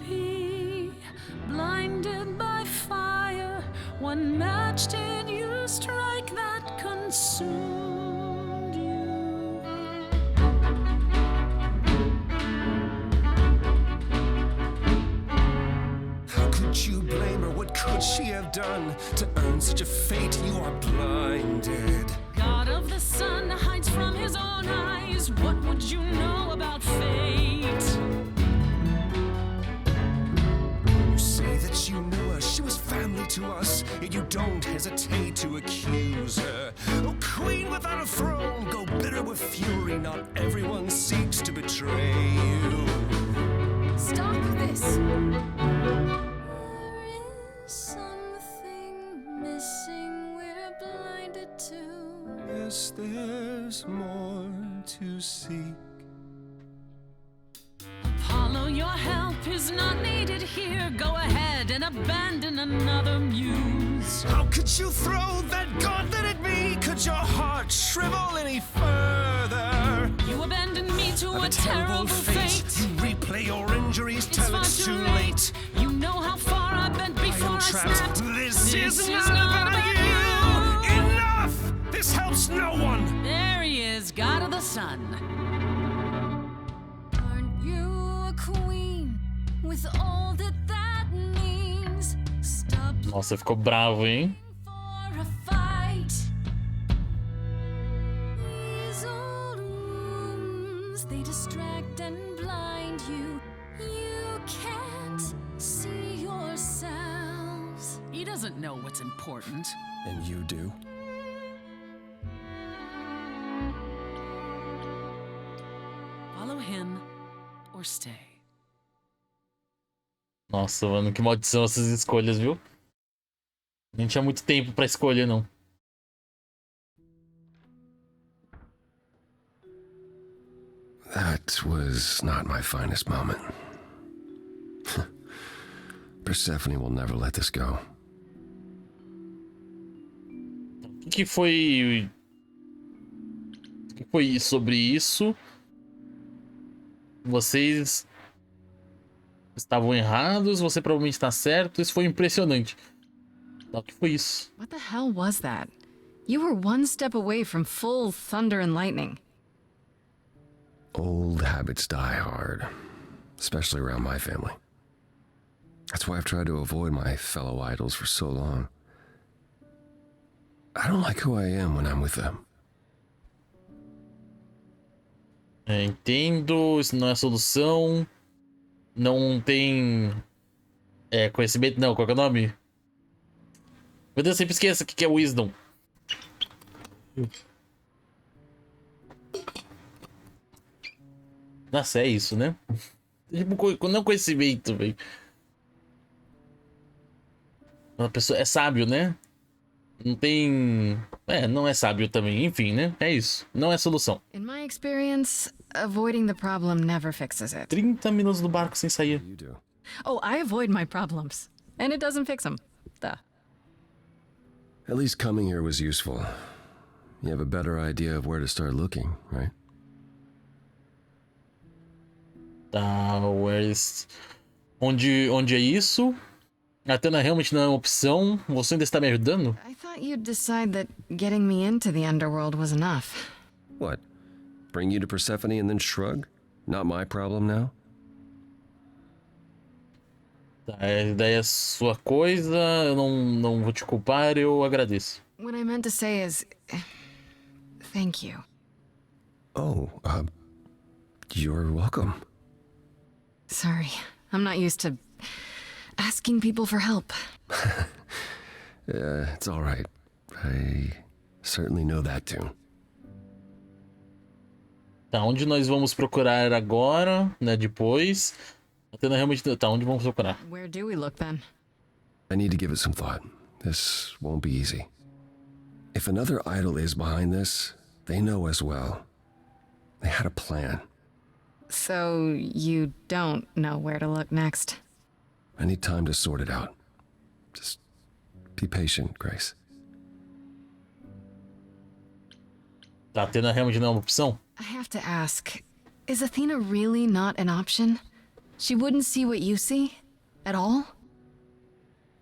F: Calliope, blinded by fire, one match did you strike that consumed you.
N: How could you blame her? What could she have done to earn such a fate? You are blinded.
F: God of the sun hides from his own eyes. What would you know about fate?
N: You say that you knew her, she was family to us, yet you don't hesitate to accuse her. Oh, queen without a throne, go bitter with fury. Not everyone seeks to betray you.
B: Stop this!
F: There is something missing we're blinded to.
N: Yes, there's more to seek.
F: Apollo, your help is not needed here. Go ahead and abandon another muse.
N: How could you throw that gauntlet at me? Could your heart shrivel any further?
F: You abandoned me to a terrible fate.
N: You replay your injuries
F: It's
N: till
F: far
N: it's
F: too
N: too
F: late.
N: late.
F: You know how far I bent before I
N: trapped.
F: snapped.
N: This is not about you. Enough! This helps no one.
F: There he is, God of the Sun. Aren't you a queen with all that that means? Stop
A: Nossa, ficou bravo, hein?
F: for a fight. These old wounds, they distract and blind you. You can't see yourselves.
J: He doesn't know what's important.
M: And you do?
J: Follow him or stay.
A: Nossa, mano, que maldição essas escolhas, viu? Nem tinha muito tempo pra escolher, não.
M: That was not my finest moment. Persephone will never let this go.
A: O que foi... O que foi sobre isso? Vocês estavam errados, você provavelmente está certo. Isso foi impressionante. O que foi isso?
F: What the hell was that? You were one step away from full thunder and lightning.
M: Old habits die hard, especially around my family. That's why I've tried to avoid my fellow idols for so long. I don't like who I am when I'm with them.
A: Entendo, isso não é solução. Não tem conhecimento, não. Qual que é o nome? Meu Deus, eu sempre esqueço o que é Wisdom. Nossa, é isso, né? Tipo, não conhecimento, velho. Uma pessoa é sábio, né? Não tem... não é sábio também. Enfim, né? É isso. Não é solução.
F: In my experience, avoiding the problem never fixes it.
A: 30 minutos no barco sem sair.
F: Oh, I avoid my problems. And it doesn't fix them. Duh.
M: At least coming here was useful. You have a better idea of where to start looking, right?
A: Tá, onde é isso? A Athena realmente não é uma opção. Você ainda está me ajudando?
F: I thought you'd decide that getting me into the underworld was enough.
M: What? Bring you to Persephone and then shrug? Not my problem now?
A: Tá, daí é sua coisa. Eu não vou te culpar, eu agradeço.
F: What I meant to say is... thank you.
M: Oh, you're welcome.
F: Sorry, I'm not used to asking people for help.
M: It's all right. I certainly know that tune.
A: Tá, onde nós vamos procurar agora, né, depois? Até realmente... Tá, onde vamos procurar?
F: Where do we look then?
M: I need to give it some thought. This won't be easy. If another idol is behind this, they know as well. They had a plan.
F: So you don't know where to look next?
M: I need time to sort it out. Just be patient, Grace.
A: Tá, Athena realmente não é uma opção?
F: I have to ask, is Athena really not an option? She wouldn't see what you see? At all?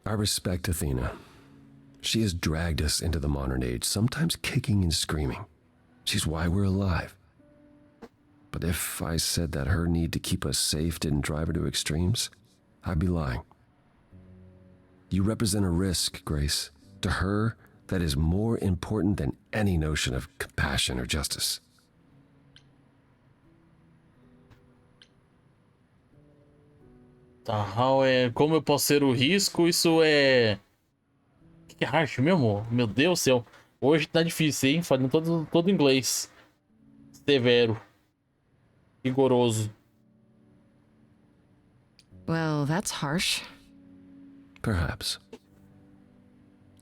M: I respect Athena. She has dragged us into the modern age, sometimes kicking and screaming. She's why we're alive. But if I said that her need to keep us safe didn't drive her to extremes, I'd be lying. You represent a risk, Grace. To her, that is more important than any notion of compassion or justice.
A: Tá, como eu posso ser o risco? Isso é... O que é harsh mesmo? Meu Deus do céu. Hoje tá difícil, hein? Falando todo inglês. Severo. Rigoroso.
F: Well, that's harsh.
M: Perhaps.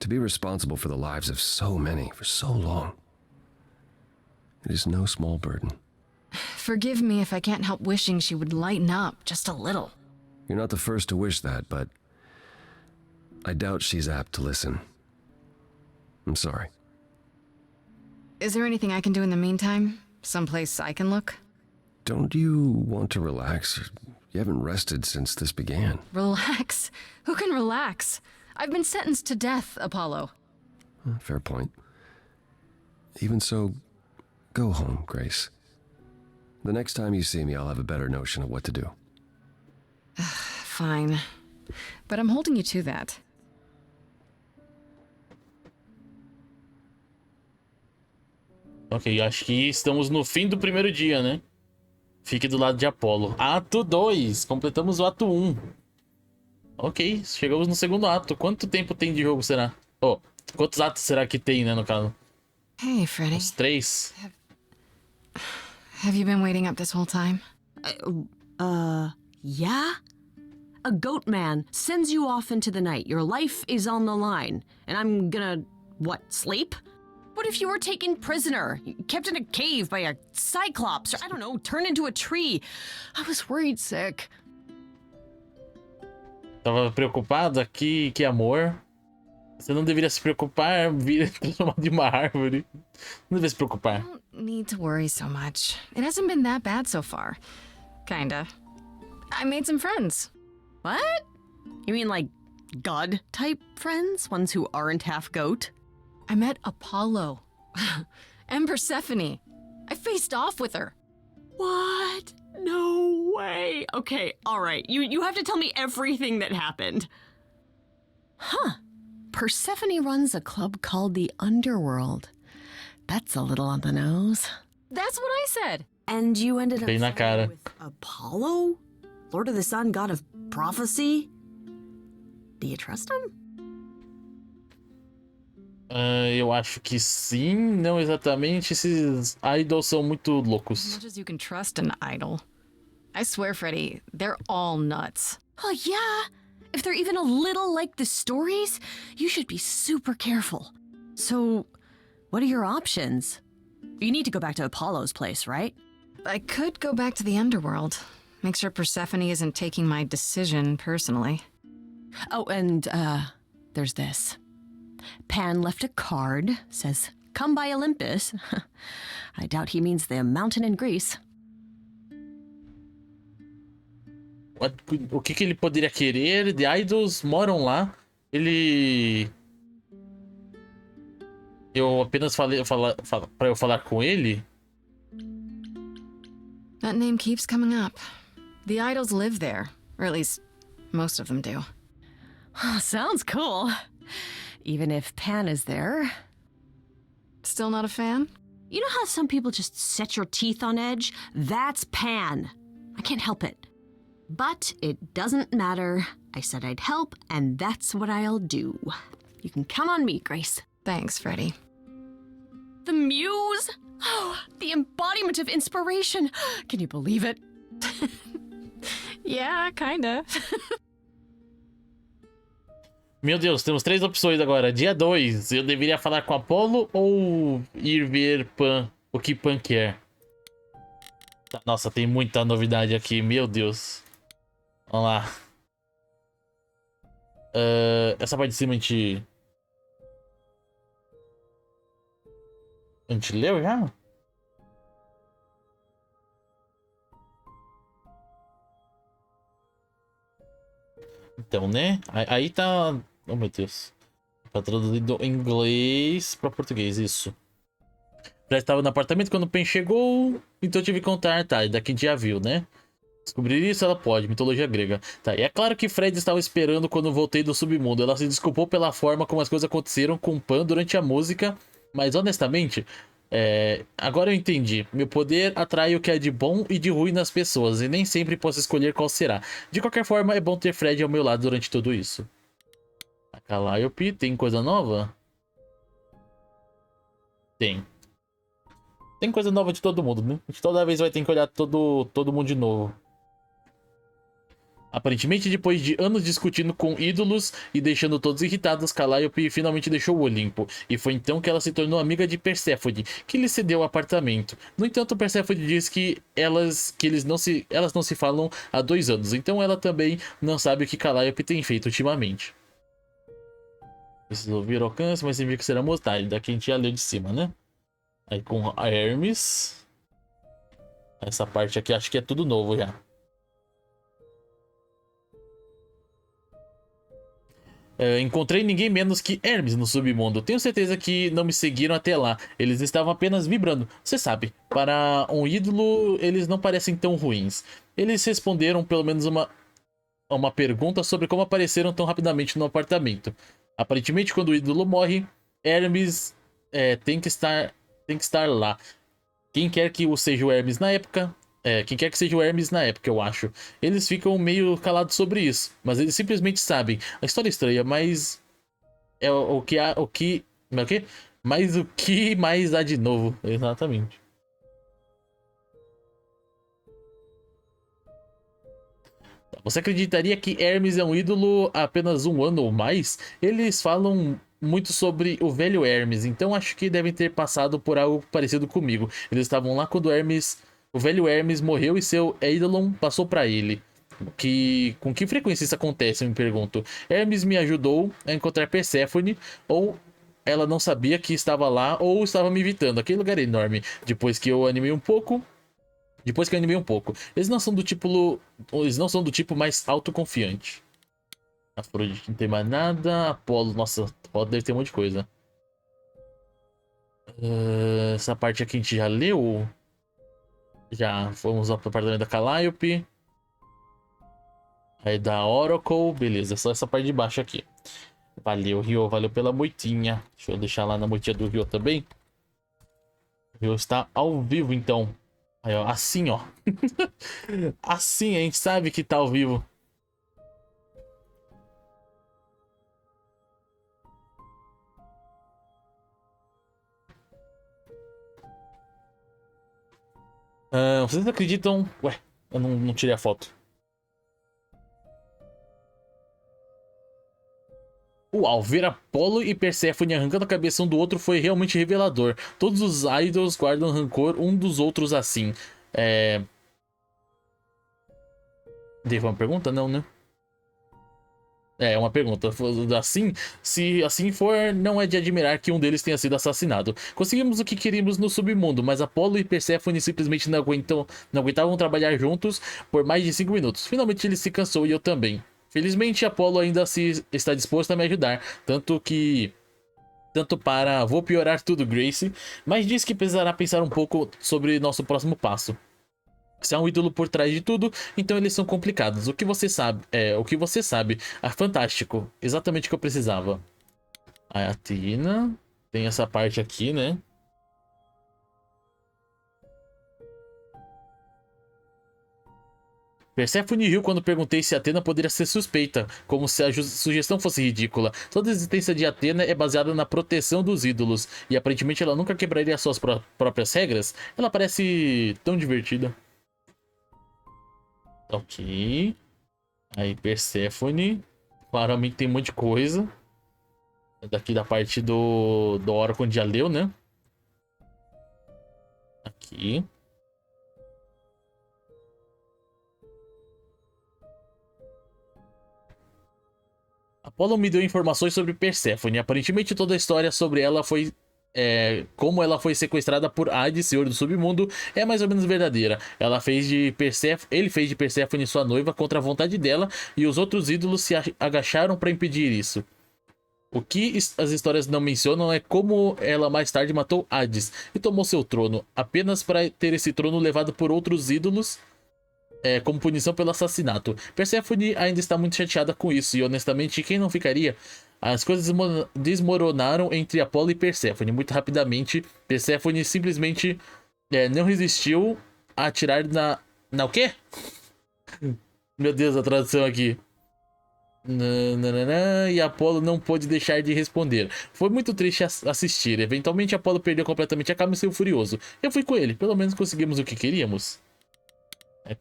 M: To be responsible for the lives of so many for so long, it is no small burden.
F: Forgive me if I can't help wishing she would lighten up just a little.
M: You're not the first to wish that, but I doubt she's apt to listen. I'm sorry.
F: Is there anything I can do in the meantime? Someplace I can look?
M: Don't you want to relax? You haven't rested since this began.
F: Relax? Who can relax? I've been sentenced to death, Apollo.
M: Fair point. Even so, go home, Grace. The next time you see me, I'll have a better notion of what to do.
F: Fine. But I'm holding you to that.
A: Ok, acho que estamos no fim do primeiro dia, né? Fique do lado de Apolo. Ato 2. Completamos o ato 1. Ok, chegamos no segundo ato. Quanto tempo tem de jogo, será? Oh, quantos atos será que tem, né, no caso?
F: Hey, Freddy.
A: Uns 3.
F: Have you been waiting up this whole time?
L: Yeah? a goat man sends you off into the night. Your life is on the line. And I'm gonna, what, sleep? What if you were taken prisoner, kept in a cave by a cyclops, or I don't know, turned into a tree? I was worried sick.
A: Tava preocupado aqui, que amor. Você não deveria se preocupar, vir transformado em uma árvore. Não deveria se preocupar.
P: You don't need to worry so much. It hasn't been that bad so far. Kinda. I made some friends.
L: What? You mean like god-type friends? Ones who aren't half goat?
P: I met Apollo. And Persephone. I faced off with her.
L: What? No way. Okay, all right. You have to tell me everything that happened. Huh. Persephone runs a club called the Underworld. That's a little on the nose.
P: That's what I said.
L: And you ended up
A: Bem na cara.
L: with Apollo? Lord of the Sun, god of prophecy? Do you trust him?
A: Eu acho que sim, não exatamente. Esses idols são muito
P: As
A: loucos.
P: much as you can trust an idol. I swear, Freddie, they're all nuts.
L: Oh, yeah. If they're even a little like the stories, you should be super careful. So, what are your options? You need to go back to Apollo's place, right?
P: I could go back to the underworld. Make sure Persephone isn't taking my decision personally.
L: Oh, and, there's this. Pan left a card, says, "Come by Olympus." I doubt he means the mountain in Greece.
A: O que ele poderia querer? The idols moram lá. Ele... Eu apenas falei pra eu falar com ele.
P: That name keeps coming up. The idols live there, or at least most of them do.
L: Sounds cool. Even if Pan is there.
P: Still not a fan?
L: You know how some people just set your teeth on edge? That's Pan. I can't help it. But it doesn't matter. I said I'd help, and that's what I'll do. You can count on me, Grace.
P: Thanks, Freddie.
L: The muse? Oh, the embodiment of inspiration. Can you believe it?
P: Yeah, kinda.
A: Meu Deus, temos 3 opções agora. Dia 2, eu deveria falar com Apollo ou ir ver Pan, o que Pan quer? Nossa, tem muita novidade aqui, meu Deus. Vamos lá. Essa parte de cima a gente leu já? Então, né? Aí tá... Oh, meu Deus. Tá traduzido em inglês pra português, isso. Já estava no apartamento quando o Pen chegou, então eu tive que contar, tá, daqui a gente já viu, né? Descobrir isso ela pode, mitologia grega. Tá, e é claro que Fred estava esperando quando voltei do submundo. Ela se desculpou pela forma como as coisas aconteceram com o Pan durante a música, mas honestamente, agora eu entendi. Meu poder atrai o que é de bom e de ruim nas pessoas, e nem sempre posso escolher qual será. De qualquer forma, é bom ter Fred ao meu lado durante tudo isso. A Calliope, tem coisa nova? Tem. Tem coisa nova de todo mundo, né? A gente toda vez vai ter que olhar todo mundo de novo. Aparentemente, depois de anos discutindo com ídolos e deixando todos irritados, Calliope finalmente deixou o Olimpo. E foi então que ela se tornou amiga de Perséfone, que lhe cedeu o apartamento. No entanto, Perséfone diz que elas não se falam há 2 anos. Então ela também não sabe o que Calliope tem feito ultimamente. Preciso ouvir o alcance, mas significa que será mortal. Daqui a gente já leu de cima, né? Aí com a Hermes. Essa parte aqui acho que é tudo novo já. Encontrei ninguém menos que Hermes no submundo. Tenho certeza que não me seguiram até lá. Eles estavam apenas vibrando. Você sabe, para um ídolo, eles não parecem tão ruins. Eles responderam pelo menos uma pergunta sobre como apareceram tão rapidamente no apartamento. Aparentemente, quando o ídolo morre, Hermes tem que estar lá. Quem quer que seja o Hermes na época... quem quer que seja o Hermes na época, eu acho. Eles ficam meio calados sobre isso. Mas eles simplesmente sabem. A história é estranha, mas... Mas o que mais há de novo? Exatamente. Você acreditaria que Hermes é um ídolo há apenas um ano ou mais? Eles falam muito sobre o velho Hermes, então acho que devem ter passado por algo parecido comigo. Eles estavam lá quando o velho Hermes morreu e seu Eidolon passou para ele. Com que frequência isso acontece, eu me pergunto. Hermes me ajudou a encontrar Perséfone, ou ela não sabia que estava lá, ou estava me evitando. Aquele lugar é enorme. Depois que eu animei um pouco. Eles não são do tipo mais autoconfiante. Afrodite não tem mais nada. Apolo, nossa, Apolo deve ter um monte de coisa. Essa parte aqui a gente já leu. Já fomos ao apartamento da Calliope. Aí da Oracle, beleza, só essa parte de baixo aqui. Valeu, Rio, valeu pela moitinha. Deixa eu deixar lá na moitinha do Rio também. O Rio está ao vivo, então. Aí, ó, assim, ó. Assim, a gente sabe que tá ao vivo. Vocês acreditam... Ué, eu não tirei a foto. Uau, ver Apolo e Perséfone arrancando a cabeça um do outro foi realmente revelador. Todos os idols guardam rancor um dos outros assim. Teve uma pergunta? Não, né? É uma pergunta. Assim, se assim for, não é de admirar que um deles tenha sido assassinado. Conseguimos o que queríamos no submundo, mas Apolo e Perséfone simplesmente não aguentavam trabalhar juntos por mais de 5 minutos. Finalmente ele se cansou e eu também. Felizmente, Apolo ainda está disposto a me ajudar, tanto para vou piorar tudo, Grace, mas diz que precisará pensar um pouco sobre nosso próximo passo. Se há um ídolo por trás de tudo, então eles são complicados. O que você sabe. Ah, fantástico. Exatamente o que eu precisava. A Athena. Tem essa parte aqui, né? Perséfone riu quando perguntei se Athena poderia ser suspeita, como se a sugestão fosse ridícula. Toda a existência de Athena é baseada na proteção dos ídolos, e aparentemente ela nunca quebraria suas próprias regras. Ela parece tão divertida. Ok. Aí, Perséfone. Claramente tem um monte de coisa. Daqui da parte do Oracle de Aleu, né? Aqui. Apolo me deu informações sobre Perséfone. Aparentemente toda a história sobre ela foi... como ela foi sequestrada por Hades, senhor do submundo, é mais ou menos verdadeira. Ele fez de Perséfone sua noiva contra a vontade dela, e os outros ídolos se agacharam para impedir isso. O que as histórias não mencionam é como ela mais tarde matou Hades e tomou seu trono, apenas para ter esse trono levado por outros ídolos como punição pelo assassinato. Perséfone ainda está muito chateada com isso, e honestamente, quem não ficaria? As coisas desmoronaram entre Apolo e Perséfone muito rapidamente. Perséfone simplesmente não resistiu a atirar na o quê? Meu Deus, a tradução aqui. E Apolo não pôde deixar de responder. Foi muito triste assistir. Eventualmente Apolo perdeu completamente a calma e saiu furioso. Eu fui com ele, pelo menos conseguimos o que queríamos.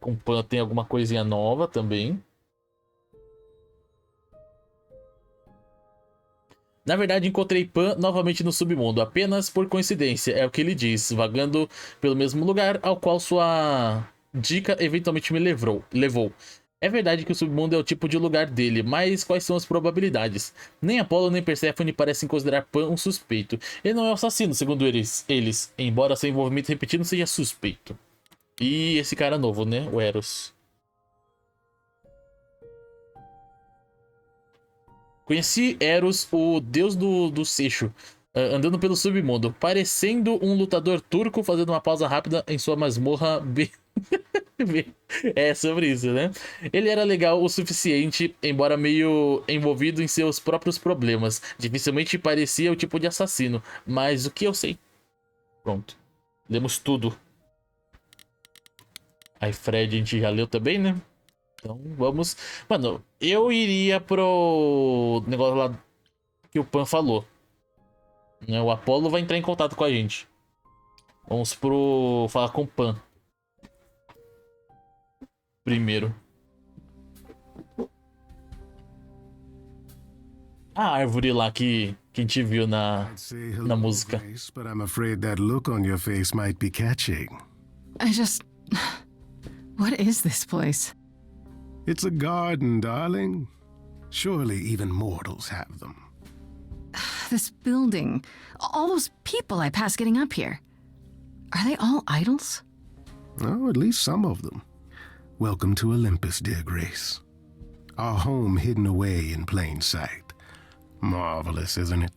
A: Com Pan tem alguma coisinha nova também. Na verdade, encontrei Pan novamente no submundo, apenas por coincidência, é o que ele diz, vagando pelo mesmo lugar ao qual sua dica eventualmente me levou. É verdade que o submundo é o tipo de lugar dele, mas quais são as probabilidades? Nem Apolo nem Perséfone parecem considerar Pan um suspeito. Ele não é um assassino, segundo eles, embora seu envolvimento repetido seja suspeito. E esse cara novo, né? O Eros. Conheci Eros, o deus do seixo, andando pelo submundo, parecendo um lutador turco fazendo uma pausa rápida em sua masmorra. É sobre isso, né? Ele era legal o suficiente, embora meio envolvido em seus próprios problemas. Dificilmente parecia o tipo de assassino, mas o que eu sei? Pronto. Lemos tudo. Aí Fred a gente já leu também, né? Então vamos... Mano, eu iria pro negócio lá que o Pan falou. O Apolo vai entrar em contato com a gente. Vamos falar com o Pan. Primeiro. A árvore lá que a gente viu na música.
K: Grace, but I'm afraid that look on your face might be catching.
P: What is this place?
K: It's a garden, darling. Surely even mortals have them.
P: This building. All those people I pass getting up here. Are they all idols?
K: Oh, at least some of them. Welcome to Olympus, dear Grace. Our home hidden away in plain sight. Marvelous, isn't it?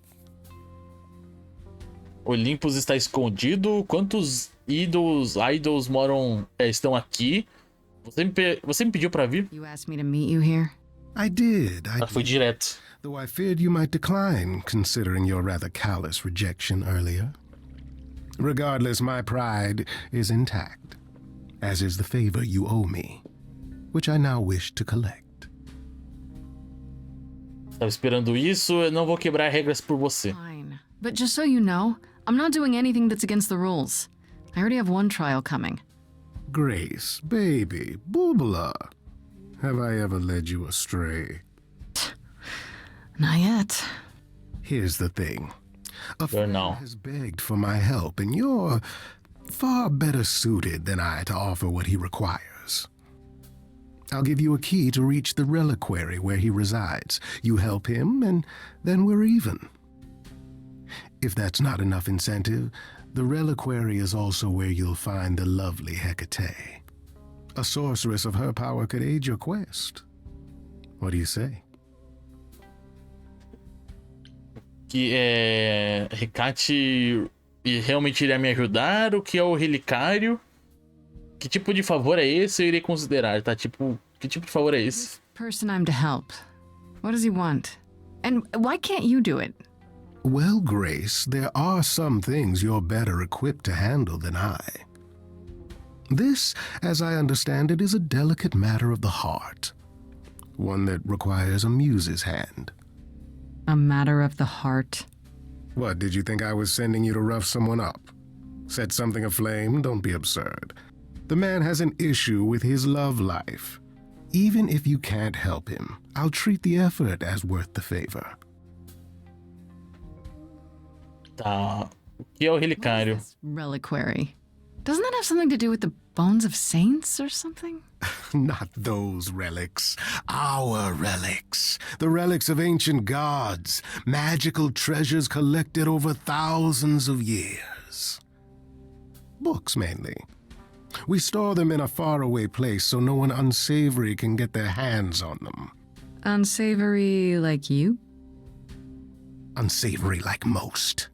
A: Olympus está escondido. Quantos idols moram, estão aqui? Você me pediu pra vir?
P: You asked me to meet you here?
K: I did.
A: Foi direto.
K: Though I feared you might decline, considering your rather callous rejection earlier. Regardless, my pride is intact, as is the favor you owe me, which I now wish to collect.
A: Estava esperando isso, eu não vou quebrar regras por você.
P: Fine. But just so you know, I'm not doing anything that's against the rules. I already have one trial coming.
K: Grace, baby, Boobala. Have I ever led you astray?
P: Not yet.
K: Here's the thing. A friend has begged for my help, and you're far better suited than I to offer what he requires. I'll give you a key to reach the reliquary where he resides. You help him, and then we're even. If that's not enough incentive, the reliquary is also where you'll find the lovely Hecate. A sorceress of her power could aid your quest. What do you say?
A: Que Hecate realmente iria me ajudar? O que é o relicário? Que tipo de favor é esse? Eu irei considerar, tá? Tipo, que tipo de favor é esse?
P: Person I'm to help. What does he want? And why can't you do it?
K: Well, Grace, there are some things you're better equipped to handle than I. This, as I understand it, is a delicate matter of the heart. One that requires a muse's hand.
P: A matter of the heart?
K: What, did you think I was sending you to rough someone up? Set something aflame? Don't be absurd. The man has an issue with his love life. Even if you can't help him, I'll treat the effort as worth the favor.
A: Tá. O que é o relicário?
P: Reliquary. Doesn't that have something to do with the bones of saints or something?
K: Not those relics. Our relics. The relics of ancient gods. Magical treasures collected over thousands of years. Books, mainly. We store them in a faraway place so no one unsavory can get their hands on them.
P: Unsavory like you?
K: Unsavory like most.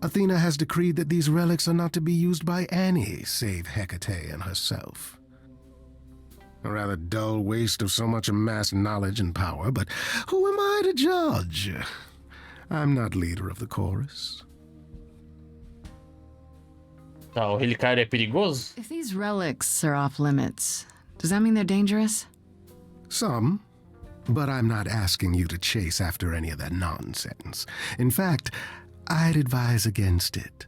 K: Athena has decreed that these relics are not to be used by any save Hecate and herself. A rather dull waste of so much amassed knowledge and power, but who am I to judge? I'm not leader of the chorus.
A: Tá, o relicário é perigoso?
P: If these relics are off limits, does that mean they're dangerous?
K: Some, but I'm not asking you to chase after any of that nonsense. In fact, I'd advise against it.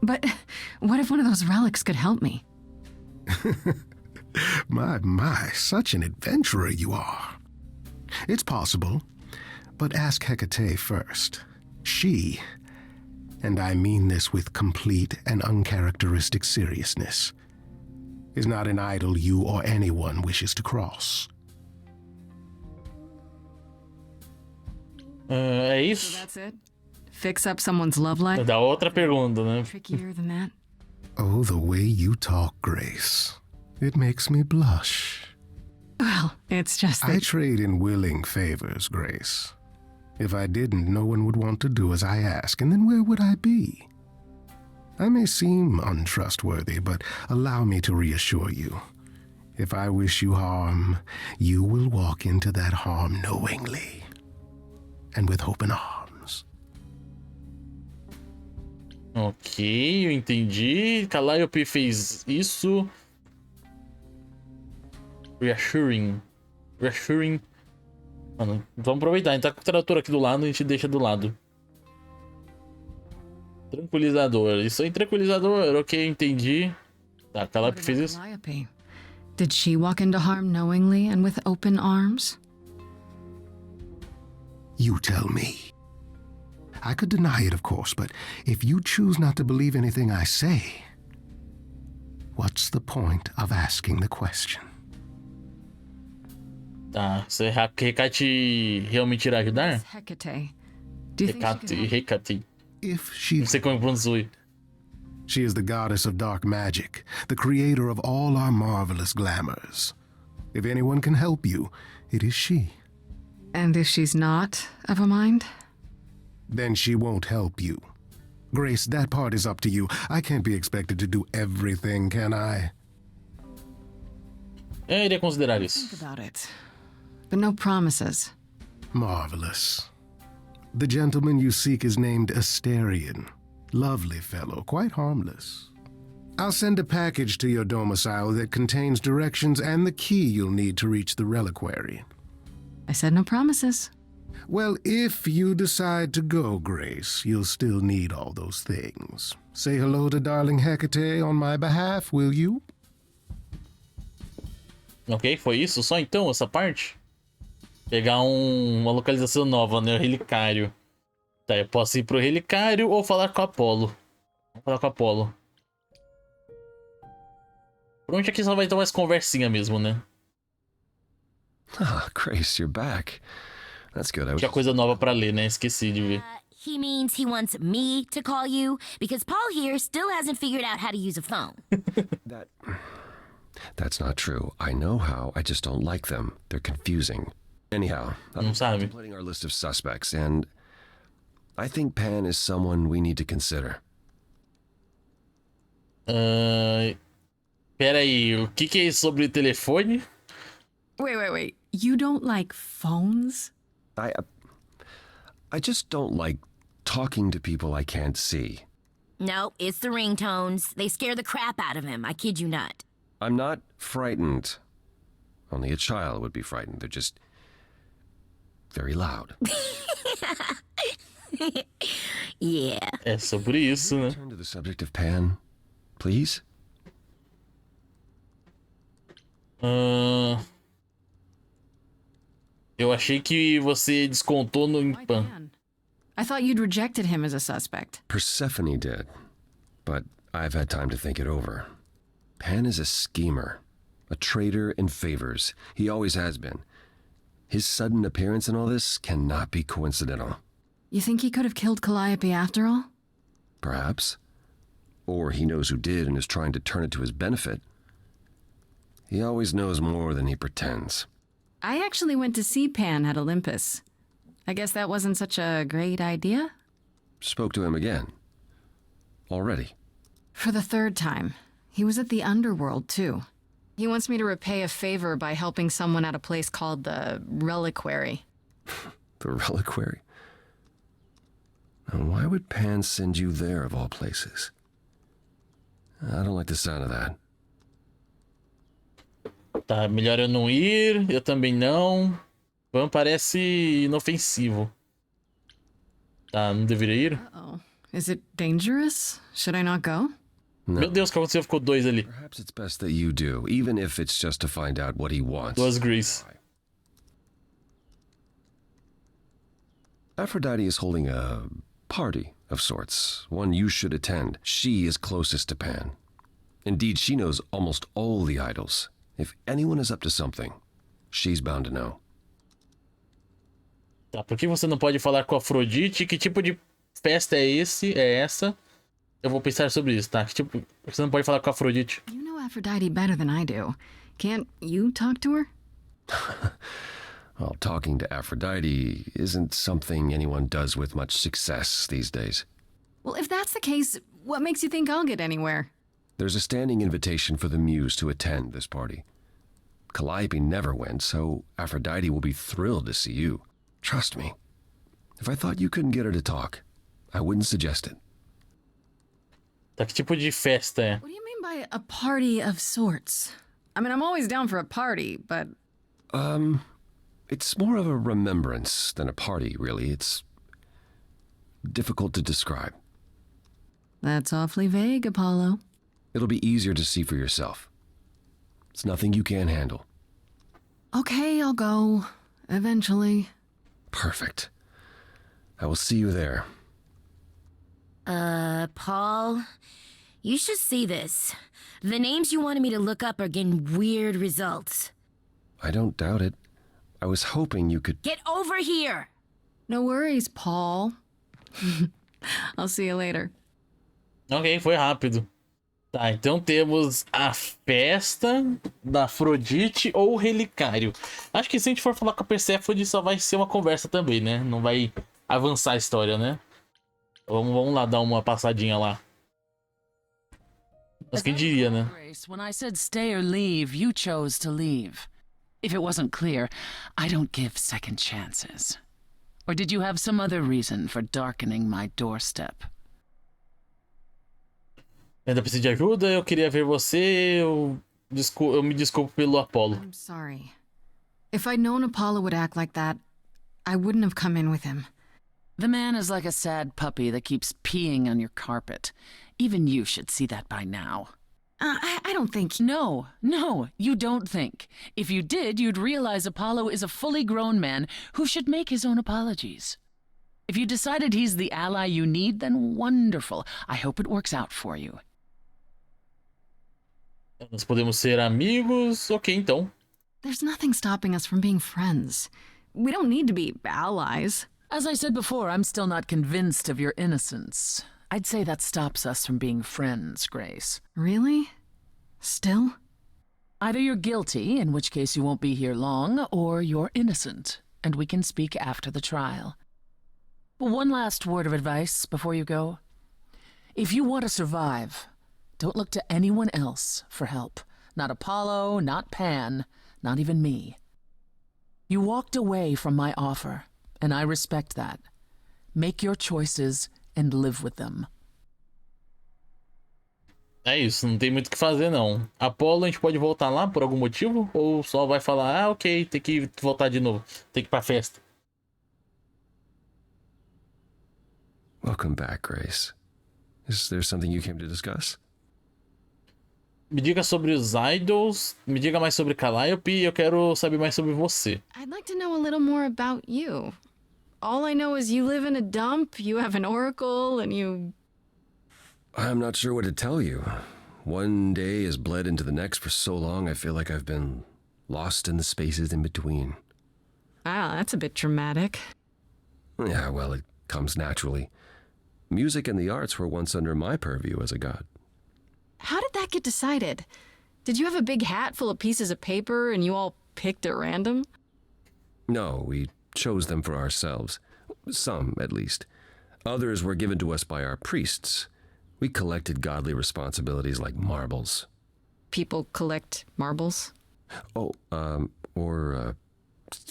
P: But what if one of those relics could help me?
K: My, such an adventurer you are. It's possible, but ask Hecate first. She, and I mean this with complete and uncharacteristic seriousness, is not an idol you or anyone wishes to cross.
A: É isso?
P: So that's it? Fix up someone's love life?
A: Da outra pergunta, né?
P: Trickier than that?
K: Oh, the way you talk, Grace. It makes me blush.
P: Well, it's just that...
K: I trade in willing favors, Grace. If I didn't, no one would want to do as I ask, and then where would I be? I may seem untrustworthy, but allow me to reassure you. If I wish you harm, you will walk into that harm knowingly, and with open arms.
A: Ok, eu entendi. Calliope fez isso. Reassuring. Mano, vamos aproveitar. A gente tá com o tradutor aqui do lado, a gente deixa do lado. Tranquilizador. Isso aí, tranquilizador. Ok, entendi. Tá, Calliope fez isso.
P: Calliope? Did she walk into harm knowingly and with open arms?
K: You tell me. I could deny it, of course, but if you choose not to believe anything I say, what's the point of asking the question?
A: Tá, você Hecate realmente irá ajudar?
P: Hecate. Do you think she could help?
A: Hecate.
K: If she...
A: Não sei como pronuncia.
K: She is the goddess of dark magic, the creator of all our marvelous glamours. If anyone can help you, it is she.
P: And if she's not of a mind?
K: Then she won't help you. Grace, that part is up to you. I can't be expected to do everything, can I?
A: Eu iria considerar isso.
P: Think about it. But no promises.
K: Marvelous. The gentleman you seek is named Asterion. Lovely fellow, quite harmless. I'll send a package to your domicile that contains directions and the key you'll need to reach the reliquary.
P: I said no promises.
K: Well, if you decide to go, Grace, you'll still need all those things. Say hello to darling Hecate on my behalf, will you?
A: Ok, foi isso só então, essa parte? Pegar uma localização nova, né? O relicário. Tá, eu posso ir pro relicário ou falar com a Apolo. Vamos falar com a Apolo. Provavelmente aqui só vai ter mais conversinha mesmo, né?
M: Ah, Grace, you're back. That's good.
A: Tinha coisa nova pra ler, né? Esqueci de ver.
H: He means he wants me to call you because Paul here still hasn't figured out how to use a phone.
M: That's not true. I know how, I just don't like them. They're confusing. Anyhow, I'm contemplating our list of suspects, and I think Pan is someone we need to consider.
A: Pera aí, o que é isso sobre telefone?
P: Wait. You don't like phones?
M: I just don't like talking to people I can't see.
H: No, it's the ringtones. They scare the crap out of him. I kid you not.
M: I'm not frightened. Only a child would be frightened. They're just very loud.
H: Yeah.
A: É sobre isso, né?
M: Turn to the subject of Pan, please.
A: Eu achei que você descontou no Pan.
P: I thought you'd rejected him as a suspect.
M: Persephone did, but I've had time to think it over. Pan is a schemer, a traitor in favors. He always has been. His sudden appearance in all this cannot be coincidental.
P: You think he could have killed Calliope after all?
M: Perhaps. Or he knows who did and is trying to turn it to his benefit. He always knows more than he pretends.
P: I actually went to see Pan at Olympus. I guess that wasn't such a great idea?
M: Spoke to him again. Already.
P: For the third time. He was at the underworld, too. He wants me to repay a favor by helping someone at a place called the Reliquary.
M: The Reliquary? Now, why would Pan send you there, of all places? I don't like the sound of that.
A: Tá, melhor eu não ir. Eu também não. Pan parece inofensivo. Tá, não deveria ir?
P: Uh-oh. Is it dangerous? Should I not go?
M: No.
A: Meu Deus, o que aconteceu? Ficou 2 ali.
M: Perhaps it's best that you do, even if it's just to find out what he wants.
A: Duas Grease.
M: Aphrodite is holding a party of sorts, one you should attend. She is closest to Pan. Indeed, she knows almost all the idols. If anyone is up to something, she's bound to know.
A: Tá, por que você não pode falar com a Afrodite? Que tipo de festa é essa? Eu vou pensar sobre isso, tá? Que tipo, você não pode falar com a Afrodite.
P: You know Aphrodite better than I do. Can't you talk to her?
M: Well, talking to Aphrodite isn't something anyone does with much success these days.
P: Well, if that's the case, what makes you think I'll get anywhere?
M: There's a standing invitation for the Muse to attend this party. Calliope never went, so Aphrodite will be thrilled to see you. Trust me. If I thought you couldn't get her to talk, I wouldn't suggest it.
A: Tá, que tipo de festa é?
P: What do you mean by a party of sorts? I mean, I'm always down for a party, but...
M: It's more of a remembrance than a party, really. It's difficult to describe.
P: That's awfully vague, Apollo.
M: It'll be easier to see for yourself. It's nothing you can't handle.
P: Okay, I'll go. Eventually.
M: Perfect. I will see you there.
H: Paul, you should see this. The names you wanted me to look up are getting weird results.
M: I don't doubt it. I was hoping you could...
H: Get over here!
P: No worries, Paul. I'll see you later.
A: Ok, foi rápido. Tá, então temos a festa da Afrodite ou o relicário. Acho que se a gente for falar com a Perséfone só vai ser uma conversa também, né? Não vai avançar a história, né? Vamos lá dar uma passadinha lá. Mas quem diria, né?
J: Grace, when I said stay or leave, you chose to leave. If it wasn't clear, I don't give second chances. Or did you have some other reason for darkening my doorstep?
A: Ainda precisa de ajuda? Eu queria ver você. Eu me desculpo pelo Apollo.
P: I'm sorry. If I'd known Apollo would act like that, I wouldn't have come in with him.
J: The man is like a sad puppy that keeps peeing on your carpet. Even you should see that by now.
P: I don't think...
J: No, you don't think. If you did, you'd realize Apollo is a fully grown man who should make his own apologies. If you decided he's the ally you need, then wonderful. I hope it works out for you.
A: Nós podemos ser amigos. Ok, então.
P: There's nothing stopping us from being friends. We don't need to be allies.
J: As I said before, I'm still not convinced of your innocence. I'd say that stops us from being friends, Grace.
P: Really? Still?
J: Either you're guilty, in which case you won't be here long, or you're innocent, and we can speak after the trial. One last word of advice before you go. If you want to survive, don't look to anyone else for help. Not Apollo, not Pan, not even me. You walked away from my offer, and I respect that. Make your choices and live with them.
A: É isso, não tem muito o que fazer não. Apollo, a gente pode voltar lá por algum motivo? Ou só vai falar, ah, ok, tem que voltar de novo, tem que ir pra festa?
M: Welcome back, Grace. Is there something you came to discuss?
A: Me diga sobre os idols, me diga mais sobre Calliope e eu quero saber mais sobre você.
P: I'd like to know a little more about you. All I know is you live in a dump, you have an oracle, and you...
M: I'm not sure what to tell you. One day has bled into the next for so long I feel like I've been lost in the spaces in between.
P: Wow, that's a bit dramatic.
M: Yeah, well, it comes naturally. Music and the arts were once under my purview as a god.
P: How did that get decided? Did you have a big hat full of pieces of paper and you all picked at random?
M: No, we chose them for ourselves. Some, at least. Others were given to us by our priests. We collected godly responsibilities like marbles.
P: People collect marbles?
M: Oh, or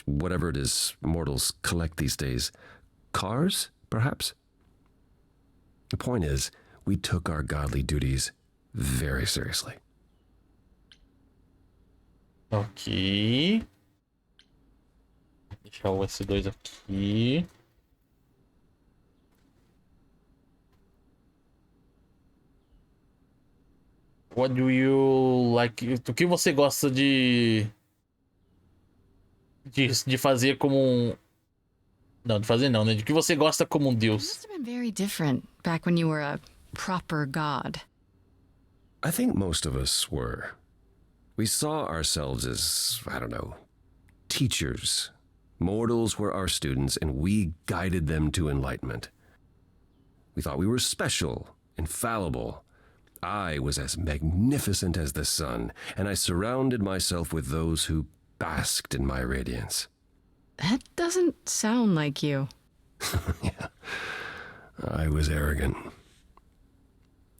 M: whatever it is mortals collect these days. Cars, perhaps? The point is, we took our godly duties very seriously.
A: Ok. Deixar o S2 aqui. What do you like? O que você gosta de fazer como um... Não, de fazer não, né? De que você gosta como um deus?
P: It must have been very different back when you were a proper god.
M: I think most of us were. We saw ourselves as, I don't know, teachers. Mortals were our students, and we guided them to enlightenment. We thought we were special, infallible. I was as magnificent as the sun, and I surrounded myself with those who basked in my radiance.
P: That doesn't sound like you.
M: Yeah, I was arrogant.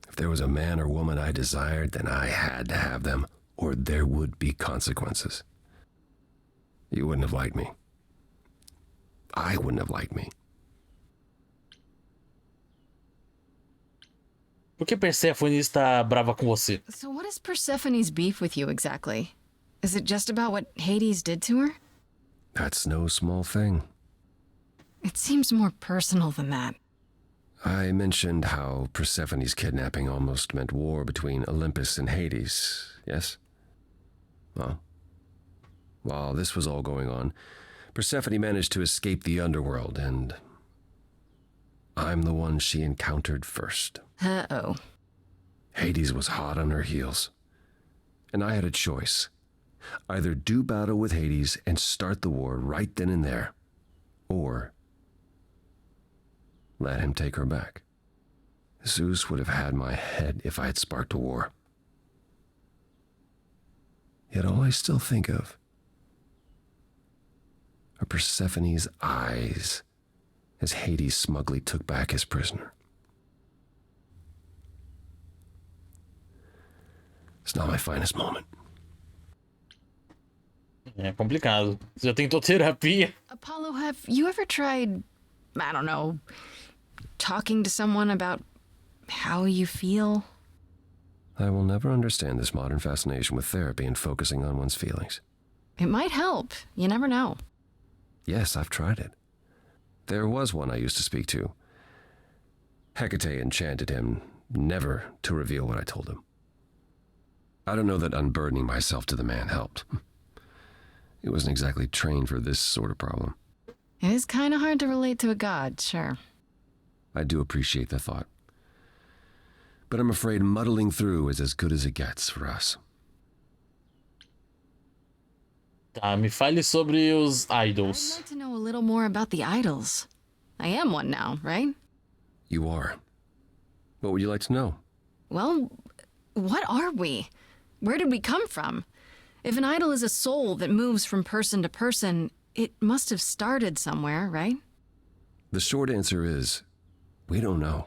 M: If there was a man or woman I desired, then I had to have them, or there would be consequences. You wouldn't have liked me. I wouldn't have liked me.
A: Por que Perséfone está brava com você?
P: So what is Persephone's beef with you exactly? Is it just about what Hades did to her?
M: That's no small thing.
P: It seems more personal than that.
M: I mentioned how Persephone's kidnapping almost meant war between Olympus and Hades, yes? Well, while this was all going on, Persephone managed to escape the underworld, and I'm the one she encountered first.
P: Uh-oh.
M: Hades was hot on her heels. And I had a choice. Either do battle with Hades and start the war right then and there, or let him take her back. Zeus would have had my head if I had sparked a war. Yet all I still think of are Persephone's eyes as Hades smugly took back his prisoner. It's not my finest moment.
A: É complicado. Você já tentou terapia?
P: Apollo, have you ever tried, I don't know, talking to someone about how you feel?
M: I will never understand this modern fascination with therapy and focusing on one's feelings.
P: It might help. You never know.
M: Yes, I've tried it. There was one I used to speak to. Hecate enchanted him never to reveal what I told him. I don't know that unburdening myself to the man helped. He wasn't exactly trained for this sort of problem.
P: It is kind of hard to relate to a god, sure.
M: I do appreciate the thought. But I'm afraid muddling through is as good as it gets for us.
A: Tá, me fale sobre os idols.
P: I'd like to know a little more about the idols. I am one now, right?
M: You are. What would you like to know?
P: Well, what are we? Where did we come from? If an idol is a soul that moves from person to person, it must have started somewhere, right?
M: The short answer is, we don't know.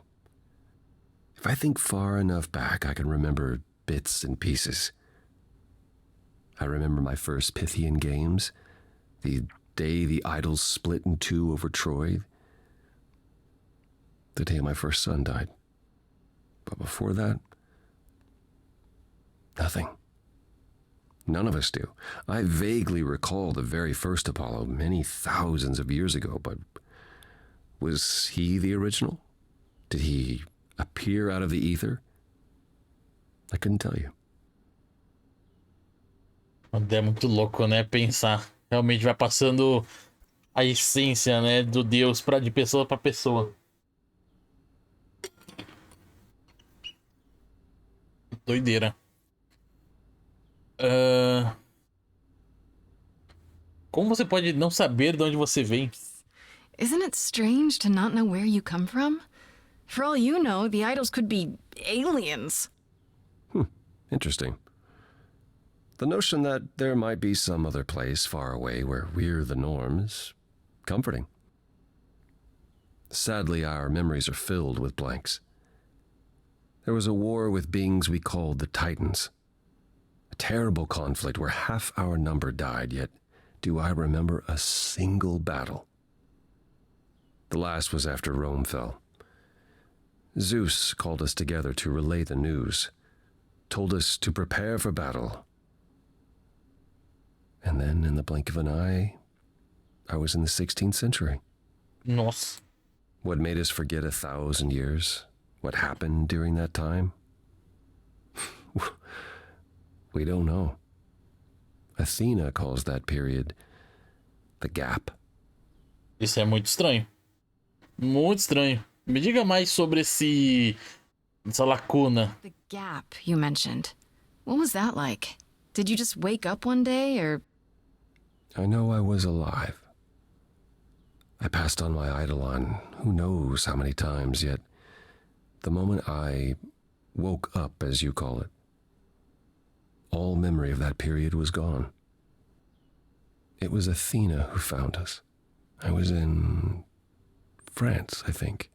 M: If I think far enough back, I can remember bits and pieces. I remember my first Pythian games, the day the idols split in two over Troy, the day my first son died. But before that, nothing. None of us do. I vaguely recall the very first Apollo many thousands of years ago, but was he the original? Did he appear out of the ether? I couldn't tell you.
A: É muito louco, né? Pensar. Realmente vai passando a essência, né? Do Deus de pessoa para pessoa. Doideira. Como você pode não saber de onde você vem?
P: Isn't it strange to not know where you come from? For all you know, the idols could be aliens.
M: Interesting. The notion that there might be some other place far away where we're the norm is comforting. Sadly, our memories are filled with blanks. There was a war with beings we called the Titans. A terrible conflict where half our number died, yet do I remember a single battle. The last was after Rome fell. Zeus called us together to relay the news, told us to prepare for battle. And then, in the blink of an eye, I was in the 16th century.
A: Nossa.
M: What made us forget 1,000 years? What happened during that time? We don't know. Athena calls that period the gap.
A: Isso é muito estranho. Muito estranho. Me diga mais sobre essa lacuna.
P: The gap you mentioned. What was that like? Did you just wake up one day, or...
M: I know I was alive. I passed on my eidolon who knows how many times, yet the moment I woke up, as you call it, all memory of that period was gone. It was Athena who found us. I was in France, I think.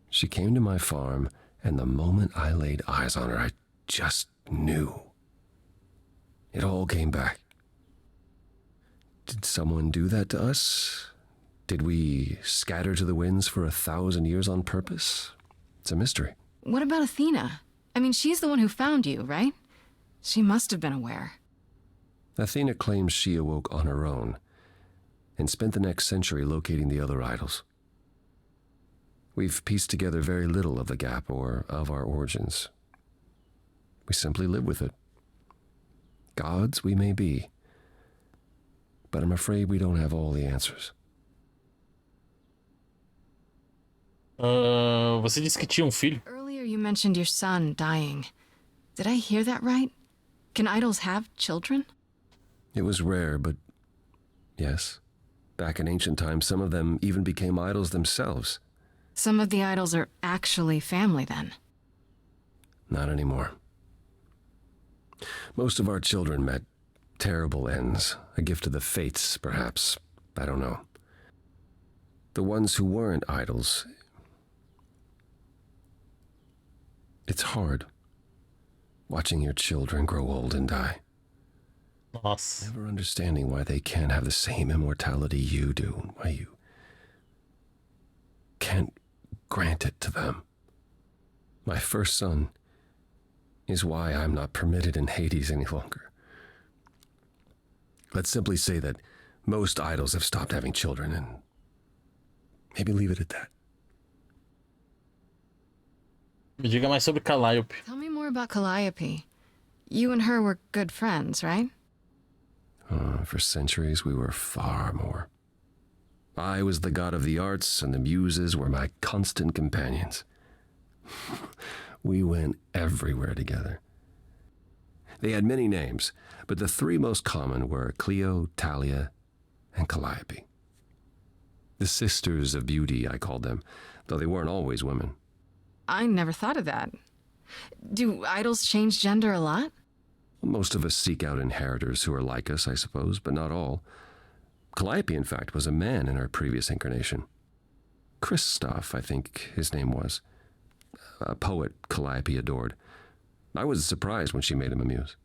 M: She came to my farm, and the moment I laid eyes on her, I just knew. It all came back. Did someone do that to us? Did we scatter to the winds for 1,000 years on purpose? It's a mystery.
P: What about Athena? I mean, she's the one who found you, right? She must have been aware.
M: Athena claims she awoke on her own and spent the next century locating the other idols. We've pieced together very little of the gap or of our origins. We simply live with it. Gods we may be, but I'm afraid we don't have all the answers.
A: Você disse que tinha um filho.
P: Earlier you mentioned your son dying. Did I hear that right? Can idols have children?
M: It was rare, but yes. Back in ancient times, some of them even became idols themselves.
P: Some of the idols are actually family, then.
M: Not anymore. Most of our children met terrible ends. A gift of the fates, perhaps. I don't know. The ones who weren't idols... It's hard. Watching your children grow old and die.
A: Nossa.
M: Never understanding why they can't have the same immortality you do. Why you can't grant it to them. My first son is why I'm not permitted in Hades any longer. Let's simply say that most idols have stopped having children, and maybe leave it at that.
A: Me diga mais sobre Calliope.
P: Tell me more about Calliope. You and her were good friends, right?
M: For centuries, we were far more. I was the god of the arts, and the muses were my constant companions. We went everywhere together. They had many names, but the three most common were Clio, Talia, and Calliope. The sisters of beauty, I called them, though they weren't always women.
P: I never thought of that. Do idols change gender a lot?
M: Most of us seek out inheritors who are like us, I suppose, but not all. Calliope, in fact, was a man in our previous incarnation. Christoph, I think his name was. A poet Calliope adored. I was surprised when she made him a muse.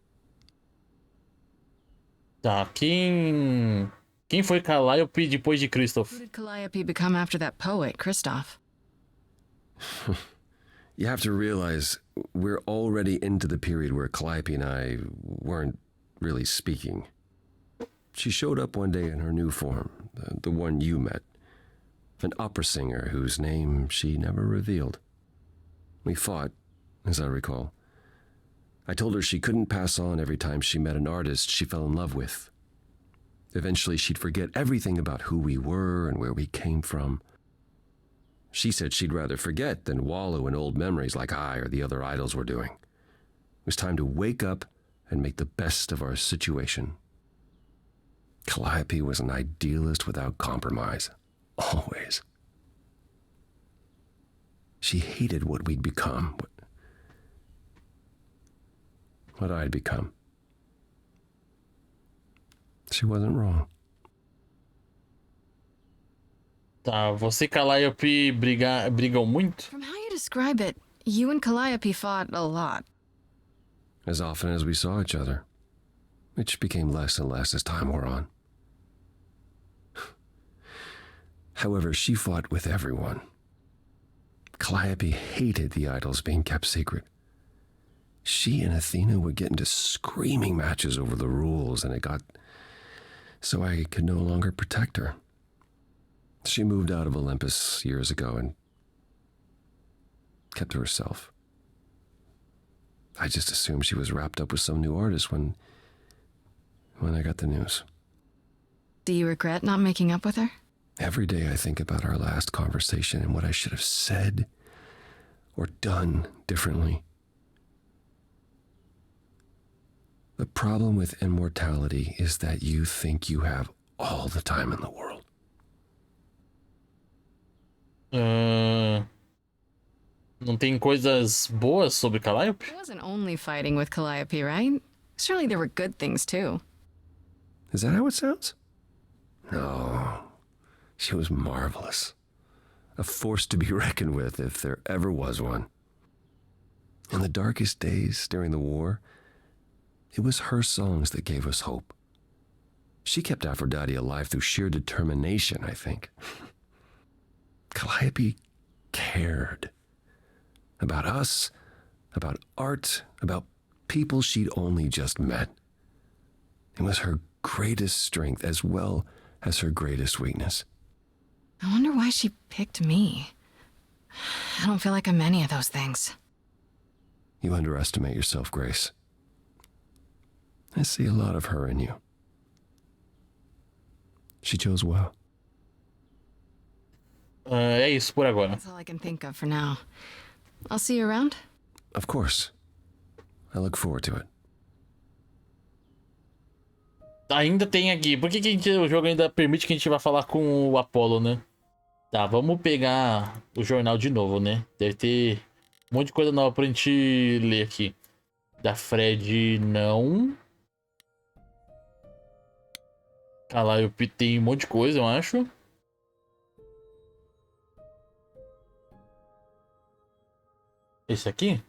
A: Tá, quem foi Calliope depois de Christoph?
P: Who did Calliope become after that poet, Christoph?
M: You have to realize we're already into the period where Calliope and I weren't really speaking. She showed up one day in her new form, the one you met. An opera singer whose name she never revealed. We fought, as I recall. I told her she couldn't pass on every time she met an artist she fell in love with. Eventually she'd forget everything about who we were and where we came from. She said she'd rather forget than wallow in old memories like I or the other idols were doing. It was time to wake up and make the best of our situation. Calliope was an idealist without compromise. Always. She hated what we'd become. What I'd become. She wasn't wrong.
A: Tá, você e Calliope brigam muito?
P: From how you describe it, you and Calliope fought a lot.
M: As often as we saw each other, which became less and less as time wore on. However, she fought with everyone. Calliope hated the idols being kept secret. She and Athena would get into screaming matches over the rules, and it got so I could no longer protect her. She moved out of Olympus years ago and kept to herself. I just assumed she was wrapped up with some new artist when I got the news.
P: Do you regret not making up with her?
M: Every day I think about our last conversation and what I should have said or done differently. The problem with immortality is that you think you have all the time in the world.
A: Não tem coisas boas sobre Calliope?
P: It wasn't only fighting with Calliope, right? Surely there were good things too.
M: Is that how it sounds? No. She was marvelous. A force to be reckoned with if there ever was one. In the darkest days during the war, it was her songs that gave us hope. She kept Aphrodite alive through sheer determination, I think. Calliope cared. About us, about art, about people she'd only just met. It was her greatest strength as well as her greatest weakness.
P: I wonder why she picked me. I don't feel like I'm any of those things.
M: You underestimate yourself, Grace. I see a lot of her in you. She chose well.
A: É isso por agora.
P: That's all I can think of for now. I'll see you around.
M: Of course. I look forward to it.
A: Ainda tem aqui. Por que o jogo ainda permite que a gente vá falar com o Apollo, né? Tá, vamos pegar o jornal de novo, né? Deve ter um monte de coisa nova pra gente ler aqui. Da Fred, não. Calliope tem um monte de coisa, eu acho. Esse aqui?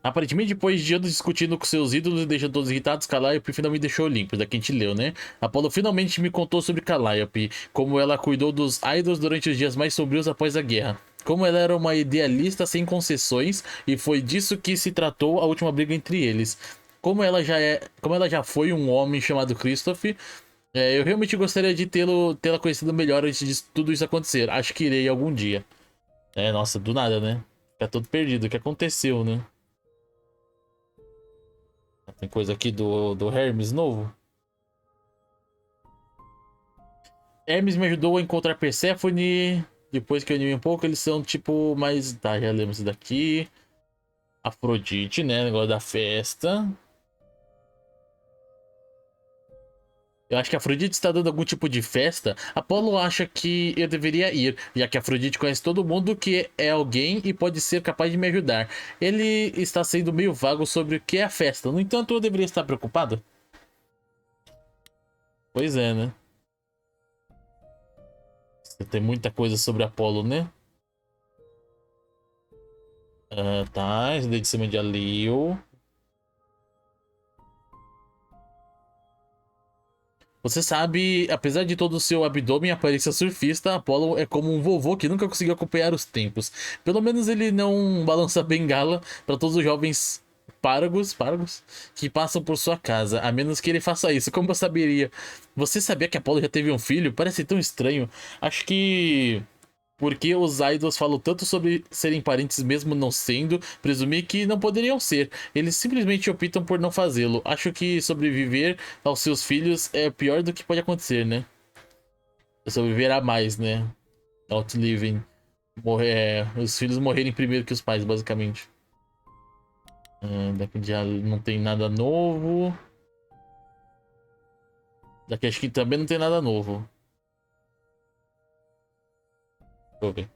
A: Aparentemente, depois de anos discutindo com seus ídolos e deixando todos irritados, Calliope finalmente deixou limpo. Daqui a gente leu, né? Apollo finalmente me contou sobre Calliope, como ela cuidou dos idols durante os dias mais sombrios após a guerra. Como ela era uma idealista sem concessões, e foi disso que se tratou a última briga entre eles. Como ela já foi um homem chamado Christoph, eu realmente gostaria de tê-la conhecido melhor antes de tudo isso acontecer. Acho que irei algum dia. Nossa, do nada, né? Fica todo perdido. O que aconteceu, né? Tem coisa aqui do Hermes novo. Hermes me ajudou a encontrar Perséfone. Depois que eu animei um pouco, eles são tipo mais... Tá, já lemos isso daqui. Afrodite, né? Negócio da festa. Eu acho que a Afrodite está dando algum tipo de festa. Apolo acha que eu deveria ir, já que a Afrodite conhece todo mundo que é alguém e pode ser capaz de me ajudar. Ele está sendo meio vago sobre o que é a festa. No entanto, eu deveria estar preocupado? Pois é, né? Tem muita coisa sobre Apolo, né? Tá, esse daí de cima de Alio. Você sabe, apesar de todo o seu abdômen e aparência surfista, Apollo é como um vovô que nunca conseguiu acompanhar os tempos. Pelo menos ele não balança bengala para todos os jovens páragos que passam por sua casa, a menos que ele faça isso. Como eu saberia? Você sabia que Apollo já teve um filho? Parece tão estranho. Acho que... Porque os idols falam tanto sobre serem parentes mesmo não sendo, presumi que não poderiam ser. Eles simplesmente optam por não fazê-lo. Acho que sobreviver aos seus filhos é pior do que pode acontecer, né? Sobreviver a mais, né? Outliving. Os filhos morrerem primeiro que os pais, basicamente. Daqui já não tem nada novo. Daqui acho que também não tem nada novo. Deixa eu ver.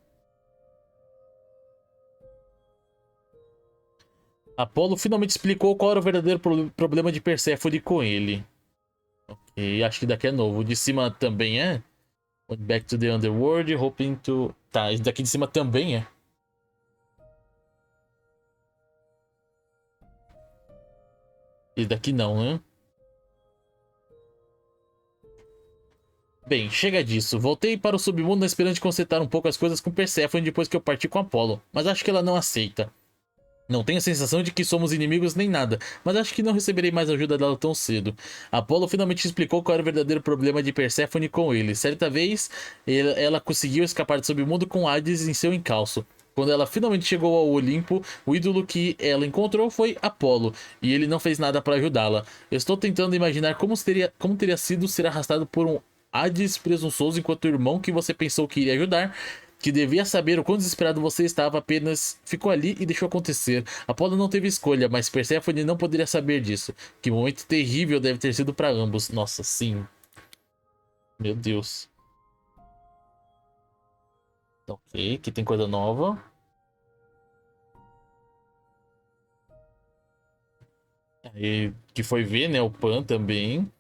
A: Apolo finalmente explicou qual era o verdadeiro problema de Perséfone com ele. Ok, acho que daqui é novo. O de cima também é? Went back to the underworld, hoping to... Tá, esse daqui de cima também é. Esse daqui não, né? Bem, chega disso. Voltei para o submundo na esperança de consertar um pouco as coisas com Perséfone depois que eu parti com Apolo, mas acho que ela não aceita. Não tenho a sensação de que somos inimigos nem nada, mas acho que não receberei mais ajuda dela tão cedo. Apolo finalmente explicou qual era o verdadeiro problema de Perséfone com ele. Certa vez, ela conseguiu escapar do submundo com Hades em seu encalço. Quando ela finalmente chegou ao Olimpo, o ídolo que ela encontrou foi Apolo, e ele não fez nada para ajudá-la. Eu estou tentando imaginar como teria sido ser arrastado por um Hades presunçoso enquanto o irmão que você pensou que iria ajudar, que devia saber o quão desesperado você estava, apenas ficou ali e deixou acontecer. Apolo não teve escolha, mas Perséfone não poderia saber disso. Que momento terrível deve ter sido para ambos. Nossa, sim. Meu Deus. Ok, aqui tem coisa nova. Aí, que foi ver, né, o Pan também.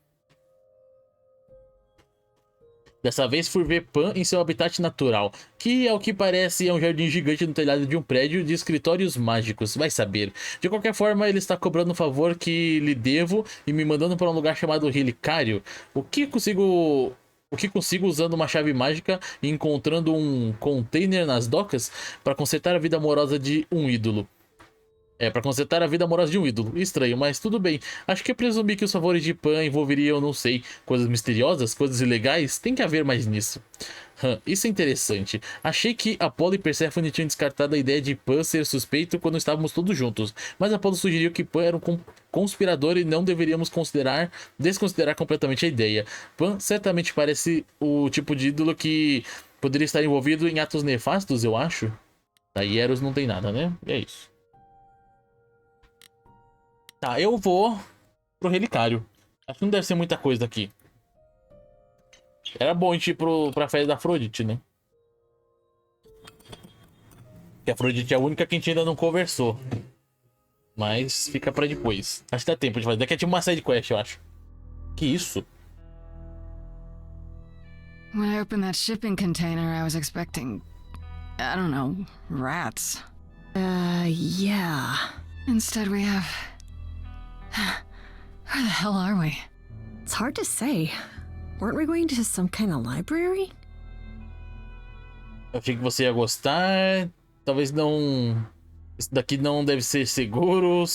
A: Dessa vez fui ver Pan em seu habitat natural, que ao que parece é um jardim gigante no telhado de um prédio de escritórios mágicos, vai saber. De qualquer forma, ele está cobrando um favor que lhe devo e me mandando para um lugar chamado Relicário. O que consigo usando uma chave mágica e encontrando um container nas docas para consertar a vida amorosa de um ídolo. Pra consertar a vida amorosa de um ídolo. Estranho, mas tudo bem. Acho que eu presumi que os favores de Pan envolveriam, não sei, coisas misteriosas, coisas ilegais. Tem que haver mais nisso. Isso é interessante. Achei que Apolo e Perséfone tinham descartado a ideia de Pan ser suspeito quando estávamos todos juntos. Mas Apolo sugeriu que Pan era um conspirador e não deveríamos desconsiderar completamente a ideia. Pan certamente parece o tipo de ídolo que poderia estar envolvido em atos nefastos, eu acho. Daí Eros não tem nada, né? E é isso. Tá, eu vou pro relicário. Acho que não deve ser muita coisa aqui. Era bom a gente ir pra festa da Afrodite, né? Porque a Afrodite é a única que a gente ainda não conversou. Mas fica pra depois. Acho que dá tempo de fazer. Daqui é tipo uma side quest, eu acho. Que isso?
P: When I opened that shipping container, I was expecting, I don't know, rats.
L: Yeah.
P: Instead we have... Where the hell are we?
L: It's hard to say. Weren't we going to some kind of library?
A: Eu achei que você ia gostar. Talvez não... Isso daqui não deve ser seguro.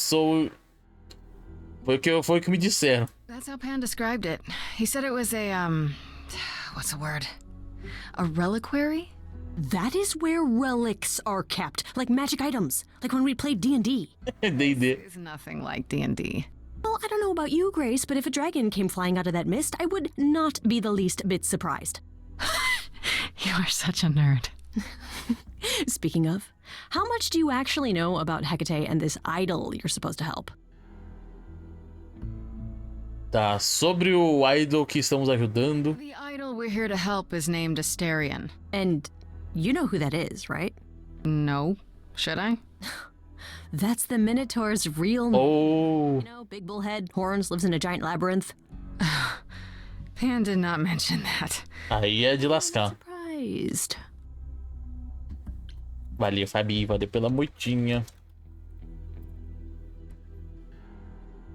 A: Foi o que me disseram.
P: That's how Pan described it. He said it was a, what's the word? A reliquary?
L: That is where relics are kept, like magic items, like when we played D&D.
A: D&D.
P: It's nothing like D&D.
L: Well, I don't know about you, Grace, but if a dragon came flying out of that mist, I would not be the least bit surprised.
P: You are such a nerd.
L: Speaking of, how much do you actually know about Hecate and this idol you're supposed to help?
A: Tá, sobre o idol que estamos ajudando.
P: The idol we're here to help is named Asterion.
L: And you know who that is, right?
P: No. Should I?
L: That's the Minotaur's real name.
A: Oh.
L: You know, big bullhead, horns, lives in a giant labyrinth.
P: Pan did not mention that.
A: Aí é de lascar.
L: Surprised.
A: Valeu, Fabi. Valeu pela moitinha.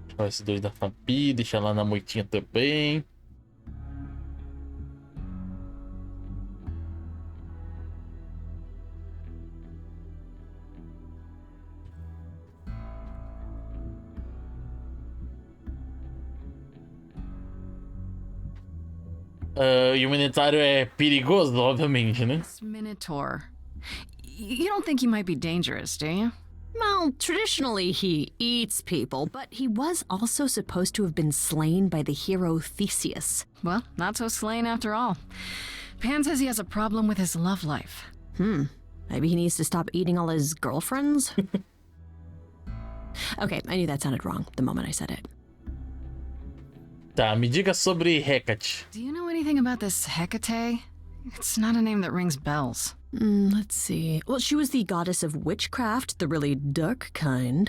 A: Deixa esses dois da Fabi. Deixa lá na moitinha também. E o Minotauro é perigoso, obviamente, né?
P: This Minotaur. You don't think he might be dangerous, do you?
L: Well, traditionally he eats people, but he was also supposed to have been slain by the hero Theseus.
P: Well, not so slain after all. Pan says he has a problem with his love life.
L: Maybe he needs to stop eating all his girlfriends? Okay, I knew that sounded wrong the moment I said it.
A: Tá, me diga sobre Hecate.
P: Do you know anything about this Hecate? It's not a name that rings bells.
L: Let's see. Well, she was the goddess of witchcraft, the really dark kind.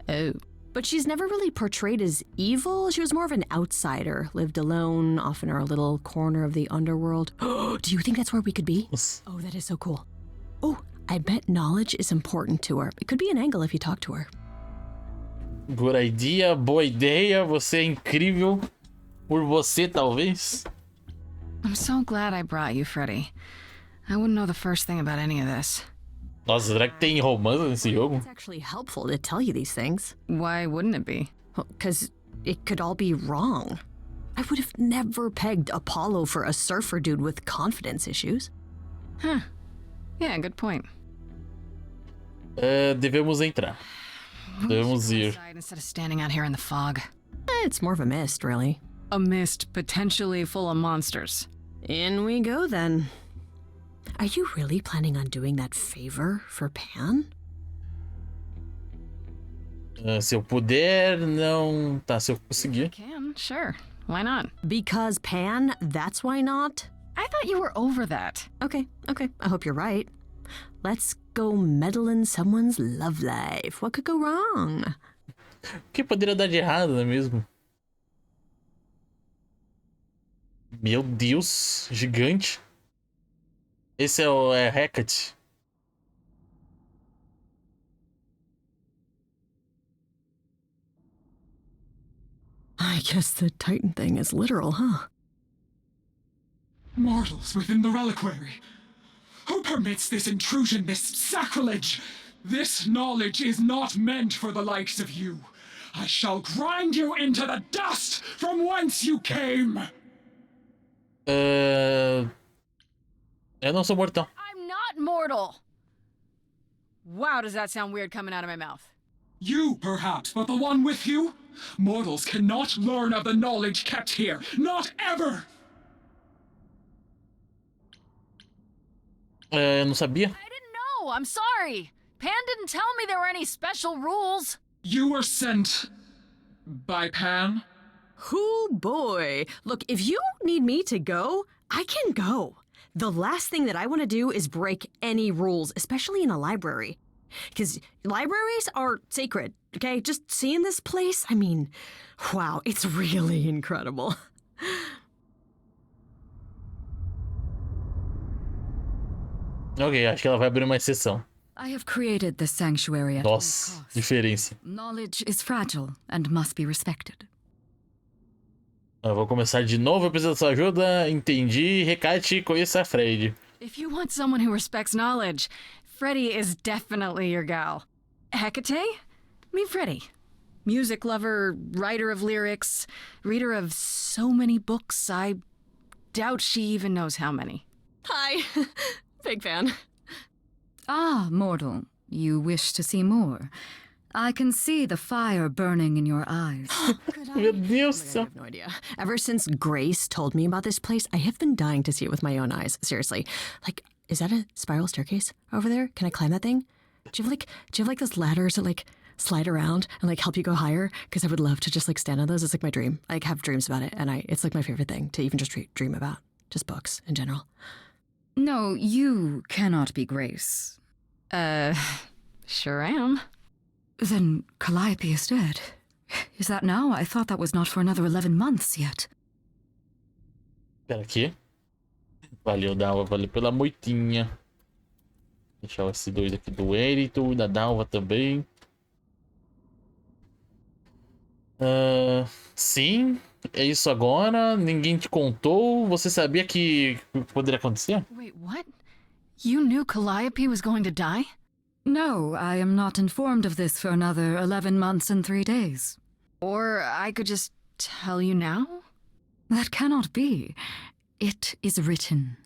P: Oh.
L: But she's never really portrayed as evil. She was more of an outsider, lived alone, off in her little corner of the underworld. Do you think that's where we could be? Oh, that is so cool. Oh, I bet knowledge is important to her. It could be an angle if you talk to her.
A: Good idea, boa ideia. Você é incrível. Por você, talvez.
P: I'm so glad I brought you, Freddy. I wouldn't know the first thing about any of this.
A: Nossa, será que tem romance nesse jogo?
L: It's actually helpful to tell you these things.
P: Why wouldn't it be?
L: Well, 'cause it could all be wrong. I would have never pegged Apollo for a surfer dude with confidence issues.
P: Huh. Yeah, good point.
A: Devemos entrar. Devemos ir.
P: Instead of standing out here in the fog.
L: It's more of a mist, really.
P: A mist potentially full of monsters.
L: In we go, then. Are you really planning on doing that favor for Pan?
A: Se eu puder, não... Tá, se eu conseguir.
P: Can, sure. Why not?
L: Because Pan, that's why not?
P: I thought you were over that.
L: Okay. I hope you're right. Let's go meddle in someone's love life. What could go wrong?
A: O que poderia dar de errado, não é mesmo? Meu Deus, gigante. Esse é o Hecate.
L: I guess the Titan thing is literal, huh?
Q: Mortals within the reliquary. Who permits this intrusion, this sacrilege? This knowledge is not meant for the likes of you. I shall grind you into the dust from whence you came.
A: Eu não sou mortão.
P: I'm not mortal. Wow, does that sound weird coming out of my mouth?
Q: You, perhaps, but the one with you? Mortals cannot learn of the knowledge kept here. Not ever!
A: Eu não sabia.
P: I didn't know. I'm sorry. Pan didn't tell me there were any special rules.
Q: You were sent by Pan?
L: Hoo boy. Look, if you need me to go, I can go. The last thing that I want to do is break any rules, especially in a library. Because libraries are sacred, okay? Just seeing this place, I mean, wow, it's really incredible.
A: Ok, acho que ela vai abrir uma exceção.
R: I have created this sanctuary at
A: Nossa, diferença.
R: Knowledge is fragile and must be respected.
A: Eu vou começar de novo, eu preciso da sua ajuda. Entendi. Recate, conheça a Fred.
P: If you want someone who respects knowledge, Freddie is definitely your gal. Hecate? Meet Freddie. Music lover, writer of lyrics, reader of so many books, I doubt she even knows how many.
L: Hi. Big fan.
R: Ah, mortal, you wish to see more. I can see the fire burning in your eyes.
A: Meu Deus do céu.
L: I have no idea. Ever since Grace told me about this place, I have been dying to see it with my own eyes. Seriously. Like, is that a spiral staircase over there? Can I climb that thing? Do you have like those ladders that like slide around and like help you go higher? Because I would love to just like stand on those. It's like my dream. I have dreams about it, and it's like my favorite thing to even just dream about. Just books in general.
R: No, you cannot be Grace.
P: Sure am.
R: Then Calliope is dead. Is that now? I thought that was not for another 11 months yet.
A: Espera aqui. Valeu, Dalva. Valeu pela moitinha. Deixar esses dois aqui do Erito e da Dalva também. Sim, é isso agora. Ninguém te contou. Você sabia que poderia acontecer?
P: Wait, what? You knew Calliope was going to die?
R: No, I am not informed of this for another 11 months and 3 days.
P: Or I could just tell you now?
R: That cannot be. It is written.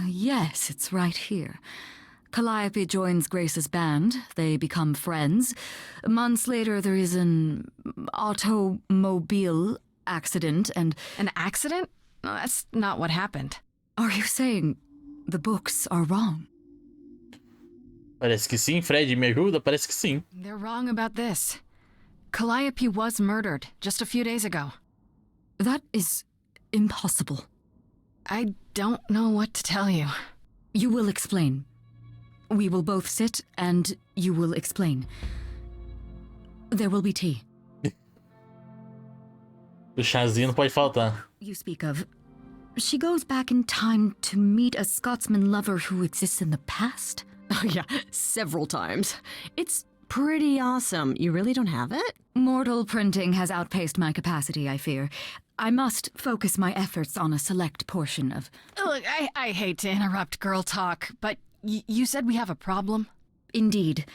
R: Yes, it's right here. Calliope joins Grace's band. They become friends. Months later, there is an automobile accident and...
P: An accident? No, that's not what happened.
R: Are you saying the books are wrong?
A: Parece que sim. Fred, me ajuda? Parece que sim.
P: They're wrong about this. Calliope was murdered just a few days ago.
R: That is impossible.
P: I don't know what to tell you.
R: You will explain. We will both sit and you will explain. There will be tea.
A: O chazinho não pode faltar.
R: You speak of. She goes back in time to meet a Scotsman lover who exists in the past?
L: Oh yeah, several times. It's pretty awesome. You really don't have it?
R: Mortal printing has outpaced my capacity, I fear. I must focus my efforts on a select portion of...
P: Look, I hate to interrupt girl talk, but you said we have a problem?
R: Indeed.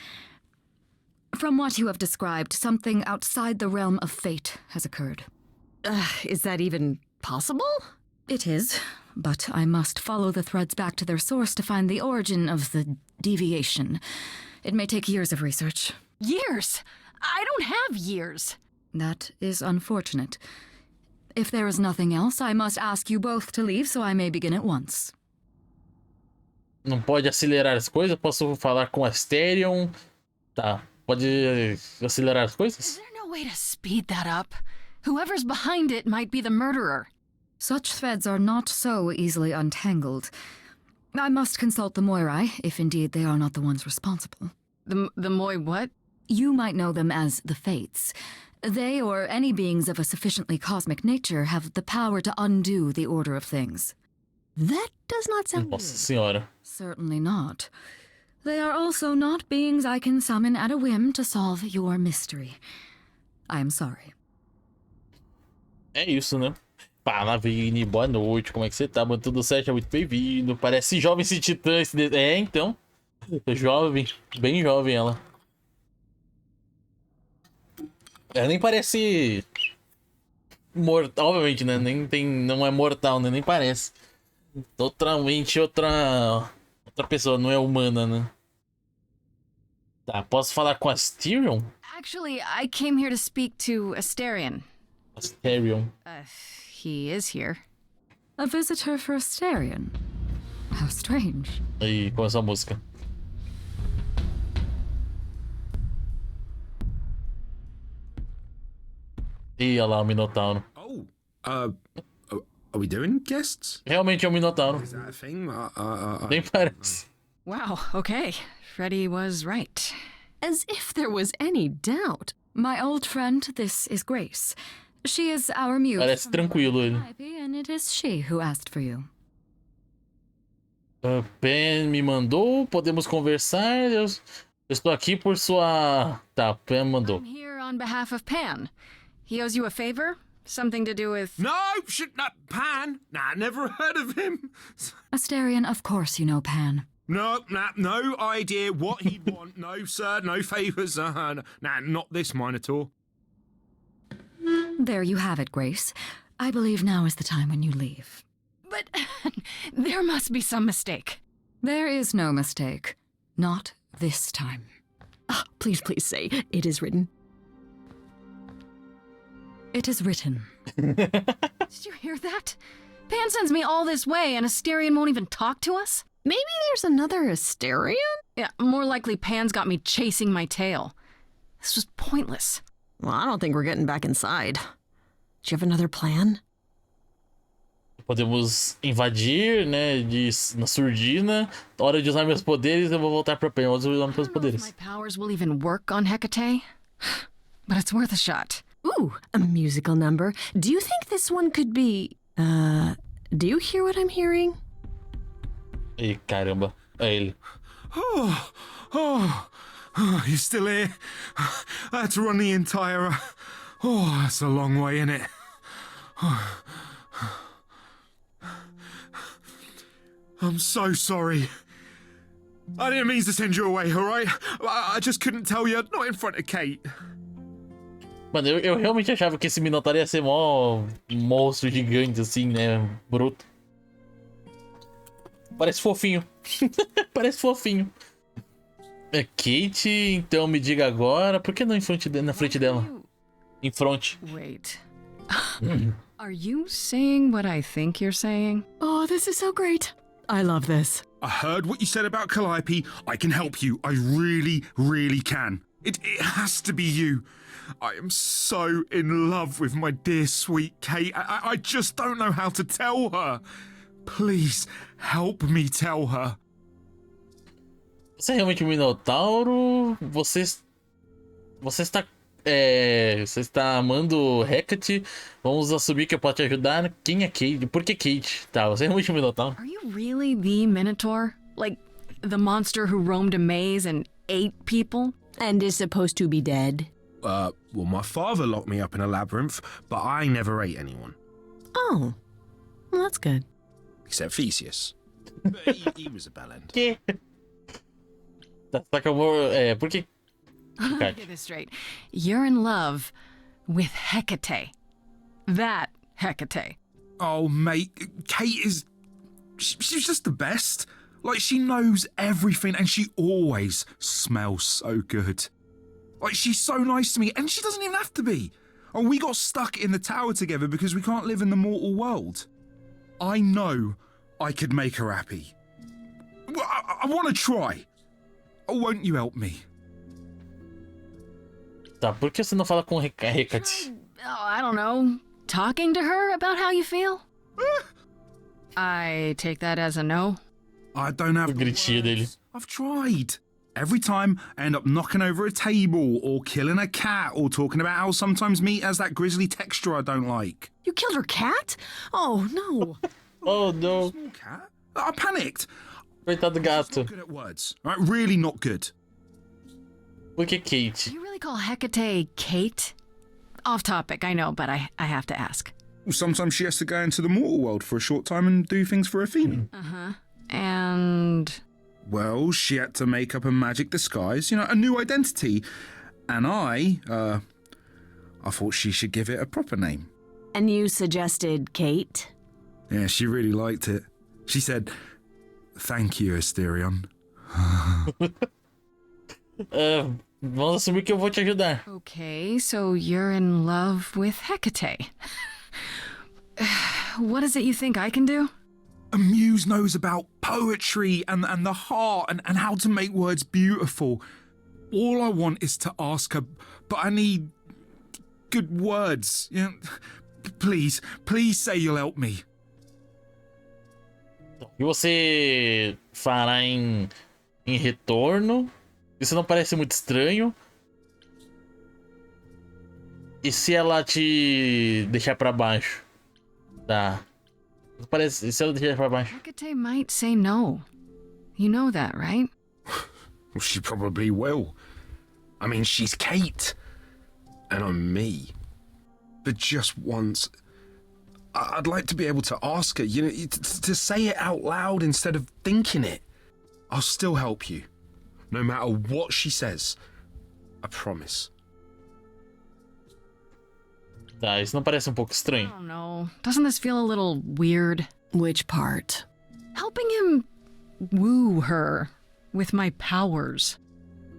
R: From what you have described, something outside the realm of fate has occurred.
L: Is that even possible?
R: It is, but I must follow the threads back to their source to find the origin of the deviation. It may take years of research.
P: Years? I don't have years.
R: That is unfortunate. If there is nothing else, I must ask you both to leave so I may begin at once.
A: Não pode acelerar as coisas? Posso falar com a Asterion? Tá. Pode acelerar as coisas?
P: Is there no way to speed that up? Whoever's behind it might be the murderer.
R: Such threads are not so easily untangled. I must consult the Moirai, if indeed they are not the ones responsible.
P: The Moi what?
R: You might know them as the Fates. They, or any beings of a sufficiently cosmic nature, have the power to undo the order of things.
L: That does not sound
A: Nossa senhora.
R: Certainly not. They are also not beings I can summon at a whim to solve your mystery. I am sorry.
A: É isso, né? Palavine, boa noite, como é que você tá? Mano, tudo certo? É muito bem-vindo. Parece jovem esse titã. É, então. Jovem, bem jovem ela. Ela nem parece mortal, obviamente, né? Nem tem, não é mortal, né? Nem parece. Totalmente outra pessoa, não é humana, né? Tá, posso falar com a Asterion?
P: Actually, I came here to speak to Asterion.
A: Asterion.
P: He is here.
R: A visitor for Asterion? How strange.
A: Aí, começou a música. Ih, olha lá o Minotauro.
S: Are we doing guests?
A: Realmente é um Minotauro.
S: Is that a thing?
A: Nem parece.
P: Wow, okay. Freddy was right.
L: As if there was any doubt.
R: My old friend, this is Grace. She is our muse.
A: Parece tranquilo ele.
R: And it is she who asked for you.
A: Pen me mandou, podemos conversar. Eu estou aqui por sua... Tá, Pen mandou.
P: I'm here on behalf of Pan. He owes you a favor? Something to do with...
S: No, not Pan. Nah, never heard of him.
R: Asterion, of course you know Pan.
S: No idea what he'd want. No, sir, no favours. Nah, not this Minotaur.
R: There you have it, Grace. I believe now is the time when you leave.
P: But there must be some mistake.
R: There is no mistake. Not this time.
L: Please say, it is written.
R: It is written.
P: Did you hear that? Pan sends me all this way and Asterion won't even talk to us?
L: Maybe there's another Asterion?
P: Yeah, more likely Pan's got me chasing my tail. This was pointless.
L: Well, I don't think we're getting back inside. Do you have another plan?
A: Podemos invadir, né, na surdina. Hora de usar meus poderes, eu vou voltar pra Pen. Hora de usar meus poderes.
P: My powers will even work on Hecate, but it's worth a shot.
L: Ooh, a musical number. Do you think this one could be... do you hear what I'm hearing?
A: Ih, caramba. É ele.
S: You're still here? I had to run the entire... that's a long way, innit? I'm so sorry. I didn't mean to send you away, alright? I just couldn't tell you, not in front of Kate.
A: Mano, eu realmente achava que esse Minotauro ia ser mó monstro gigante, assim, né? Bruto. Parece fofinho. Parece fofinho. É Kate, então me diga agora, por que não na frente dela? Em frente.
P: Wait. Are you saying what I think you're saying?
L: Oh, this is so great. I love this.
S: I heard what you said about Calliope. I can help you. I really, really can. It has to be you. I am so in love with my dear sweet Kate. I just don't know how to tell her. Please, help me tell her.
A: Você é realmente um Minotauro? Você está amando Hecate? Vamos assumir que eu posso te ajudar. Quem é Kate? Por que Kate? Tá, você é realmente um Minotauro.
P: Are you really the Minotaur? Like, the monster who roamed a maze and ate people?
L: And is supposed to be dead?
S: Well, my father locked me up in a labyrinth, but I never ate anyone.
L: Oh, well, that's good.
S: Except Theseus. But he was a bellend.
A: Que? Tá com amor... por que...
P: Get this straight. You're in love with Hecate. That Hecate.
S: Oh, mate, Kate is... She's just the best. Like, she knows everything and she always smells so good. Like, she's so nice to me and she doesn't even have to be. Oh, we got stuck in the tower together because we can't live in the mortal world. I know I could make her happy. Well, I want to try. Oh, won't you help me?
A: Tá, por que você não fala com Hecate?
P: Oh, I don't know. Talking to her about how you feel? I take that as a no.
S: I don't have the words. I've tried. Every time I end up knocking over a table or killing a cat or talking about how sometimes meat has that grisly texture I don't like.
L: You killed her cat? Oh, no.
A: Oh, no.
S: Small cat? I panicked.
A: Coitado do gato.
S: Not good at words. Right, really not good.
A: Por que Kate?
P: Do you really call Hecate Kate? Off topic, I know, but I have to ask.
S: Well, sometimes she has to go into the mortal world for a short time and do things for Athena.
P: Uh-huh. And...
S: Well, she had to make up a magic disguise, a new identity. And I thought she should give it a proper name.
L: And you suggested Kate?
S: Yeah, she really liked it. She said, "Thank you, Asterion."
A: Vamos assumir que eu vou te ajudar.
P: Okay, so you're in love with Hecate. What is it you think I can do?
S: A muse knows about poetry and the heart and how to make words beautiful. All I want is to ask her, but I need good words. You know, please say you'll help me.
A: O que você fará em retorno? Isso não parece muito estranho. E se ela te deixar pra baixo? Tá. Parece, se ela deixar pra baixo.
P: Hecate might say no. You know that, right?
M: Well, she probably will. I mean, she's Kate. And I'm me. But just once, I'd like to be able to ask her, you know, to say it out loud instead of thinking it. I'll still help you. No matter what she says. I promise.
A: Tá, isso não parece um pouco estranho?
P: I don't know. Doesn't this feel a little weird?
L: Which part?
P: Helping him woo her with my powers.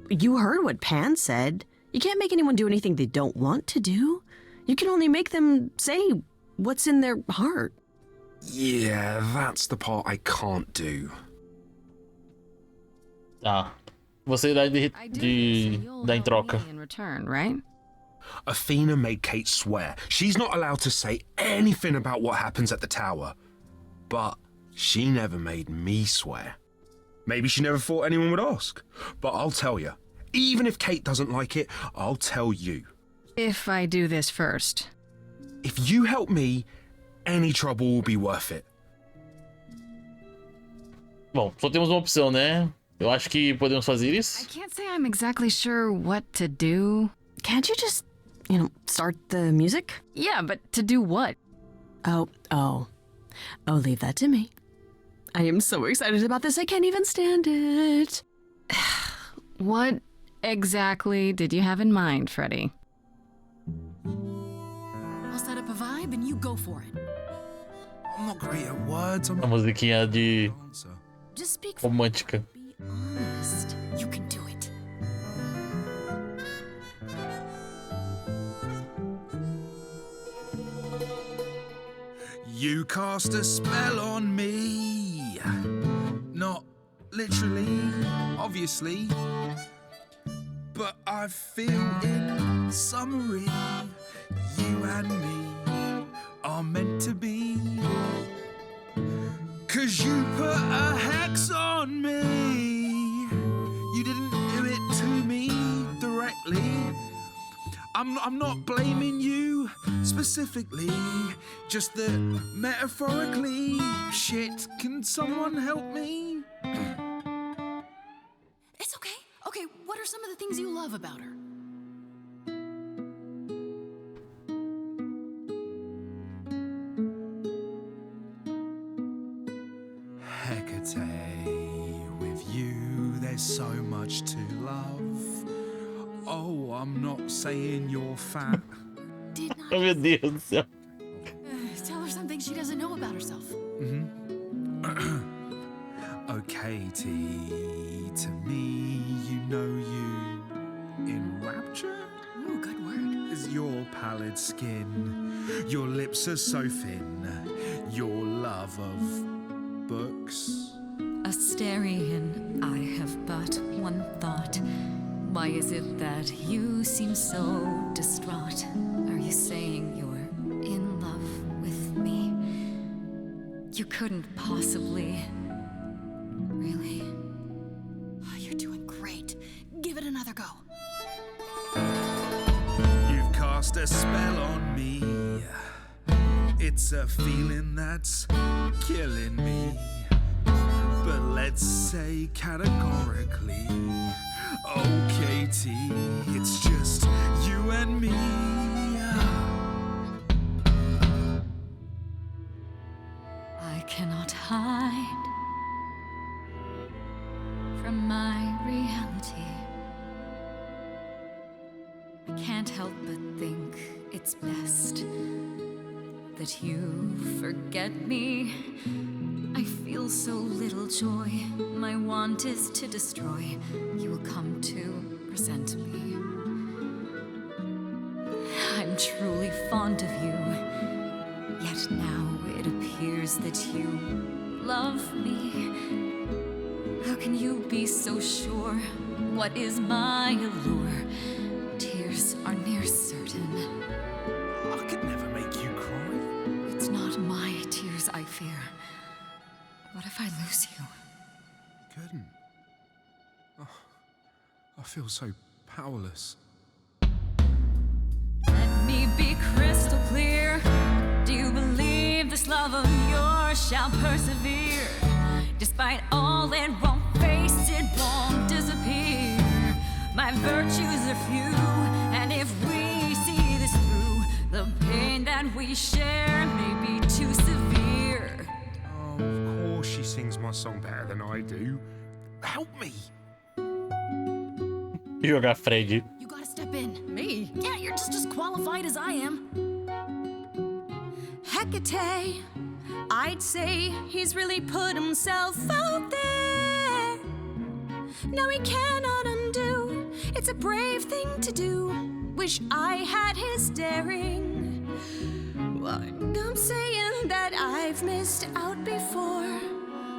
L: You heard what Pan said. You can't make anyone do anything they don't want to do. You can only make them say what's in their heart.
M: Yeah, that's the part I can't do.
A: Tá. Você dá dá em troca.
P: In return, right?
M: Athena made Kate swear she's not allowed to say anything about what happens at the tower. But she never made me swear. Maybe she never thought anyone would ask. But I'll tell you. Even if Kate doesn't like it, I'll tell you.
P: If I do this first.
M: If you help me, any trouble will be worth it.
A: Bom, só temos uma opção, né? Eu acho que podemos fazer isso.
P: I can't say I'm exactly sure what to do.
L: Can't you just, start the music?
P: Yeah, but to do what?
L: Oh, leave that to me. I am so excited about this, I can't even stand it.
P: What exactly did you have in mind, Freddie?
B: I'll set up a vibe and you go for it.
S: I'm not great at words.
A: A musiquinha de
B: Just speak
A: romântica.
B: Be honest. You can do it.
S: You cast a spell on me. Not literally, obviously. But I feel in summary, you and me are meant to be. 'Cause you put a hex on me. You didn't do it to me directly. I'm not blaming you specifically, just that metaphorically. Shit, can someone help me?
B: It's okay. Okay, what are some of the things you love about her?
S: Hecate, with you there's so much to love. Oh, I'm not saying you're fat.
A: Oh, meu Deus do céu.
B: Tell her something she doesn't know about herself.
S: Oh, Katie, to me, you know you in rapture?
B: Ooh, good word.
S: Is your pallid skin, your lips are so thin, your love of books.
R: Asterion, I have but one thought. Why is it that you seem so distraught? Are you saying you're in love with me? You couldn't possibly. Really?
B: Oh, you're doing great. Give it another go.
S: You've cast a spell on me. It's a feeling that's killing me. But let's say categorically, oh, Katie, it's just you and me.
R: I cannot hide from my reality. I can't help but think it's best that you forget me. I feel so little joy. My want is to destroy. You will come to resent me. I'm truly fond of you. Yet now it appears that you love me. How can you be so sure? What is my allure? Tears are near certain.
S: I could never make you cry.
R: It's not my tears I fear. What if I lose you?
S: Couldn't. Oh, I feel so powerless.
R: Let me be crystal clear. Do you believe this love of yours shall persevere? Despite all, it won't face, it won't disappear. My virtues are few, and if we see this through, the pain that we share may be too severe.
S: Oh, of course she sings my song better than I do. Help me.
A: Jogar Fred.
P: You gotta step in. Me? Yeah, you're just as qualified as I am.
F: Hecate, I'd say he's really put himself out there. No, he cannot undo. It's a brave thing to do. Wish I had his daring. Well, I'm saying that I've missed out before.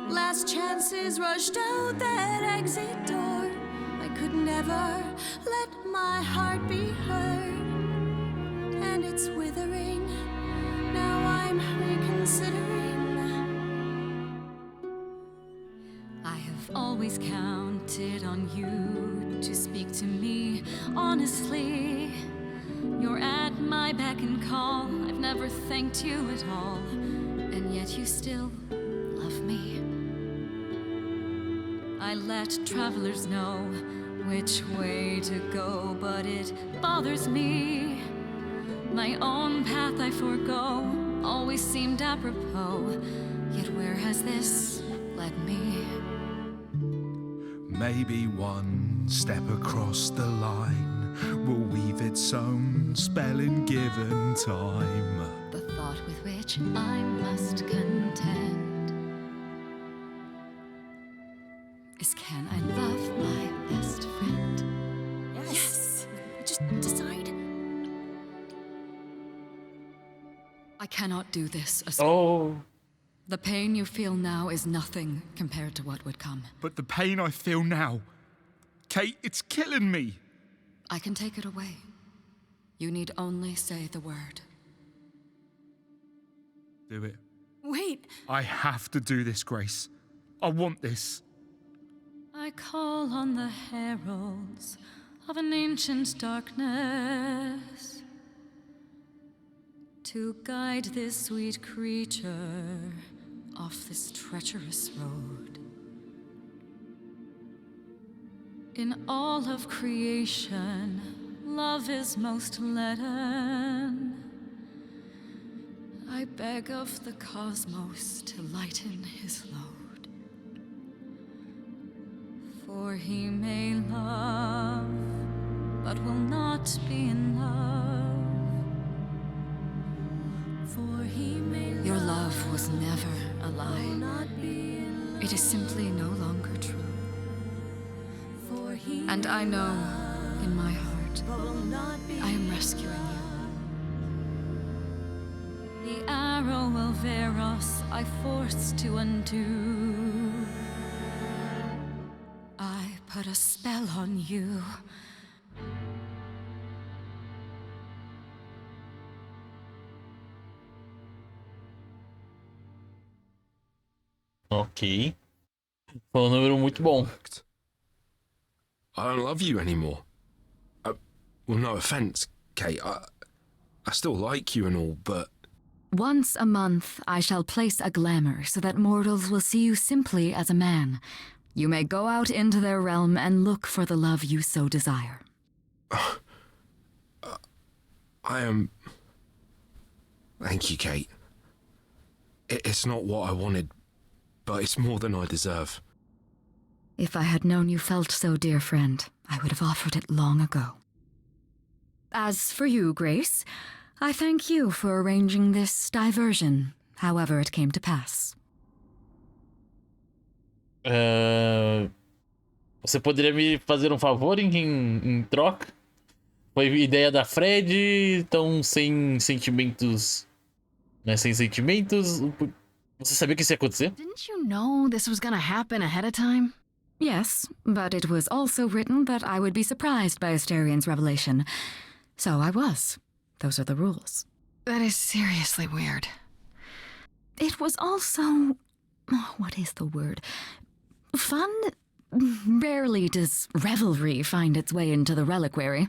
F: Last chances rushed out that exit door. I could never let my heart be heard, and it's withering. Now I'm reconsidering.
R: I have always counted on you to speak to me honestly. You're at my beck and call. I've never thanked you at all, and yet you still love me. I let travelers know which way to go, but it bothers me. My own path I forego, always seemed apropos. Yet where has this led me?
S: Maybe one step across the line will weave its own spell in given time.
R: The thought with which I must contend is, can I love my best friend?
P: Yes! Just decide.
R: I cannot do this.
A: Oh.
R: The pain you feel now is nothing compared to what would come.
S: But the pain I feel now, Kate, it's killing me.
R: I can take it away. You need only say the word.
S: Do it.
P: Wait.
S: I have to do this, Grace. I want this.
R: I call on the heralds of an ancient darkness to guide this sweet creature off this treacherous road. In all of creation, love is most leaden. I beg of the cosmos to lighten his load. For he may love, but will not be in love. For he may Your love was never a lie. It is simply no longer true. And I know, in my heart, I am rescuing you. The arrow of Eros I forced to undo. I put a spell on you.
A: Ok. Foi um número muito bom.
M: I don't love you anymore. Well, no offense, Kate. I still like you and all, but...
R: Once a month, I shall place a glamour so that mortals will see you simply as a man. You may go out into their realm and look for the love you so desire.
M: I am... Thank you, Kate. It's not what I wanted, but it's more than I deserve.
R: If I had known you felt so, dear friend, I would have offered it long ago. As for you, Grace, I thank you for arranging this diversion, however it came to pass.
A: Você poderia me fazer um favor em troca? Foi ideia da Fred, então sem sentimentos. Né, sem sentimentos. Você sabia que isso ia acontecer?
P: Didn't you know this was gonna happen ahead of time?
R: Yes, but it was also written that I would be surprised by Asterian's revelation. So I was. Those are the rules.
P: That is seriously weird.
R: It was also... what is the word? Fun? Rarely does revelry find its way into the reliquary.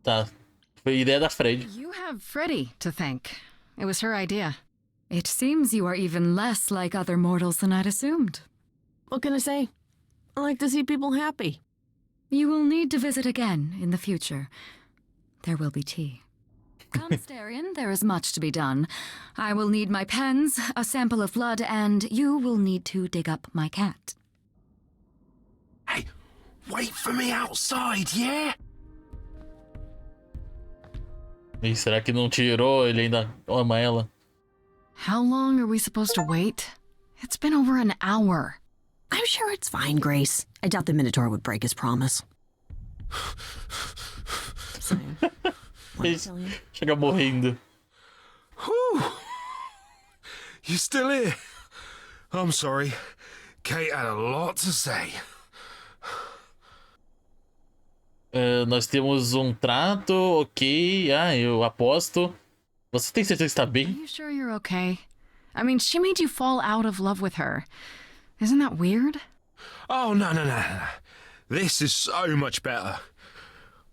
A: Tá. Foi ideia da Fred.
P: You have Freddy to thank. It was her idea.
R: It seems you are even less like other mortals than I'd assumed.
L: What can I say? I like to see people happy.
R: You will need to visit again in the future. There will be tea. Come, Asterian, there is much to be done. I will need my pens, a sample of blood, and you will need to dig up my cat.
S: Hey, wait for me outside, yeah?
A: E será que não tirou? Ele ainda ama ela.
P: How long are we supposed to wait? It's been over an hour.
L: I'm sure it's fine, Grace. I doubt the Minotaur would break his promise.
A: Chega morrendo.
S: Whew. You still here? I'm sorry. Kate had a lot to say.
A: Nós temos um trato, ok. Eu aposto. Você tem certeza que está
P: Are
A: bem?
P: you sure you're okay? I mean, she made you fall out of love with her. Isn't that weird?
S: Oh, no. This is so much better.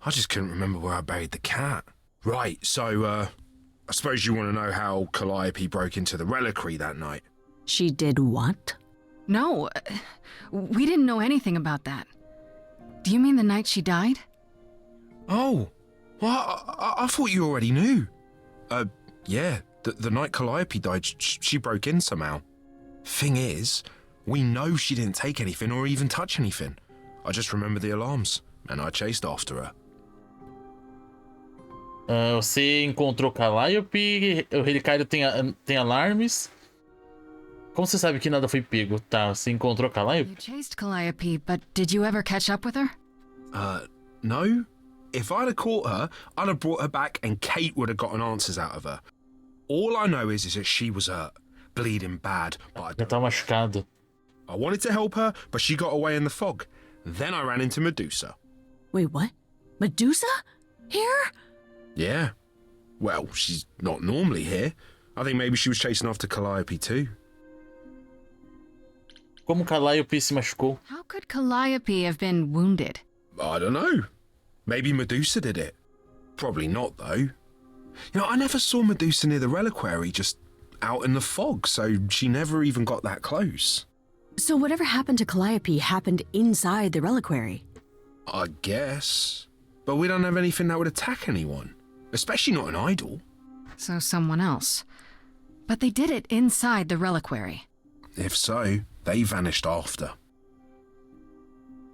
S: I just couldn't remember where I buried the cat. Right, so, I suppose you want to know how Calliope broke into the reliquary that night.
L: She did what?
P: No, we didn't know anything about that. Do you mean the night she died?
S: Oh, well, I thought you already knew. Yeah, the night Calliope died, she broke in somehow. Thing is, we know she didn't take anything or even touch anything. I just remember the alarms, and I chased after her.
A: Você encontrou Calliope, o relicário tem alarmes. Como você sabe que nada foi pego? Tá, você encontrou Calliope?
P: You chased Calliope, but did you ever catch up with her?
S: No. If I'd have caught her, I'd have brought her back and Kate would have gotten answers out of her. All I know is that she was hurt, bleeding bad, but
A: Já tá machucado.
S: I wanted to help her, but she got away in the fog. Then I ran into Medusa.
L: Wait, what? Medusa? Here?
S: Yeah. Well, she's not normally here. I think maybe she was chasing after Calliope too.
A: Como Calliope se machucou?
P: How could Calliope have been wounded?
S: I don't know. Maybe Medusa did it. Probably not, though. You know, I never saw Medusa near the reliquary, just out in the fog, so she never even got that close.
L: So whatever happened to Calliope happened inside the reliquary?
S: I guess. But we don't have anything that would attack anyone. Especially not an idol.
P: So someone else. But they did it inside the reliquary.
S: If so, they vanished after.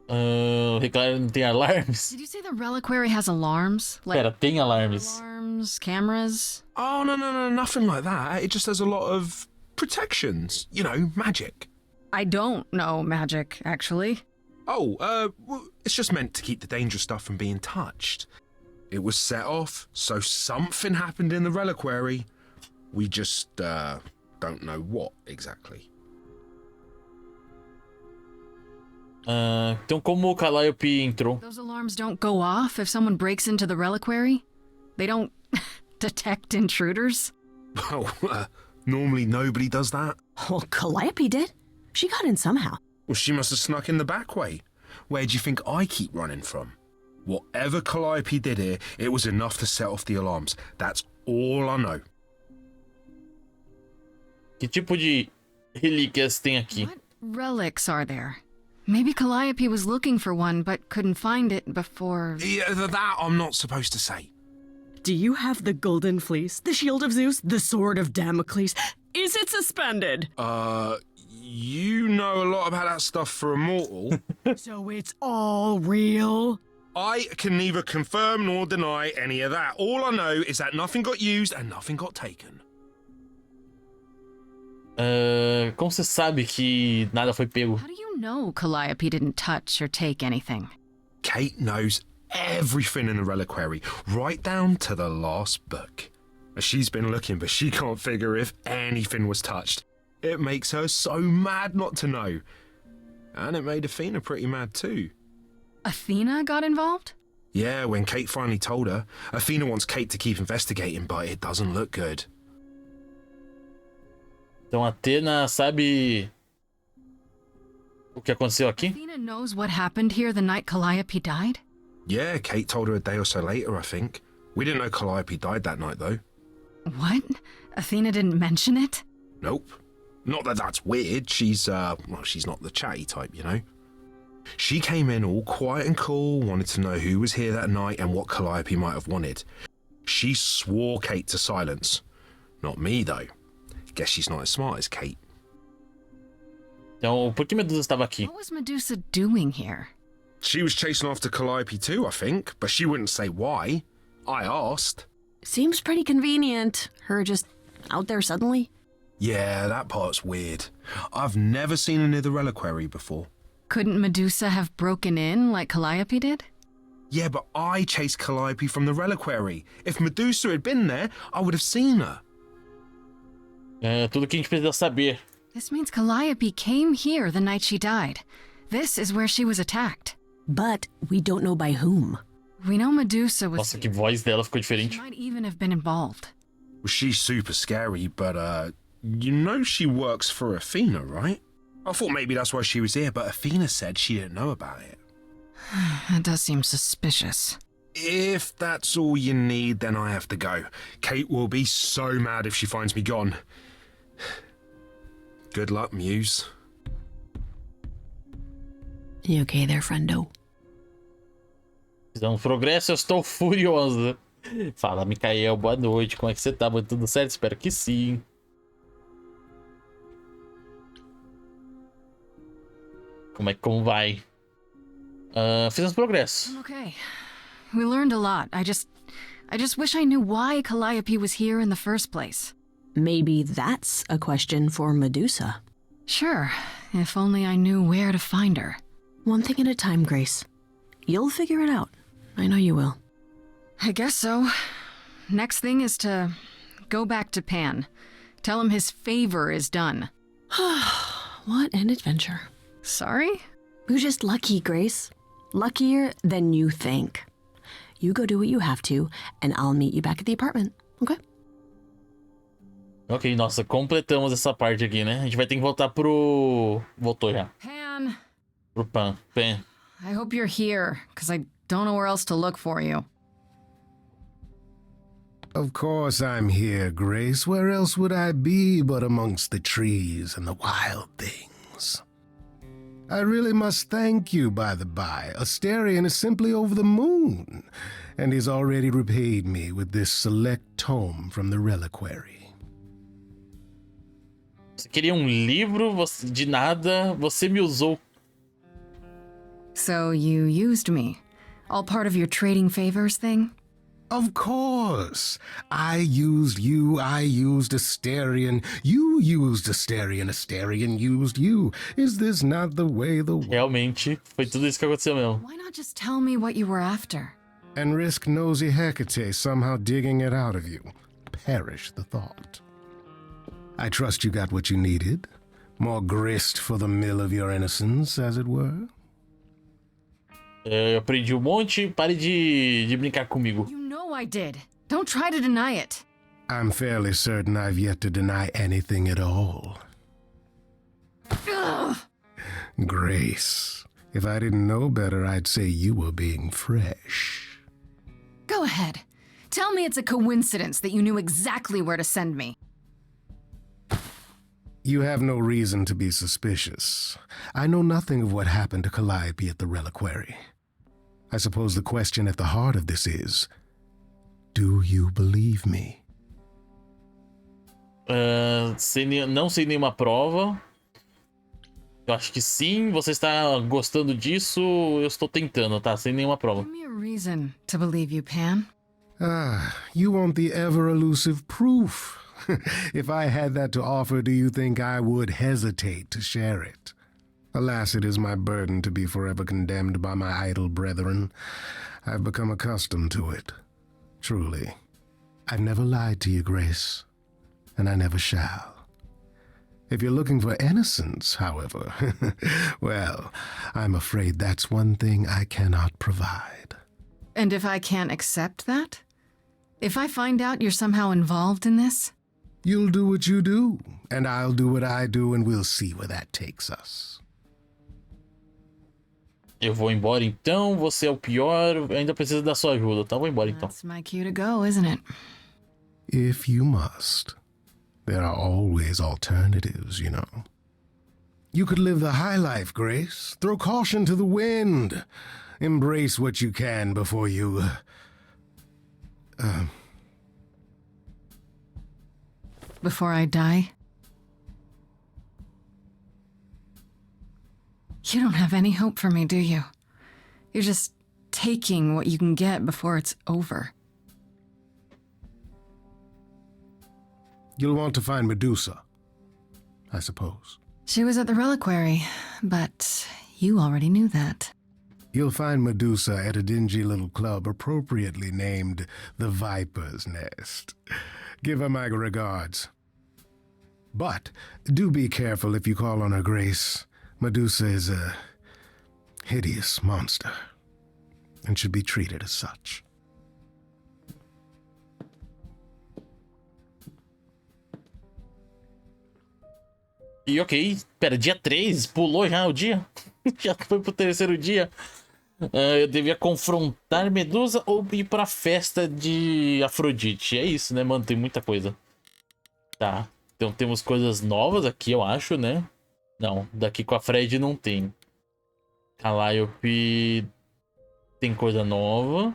A: O relicário não tem alarmes?
P: Did you say the reliquary has alarms?
A: Pera, tem alarmes.
P: Alarms, cameras?
S: Oh, no, nothing like that. It just has a lot of protections. You know, magic.
P: I don't know magic, actually.
S: Oh, well, it's just meant to keep the dangerous stuff from being touched. It was set off, so something happened in the reliquary. We just, don't know what exactly.
A: Então como o Calliope entrou?
P: Those alarms don't go off if someone breaks into the reliquary? They don't detect intruders?
S: Well, normally nobody does that.
L: Well, Calliope did. She got in somehow.
S: Well, she must have snuck in the back way. Where do you think I keep running from? Whatever Calliope did here, it was enough to set off the alarms. That's all I know.
A: Que tipo de relíquias tem aqui?
P: What relics are there? Maybe Calliope was looking for one, but couldn't find it before...
S: Yeah, that I'm not supposed to say.
L: Do you have the golden fleece, the shield of Zeus, the sword of Damocles? Is it suspended?
S: You know a lot about that stuff for a mortal.
L: So it's all real?
S: I can neither confirm nor deny any of that. All I know is that nothing got used and nothing got taken.
A: Como você sabe que nada foi pego?
P: How do you know Calliope didn't touch or take anything?
S: Kate knows everything in the reliquary, right down to the last book. She's been looking, but she can't figure if anything was touched. It makes her so mad not to know. And it made Athena pretty mad too.
P: Athena got involved?
S: Yeah, when Kate finally told her, Athena wants Kate to keep investigating, but it doesn't look good.
A: Então Athena sabe o que aconteceu aqui?
P: Athena knows what happened here the night Calliope died?
S: Yeah, Kate told her a day or so later, I think. We didn't know Calliope died that night, though.
P: What? Athena didn't mention it?
S: Nope. Not that that's weird. She's not the chatty type, you know. She came in all quiet and cool, wanted to know who was here that night and what Calliope might have wanted. She swore Kate to silence. Not me, though. Guess she's not as smart as Kate.
A: Então, por que Medusa estava aqui?
P: What was Medusa doing here?
S: She was chasing after Calliope too, I think, but she wouldn't say why. I asked.
L: Seems pretty convenient. Her just out there suddenly.
S: Yeah, that part's weird. I've never seen her near the reliquary before.
P: Couldn't Medusa have broken in like Calliope did?
S: Yeah, but I chased Calliope from the reliquary. If Medusa had been there, I would have seen her.
A: É tudo que a gente precisa saber.
P: This means Calliope came here the night she died. This is where she was attacked.
L: But we don't know by whom.
P: We know Medusa was...
A: Nossa, que voz dela ficou diferente.
P: She might even have been involved.
S: Well, she's super scary, but, you know she works for Athena, right? I thought maybe that's why she was here, but Athena said she didn't know about it.
P: That does seem suspicious.
S: If that's all you need, then I have to go. Kate will be so mad if she finds me gone. Good luck, Muse.
L: You okay there, friendo?
A: Fizemos progresso, eu estou furiosa. Fala, Micael, boa noite. Como é que você tá? Tudo certo? Espero que sim. Como vai? Fizemos progresso.
P: Okay. We learned a lot. I just wish I knew why Calliope was here in the first place.
L: Maybe that's a question for Medusa.
P: Sure, if only I knew where to find her.
L: One thing at a time, Grace. You'll figure it out. I know you will.
P: I guess so. Next thing is to go back to Pan. Tell him his favor is done.
L: What an adventure.
P: Sorry?
L: You're just lucky, Grace. Luckier than you think. You go do what you have to, and I'll meet you back at the apartment, okay?
A: Ok, nossa, completamos essa parte aqui, né? A gente vai ter que voltar pro... Voltou já.
P: Pan.
A: Pro Pan.
P: I hope you're here, because I don't know where else to look for you.
K: Of course I'm here, Grace. Where else would I be but amongst the trees and the wild things? I really must thank you, by the by. Asterion is simply over the moon, and he's already repaid me with this select tome from the reliquary.
A: Você queria livro, de nada, você me usou.
P: So you used me. All part of your trading favors thing?
K: Of course. I used you, I used Asterion, you used Asterion, Asterion used you. Is this not the way the world...
A: Realmente, foi tudo isso que aconteceu mesmo.
P: Why not just tell me what you were after?
K: And risk nosy Hecate somehow digging it out of you. Perish the thought. I trust you got what you needed. More grist for the mill of your innocence, as it were.
A: Eu aprendi monte, pare de brincar comigo.
P: You know I did. Don't try to deny it.
K: I'm fairly certain I've yet to deny anything at all.
P: Ugh.
K: Grace, if I didn't know better, I'd say you were being fresh.
P: Go ahead. Tell me it's a coincidence that you knew exactly where to send me.
K: You have no reason to be suspicious. I know nothing of what happened to Calliope at the reliquary. I suppose the question at the heart of this is, do you believe me?
A: Não sei nenhuma prova. Eu acho que sim. Você está gostando disso? Eu estou tentando, tá? Sem nenhuma prova.
P: Give me a reason to believe you, Pan.
K: Ah, you want the ever-elusive proof. If I had that to offer, do you think I would hesitate to share it? Alas, it is my burden to be forever condemned by my idle brethren. I've become accustomed to it. Truly. I've never lied to you, Grace, and I never shall. If you're looking for innocence, however, well, I'm afraid that's one thing I cannot provide.
P: And if I can't accept that? If I find out you're somehow involved in this?
K: You'll do what you do, and I'll do what I do, and we'll see where that takes us.
A: Eu vou embora então, você é o pior, eu ainda preciso da sua ajuda, tá? Eu vou embora então.
P: That's my cue to go, isn't it?
K: If you must. There are always alternatives, you know. You could live the high life, Grace. Throw caution to the wind. Embrace what you can before you...
P: Before I die? You don't have any hope for me, do you? You're just taking what you can get before it's over.
K: You'll want to find Medusa, I suppose.
P: She was at the reliquary, but you already knew that.
K: You'll find Medusa at a dingy little club appropriately named the Viper's Nest. Give her my regards. But do be careful if you call on her, Grace. Medusa is a hideous monster and should be treated as such.
A: E ok, pera, dia 3? Pulou já o dia? Já foi pro terceiro dia? Eu devia confrontar Medusa ou ir pra festa de Afrodite. É isso, né, mano? Tem muita coisa. Tá, então temos coisas novas aqui, eu acho, né? Não, daqui com a Fred não tem. Calliope tem coisa nova.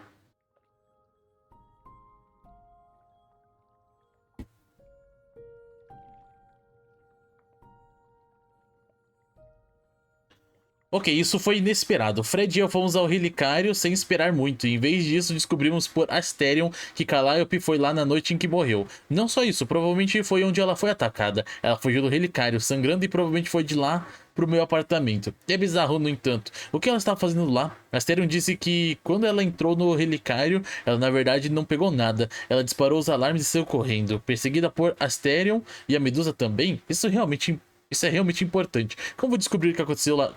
A: Ok, isso foi inesperado. Fred e eu fomos ao relicário sem esperar muito, e em vez disso descobrimos por Asterion que Calliope foi lá na noite em que morreu. Não só isso, provavelmente foi onde ela foi atacada. Ela fugiu do relicário, sangrando, e provavelmente foi de lá pro meu apartamento. É bizarro, no entanto. O que ela estava fazendo lá? Asterion disse que quando ela entrou no relicário, ela na verdade não pegou nada. Ela disparou os alarmes e saiu correndo, perseguida por Asterion e a Medusa também. Isso é realmente importante. Como vou descobrir o que aconteceu lá,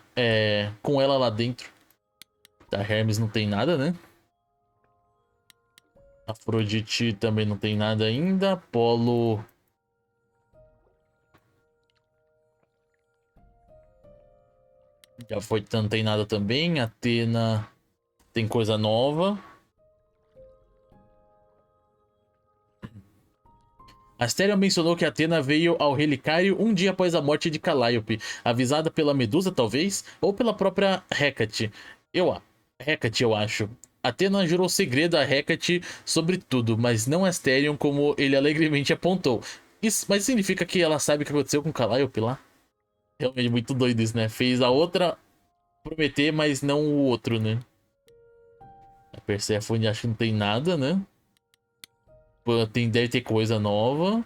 A: com ela lá dentro? Da Hermes não tem nada, né? Afrodite também não tem nada ainda. Apolo... já foi, não tem nada também. Atena tem coisa nova. Asterion mencionou que Atena veio ao relicário um dia após a morte de Calliope, avisada pela Medusa, talvez, ou pela própria Hecate. Hecate, eu acho. Atena jurou segredo a Hecate sobre tudo, mas não Asterion, como ele alegremente apontou. Mas significa que ela sabe o que aconteceu com Calliope lá? Realmente muito doido isso, né? Fez a outra prometer, mas não o outro, né? A Persephone acho que não tem nada, né? Deve ter coisa nova.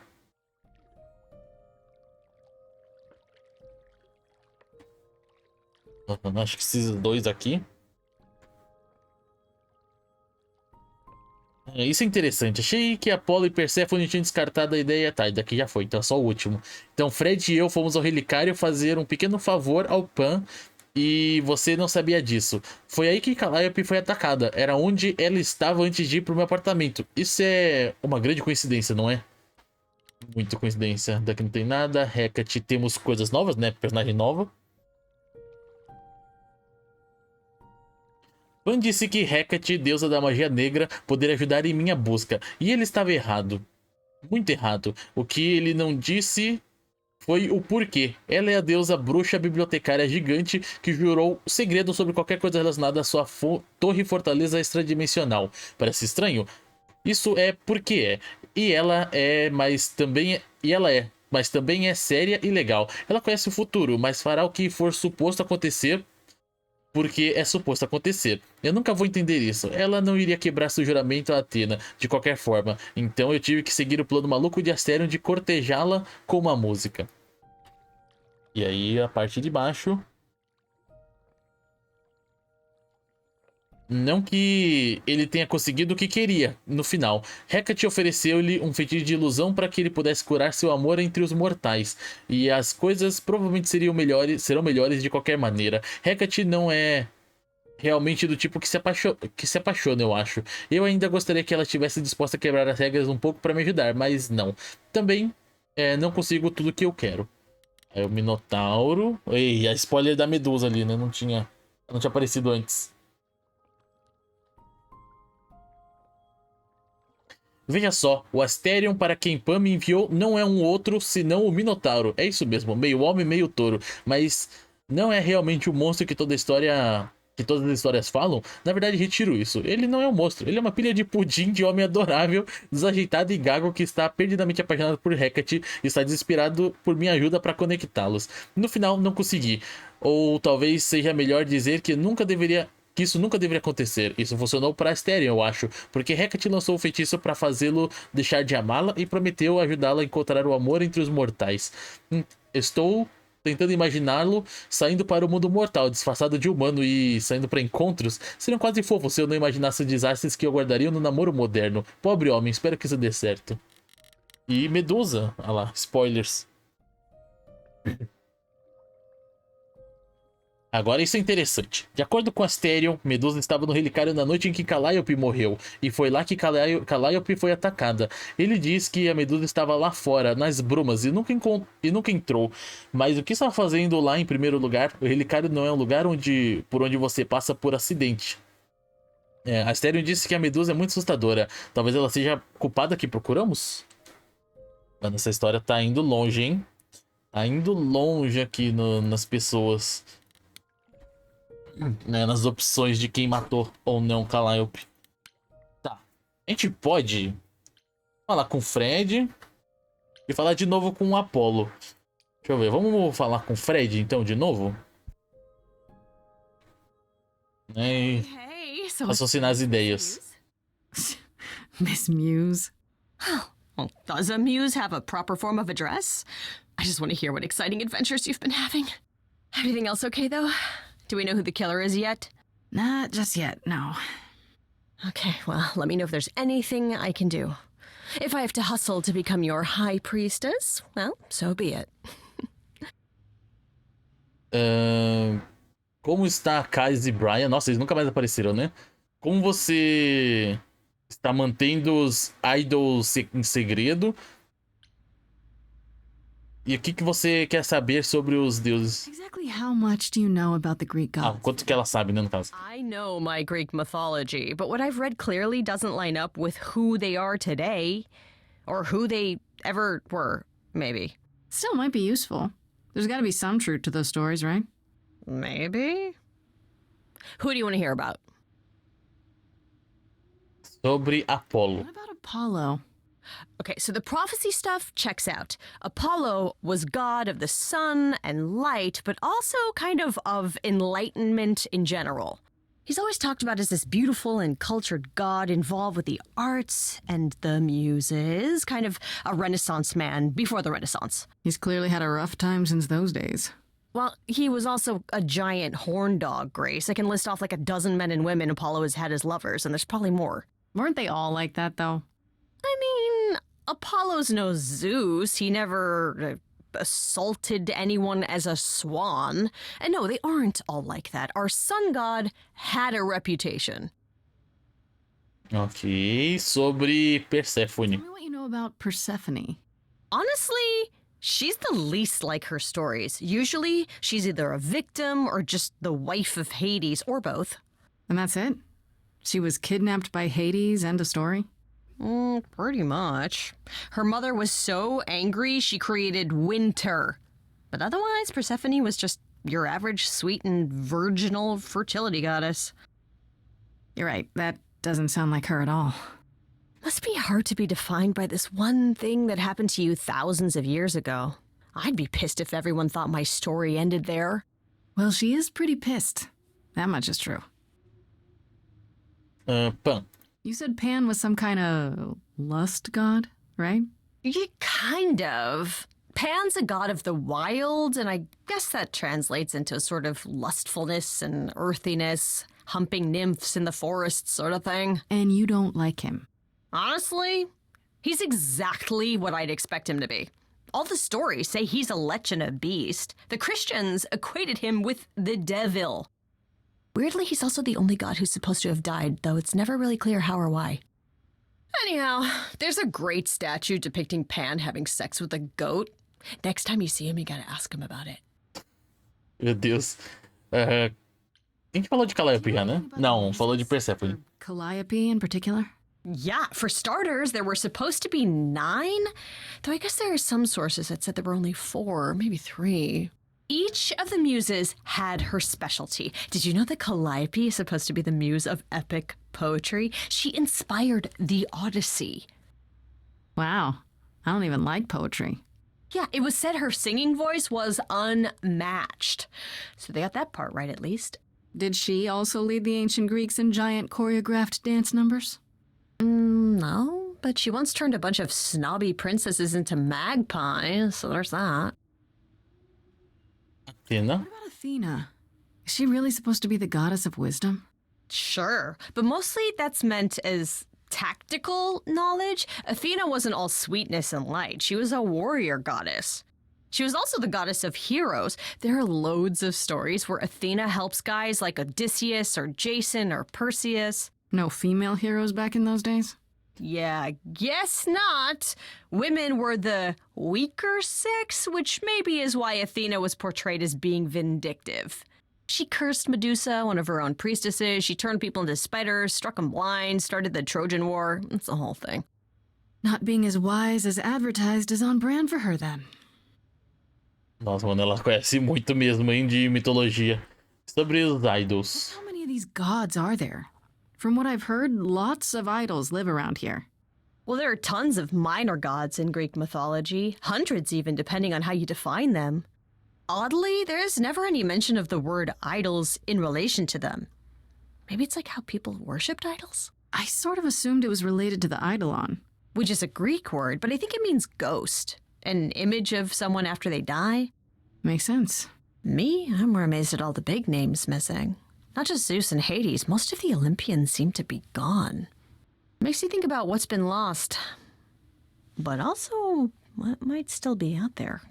A: Acho que esses dois aqui. Isso é interessante. Achei que Apolo e Persephone tinham descartado a ideia. Tá, daqui já foi, então é só o último. Então Fred e eu fomos ao relicário fazer um pequeno favor ao Pan. E você não sabia disso. Foi aí que Calliope foi atacada. Era onde ela estava antes de ir pro meu apartamento. Isso é uma grande coincidência, não é? Muita coincidência. Daqui não tem nada. Hecate, temos coisas novas, né? Personagem nova. Pan disse que Hecate, deusa da magia negra, poderia ajudar em minha busca. E ele estava errado. Muito errado. O que ele não disse... foi o porquê. Ela é a deusa bruxa bibliotecária gigante que jurou segredo sobre qualquer coisa relacionada à sua torre fortaleza extradimensional. Parece estranho? Isso é porque é. E ela é, mas também é. E ela é. mas também é séria e legal. Ela conhece o futuro, mas fará o que for suposto acontecer porque é suposto acontecer. Eu nunca vou entender isso. Ela não iria quebrar seu juramento a Athena de qualquer forma. Então eu tive que seguir o plano maluco de Asterion de cortejá-la com uma música. E aí a parte de baixo. Não que ele tenha conseguido o que queria no final. Hecate ofereceu-lhe um feitiço de ilusão para que ele pudesse curar seu amor entre os mortais. E as coisas provavelmente serão melhores de qualquer maneira. Hecate não é realmente do tipo que se apaixona, eu acho. Eu ainda gostaria que ela estivesse disposta a quebrar as regras um pouco para me ajudar, mas não. Também não consigo tudo que eu quero. Aí o Minotauro. Ei, a spoiler da Medusa ali, né? Não tinha aparecido antes. Veja só, o Asterion para quem Pan me enviou não é um outro senão o Minotauro. É isso mesmo, meio homem, meio touro. Mas não é realmente o monstro que todas as histórias falam. Na verdade, retiro isso. Ele não é um monstro, ele é uma pilha de pudim de homem adorável, desajeitado e gago que está perdidamente apaixonado por Hecate e está desesperado por minha ajuda para conectá-los. No final, não consegui. Ou talvez seja melhor dizer que isso nunca deveria acontecer. Isso funcionou para Asterion, eu acho, porque Hecate lançou o feitiço para fazê-lo deixar de amá-la e prometeu ajudá-la a encontrar o amor entre os mortais. Estou tentando imaginá-lo saindo para o mundo mortal, disfarçado de humano e saindo para encontros. Seriam quase fofos se eu não imaginasse os desastres que aguardariam no namoro moderno. Pobre homem, espero que isso dê certo. E Medusa, olha lá, spoilers. Agora isso é interessante. De acordo com Asterion, Medusa estava no relicário na noite em que Calliope morreu, e foi lá que Calliope foi atacada. Ele diz que a Medusa estava lá fora, nas brumas, e nunca entrou. Mas o que estava fazendo lá em primeiro lugar? O relicário não é um lugar por onde você passa por acidente. Asterion disse que a Medusa é muito assustadora. Talvez ela seja a culpada que procuramos? Mano, essa história tá indo longe, hein? Tá indo longe aqui nas pessoas. Nas opções de quem matou ou não Calliope. Tá. A gente pode falar com o Fred e falar de novo com o Apollo. Deixa eu ver. Vamos falar com o Fred então de novo? Raciocinar as ideias.
P: Miss Muse.
L: Well, does a muse have a proper form of address? I just want to hear what exciting adventures you've been having. Everything else okay, though? Do we know who the killer is yet?
P: Not just yet, no.
L: Okay, well, let me know if there's anything I can do. If I have to hustle to become your high priestess, well, so be it.
A: Como está a Kaz e Brian? Nossa, eles nunca mais apareceram, né? Como você está mantendo os idols em segredo? E o que você quer saber sobre os deuses?
P: Exactly how much do you know about the Greek gods?
A: Quanto que ela sabe, né, no caso?
L: I know my Greek mythology, but what I've read clearly doesn't line up with who they are today. Or who they ever were, maybe.
P: Still might be useful. There's gotta be some truth to those stories, right?
L: Maybe. Who do you want to hear about?
A: Sobre Apollo.
P: What about Apollo?
L: Okay, so the prophecy stuff checks out. Apollo was god of the sun and light, but also kind of enlightenment in general. He's always talked about as this beautiful and cultured god involved with the arts and the muses, kind of a Renaissance man before the Renaissance.
P: He's clearly had a rough time since those days.
L: Well, he was also a giant horn dog, Grace. I can list off like a dozen men and women Apollo has had as lovers, and there's probably more.
P: Weren't they all like that, though?
L: I mean, Apollo's no Zeus. He never assaulted anyone as a swan. And no, they aren't all like that. Our sun god had a reputation.
A: Ok, sobre Persephone.
P: Tell me what you know about Persephone.
L: Honestly, she's the least like her stories. Usually, she's either a victim or just the wife of Hades, or both.
P: And that's it? She was kidnapped by Hades, end of story?
L: Pretty much. Her mother was so angry she created winter. But otherwise, Persephone was just your average sweet and virginal fertility goddess.
P: You're right, that doesn't sound like her at all.
L: Must be hard to be defined by this one thing that happened to you thousands of years ago. I'd be pissed if everyone thought my story ended there.
P: Well, she is pretty pissed. That much is true.
A: Pan.
P: You said Pan was some kind of lust god, right?
L: Yeah, kind of. Pan's a god of the wild, and I guess that translates into a sort of lustfulness and earthiness, humping nymphs in the forest sort of thing.
P: And you don't like him?
L: Honestly, he's exactly what I'd expect him to be. All the stories say he's a lech and a beast. The Christians equated him with the devil. Weirdly, he's also the only god who's supposed to have died, though it's never really clear how or why. Anyhow, there's a great statue depicting Pan having sex with a goat. Next time you see him, you gotta ask him about it.
A: Meu Deus. A gente falou de Calliope já, né? Não, falou de Persephone.
P: Calliope in particular?
L: Yeah, for starters, there were supposed to be 9, though I guess there are some sources that said there were only 4, maybe 3. Each of the muses had her specialty. Did you know that Calliope is supposed to be the muse of epic poetry? She inspired the Odyssey.
P: Wow, I don't even like poetry.
L: Yeah, it was said her singing voice was unmatched. So they got that part right, at least.
P: Did she also lead the ancient Greeks in giant choreographed dance numbers?
L: No, but she once turned a bunch of snobby princesses into magpies, so there's that.
A: Athena?
P: What about Athena? Is she really supposed to be the goddess of wisdom?
L: Sure, but mostly that's meant as tactical knowledge. Athena wasn't all sweetness and light. She was a warrior goddess. She was also the goddess of heroes. There are loads of stories where Athena helps guys like Odysseus or Jason or Perseus.
P: No female heroes back in those days?
L: Yeah, guess not. Women were the weaker sex, which maybe is why Athena was portrayed as being vindictive. She cursed Medusa, one of her own priestesses. She turned people into spiders, struck them blind, started the Trojan War. It's the whole thing.
P: Not being as wise as advertised is on brand for her, then.
A: Nossa, mano, ela conhece muito mesmo, hein, de mitologia. Sobre os idols.
P: How many of these gods are there? From what I've heard, lots of idols live around here.
L: Well, there are tons of minor gods in Greek mythology, hundreds even, depending on how you define them. Oddly, there's never any mention of the word idols in relation to them. Maybe it's like how people worshipped idols?
P: I sort of assumed it was related to the eidolon.
L: Which is a Greek word, but I think it means ghost. An image of someone after they die.
P: Makes sense.
L: Me? I'm more amazed at all the big names missing. Not just Zeus and Hades, most of the Olympians seem to be gone. Makes you think about what's been lost, but also what might still be out there.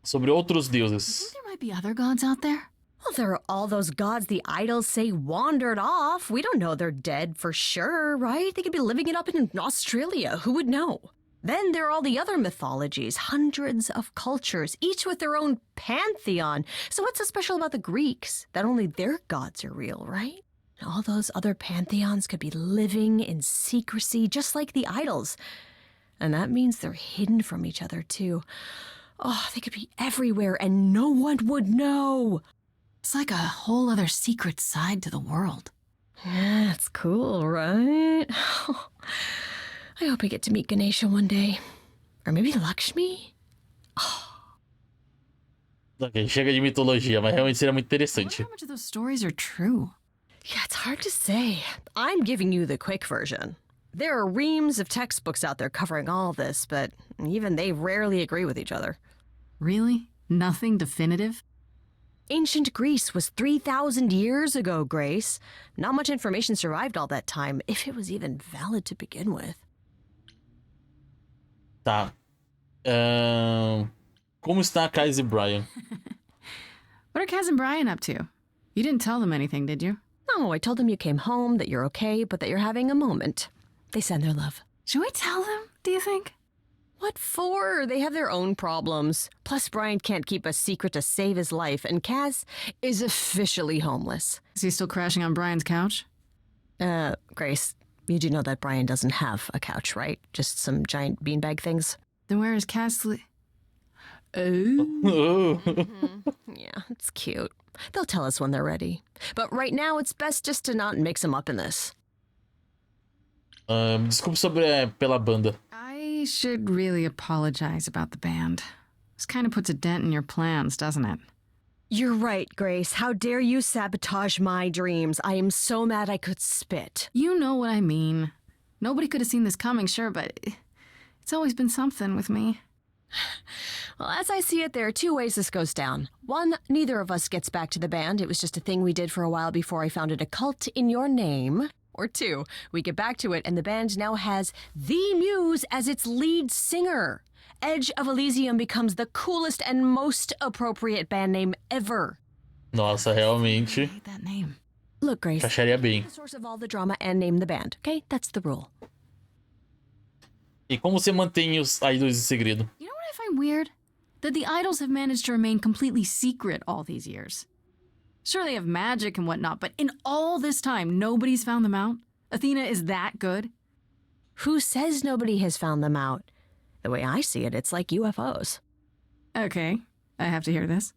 A: Sobre outros deuses.
P: There might be other gods out there.
L: Well, there are all those gods the idols say wandered off. We don't know they're dead for sure, right? They could be living it up in Australia. Who would know? Then there are all the other mythologies, hundreds of cultures, each with their own pantheon. So what's so special about the Greeks? That only their gods are real, right? All those other pantheons could be living in secrecy, just like the idols. And that means they're hidden from each other, too. Oh, they could be everywhere and no one would know.
P: It's like a whole other secret side to the world.
L: Yeah, it's cool, right? I hope I get to meet Ganesha one day. Or maybe Lakshmi?
A: Ok, chega de mitologia, mas realmente seria muito interessante.
P: How much of those stories are true?
L: Yeah, it's hard to say. I'm giving you the quick version. There are reams of textbooks out there covering all this, but even they rarely agree with each other.
P: Really? Nothing definitive?
L: Ancient Greece was 3,000 years ago, Grace. Not much information survived all that time, if it was even valid to begin with.
A: Tá. Como está Kaz e Brian?
P: What are Kaz and Brian up to? You didn't tell them anything, did you?
L: No, I told them you came home, that you're okay, but that you're having a moment. They send their love.
P: Should we tell them, do you think?
L: What for? They have their own problems. Plus, Brian can't keep a secret to save his life, and Kaz is officially homeless.
P: Is he still crashing on Brian's couch?
L: Grace, you do know that Brian doesn't have a couch, right? Just some giant beanbag things?
P: Then where is Kaz
L: Yeah, it's cute. They'll tell us when they're ready. But right now, it's best just to not mix them up in this.
A: Desculpe sobre pela banda.
P: I should really apologize about the band. This kind of puts a dent in your plans, doesn't it?
L: You're right, Grace. How dare you sabotage my dreams? I am so mad I could spit.
P: You know what I mean. Nobody could have seen this coming, sure, but it's always been something with me.
L: Well, as I see it, there are two ways this goes down. One, neither of us gets back to the band. It was just a thing we did for a while before I founded a cult in your name. Or two, we get back to it and the band now has the Muse as its lead singer. Edge of Elysium becomes the coolest and most appropriate band name ever.
A: Nossa, realmente.
P: That name.
L: Look, Grace.
A: Encaixaria bem.
L: The source of all the drama and name the band. Okay, that's the rule.
A: E como você mantém os idols em segredo?
P: You know what I find weird? That the idols have managed to remain completely secret all these years. Sure, they have magic and whatnot, but in all this time, nobody's found them out? Athena is that good?
L: Who says nobody has found them out? The way I see it, it's like UFOs.
P: Okay, I have to hear this.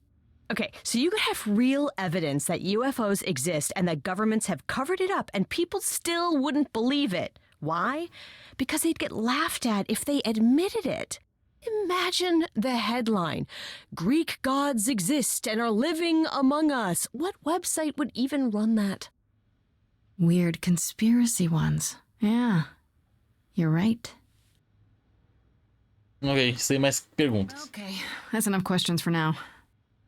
L: Okay, so you could have real evidence that UFOs exist and that governments have covered it up and people still wouldn't believe it. Why? Because they'd get laughed at if they admitted it. Imagine the headline. Greek gods exist and are living among us. What website would even run that?
P: Weird conspiracy ones. Yeah, you're right.
A: Ok, sem mais perguntas.
P: Okay, that's enough questions for now.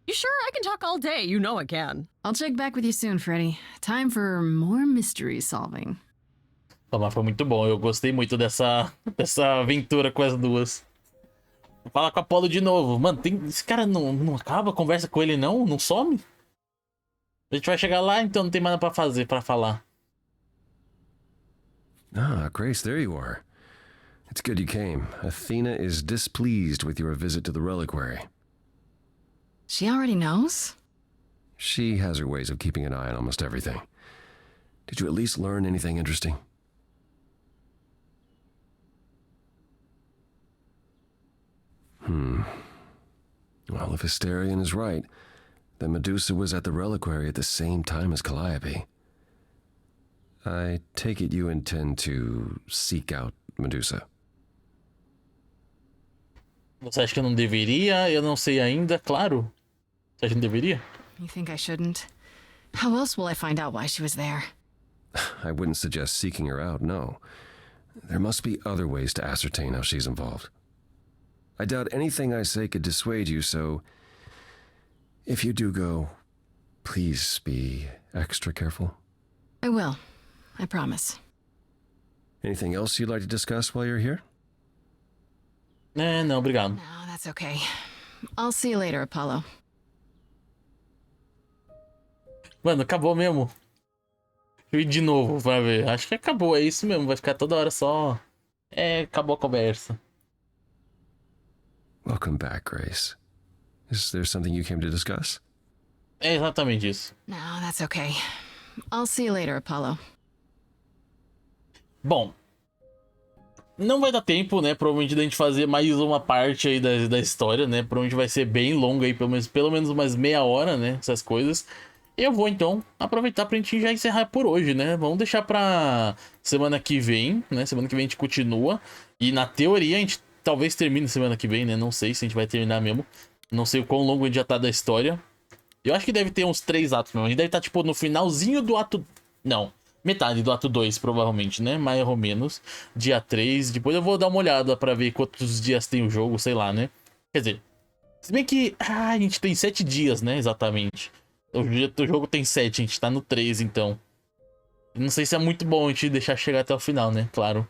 L: You sure? I can talk all day. You know I can.
P: I'll check back with you soon, Freddy. Time for more mystery solving.
A: Mas foi muito bom, eu gostei muito dessa aventura com as duas. Vou falar com a Apollo de novo. Mano, esse cara não acaba a conversa com ele não? Não some? A gente vai chegar lá, então não tem mais nada pra falar.
M: Ah, Grace, there you are. It's good you came. Athena is displeased with your visit to the reliquary.
P: She already knows?
M: She has her ways of keeping an eye on almost everything. Did you at least learn anything interesting? Well, if Asterion is right, then Medusa was at the reliquary at the same time as Calliope. I take it you intend to seek out Medusa.
A: Você acha que eu não deveria? Eu não sei ainda, claro. Você acha que não deveria?
P: You think I shouldn't? How else will I find out why she was there?
M: I wouldn't suggest seeking her out, no. There must be other ways to ascertain how she's involved. I doubt anything I say could dissuade you, so if you do go, please be extra careful.
P: I will. I promise.
M: Anything else you'd like to discuss while you're here?
A: Não, obrigado.
P: No, that's okay. I'll see you later, Apollo.
A: Mano, acabou mesmo. Deixa eu ir de novo pra ver. Acho que acabou, é isso mesmo. Vai ficar toda hora só. Acabou a conversa.
M: Welcome back, Grace. Is there something you came to discuss?
A: É exatamente isso.
P: No, that's okay. I'll see you later, Apollo.
A: Bom, não vai dar tempo, né? Provavelmente da gente fazer mais uma parte aí da história, né? Provavelmente vai ser bem longa aí, pelo menos umas meia hora, né? Essas coisas. Eu vou então aproveitar pra gente já encerrar por hoje, né? Vamos deixar pra semana que vem, né? Semana que vem a gente continua. E na teoria a gente talvez termine semana que vem, né? Não sei se a gente vai terminar mesmo. Não sei o quão longo a gente já tá da história. Eu acho que deve ter uns 3 atos mesmo. A gente deve estar, tipo, no finalzinho do ato... Não, metade do ato 2, provavelmente, né? Mais ou menos. Dia 3. Depois eu vou dar uma olhada pra ver quantos dias tem o jogo, sei lá, né? Quer dizer, se bem que... a gente tem 7 dias, né? Exatamente. O jogo tem 7, a gente tá no 3, então. Não sei se é muito bom a gente deixar chegar até o final, né? Claro.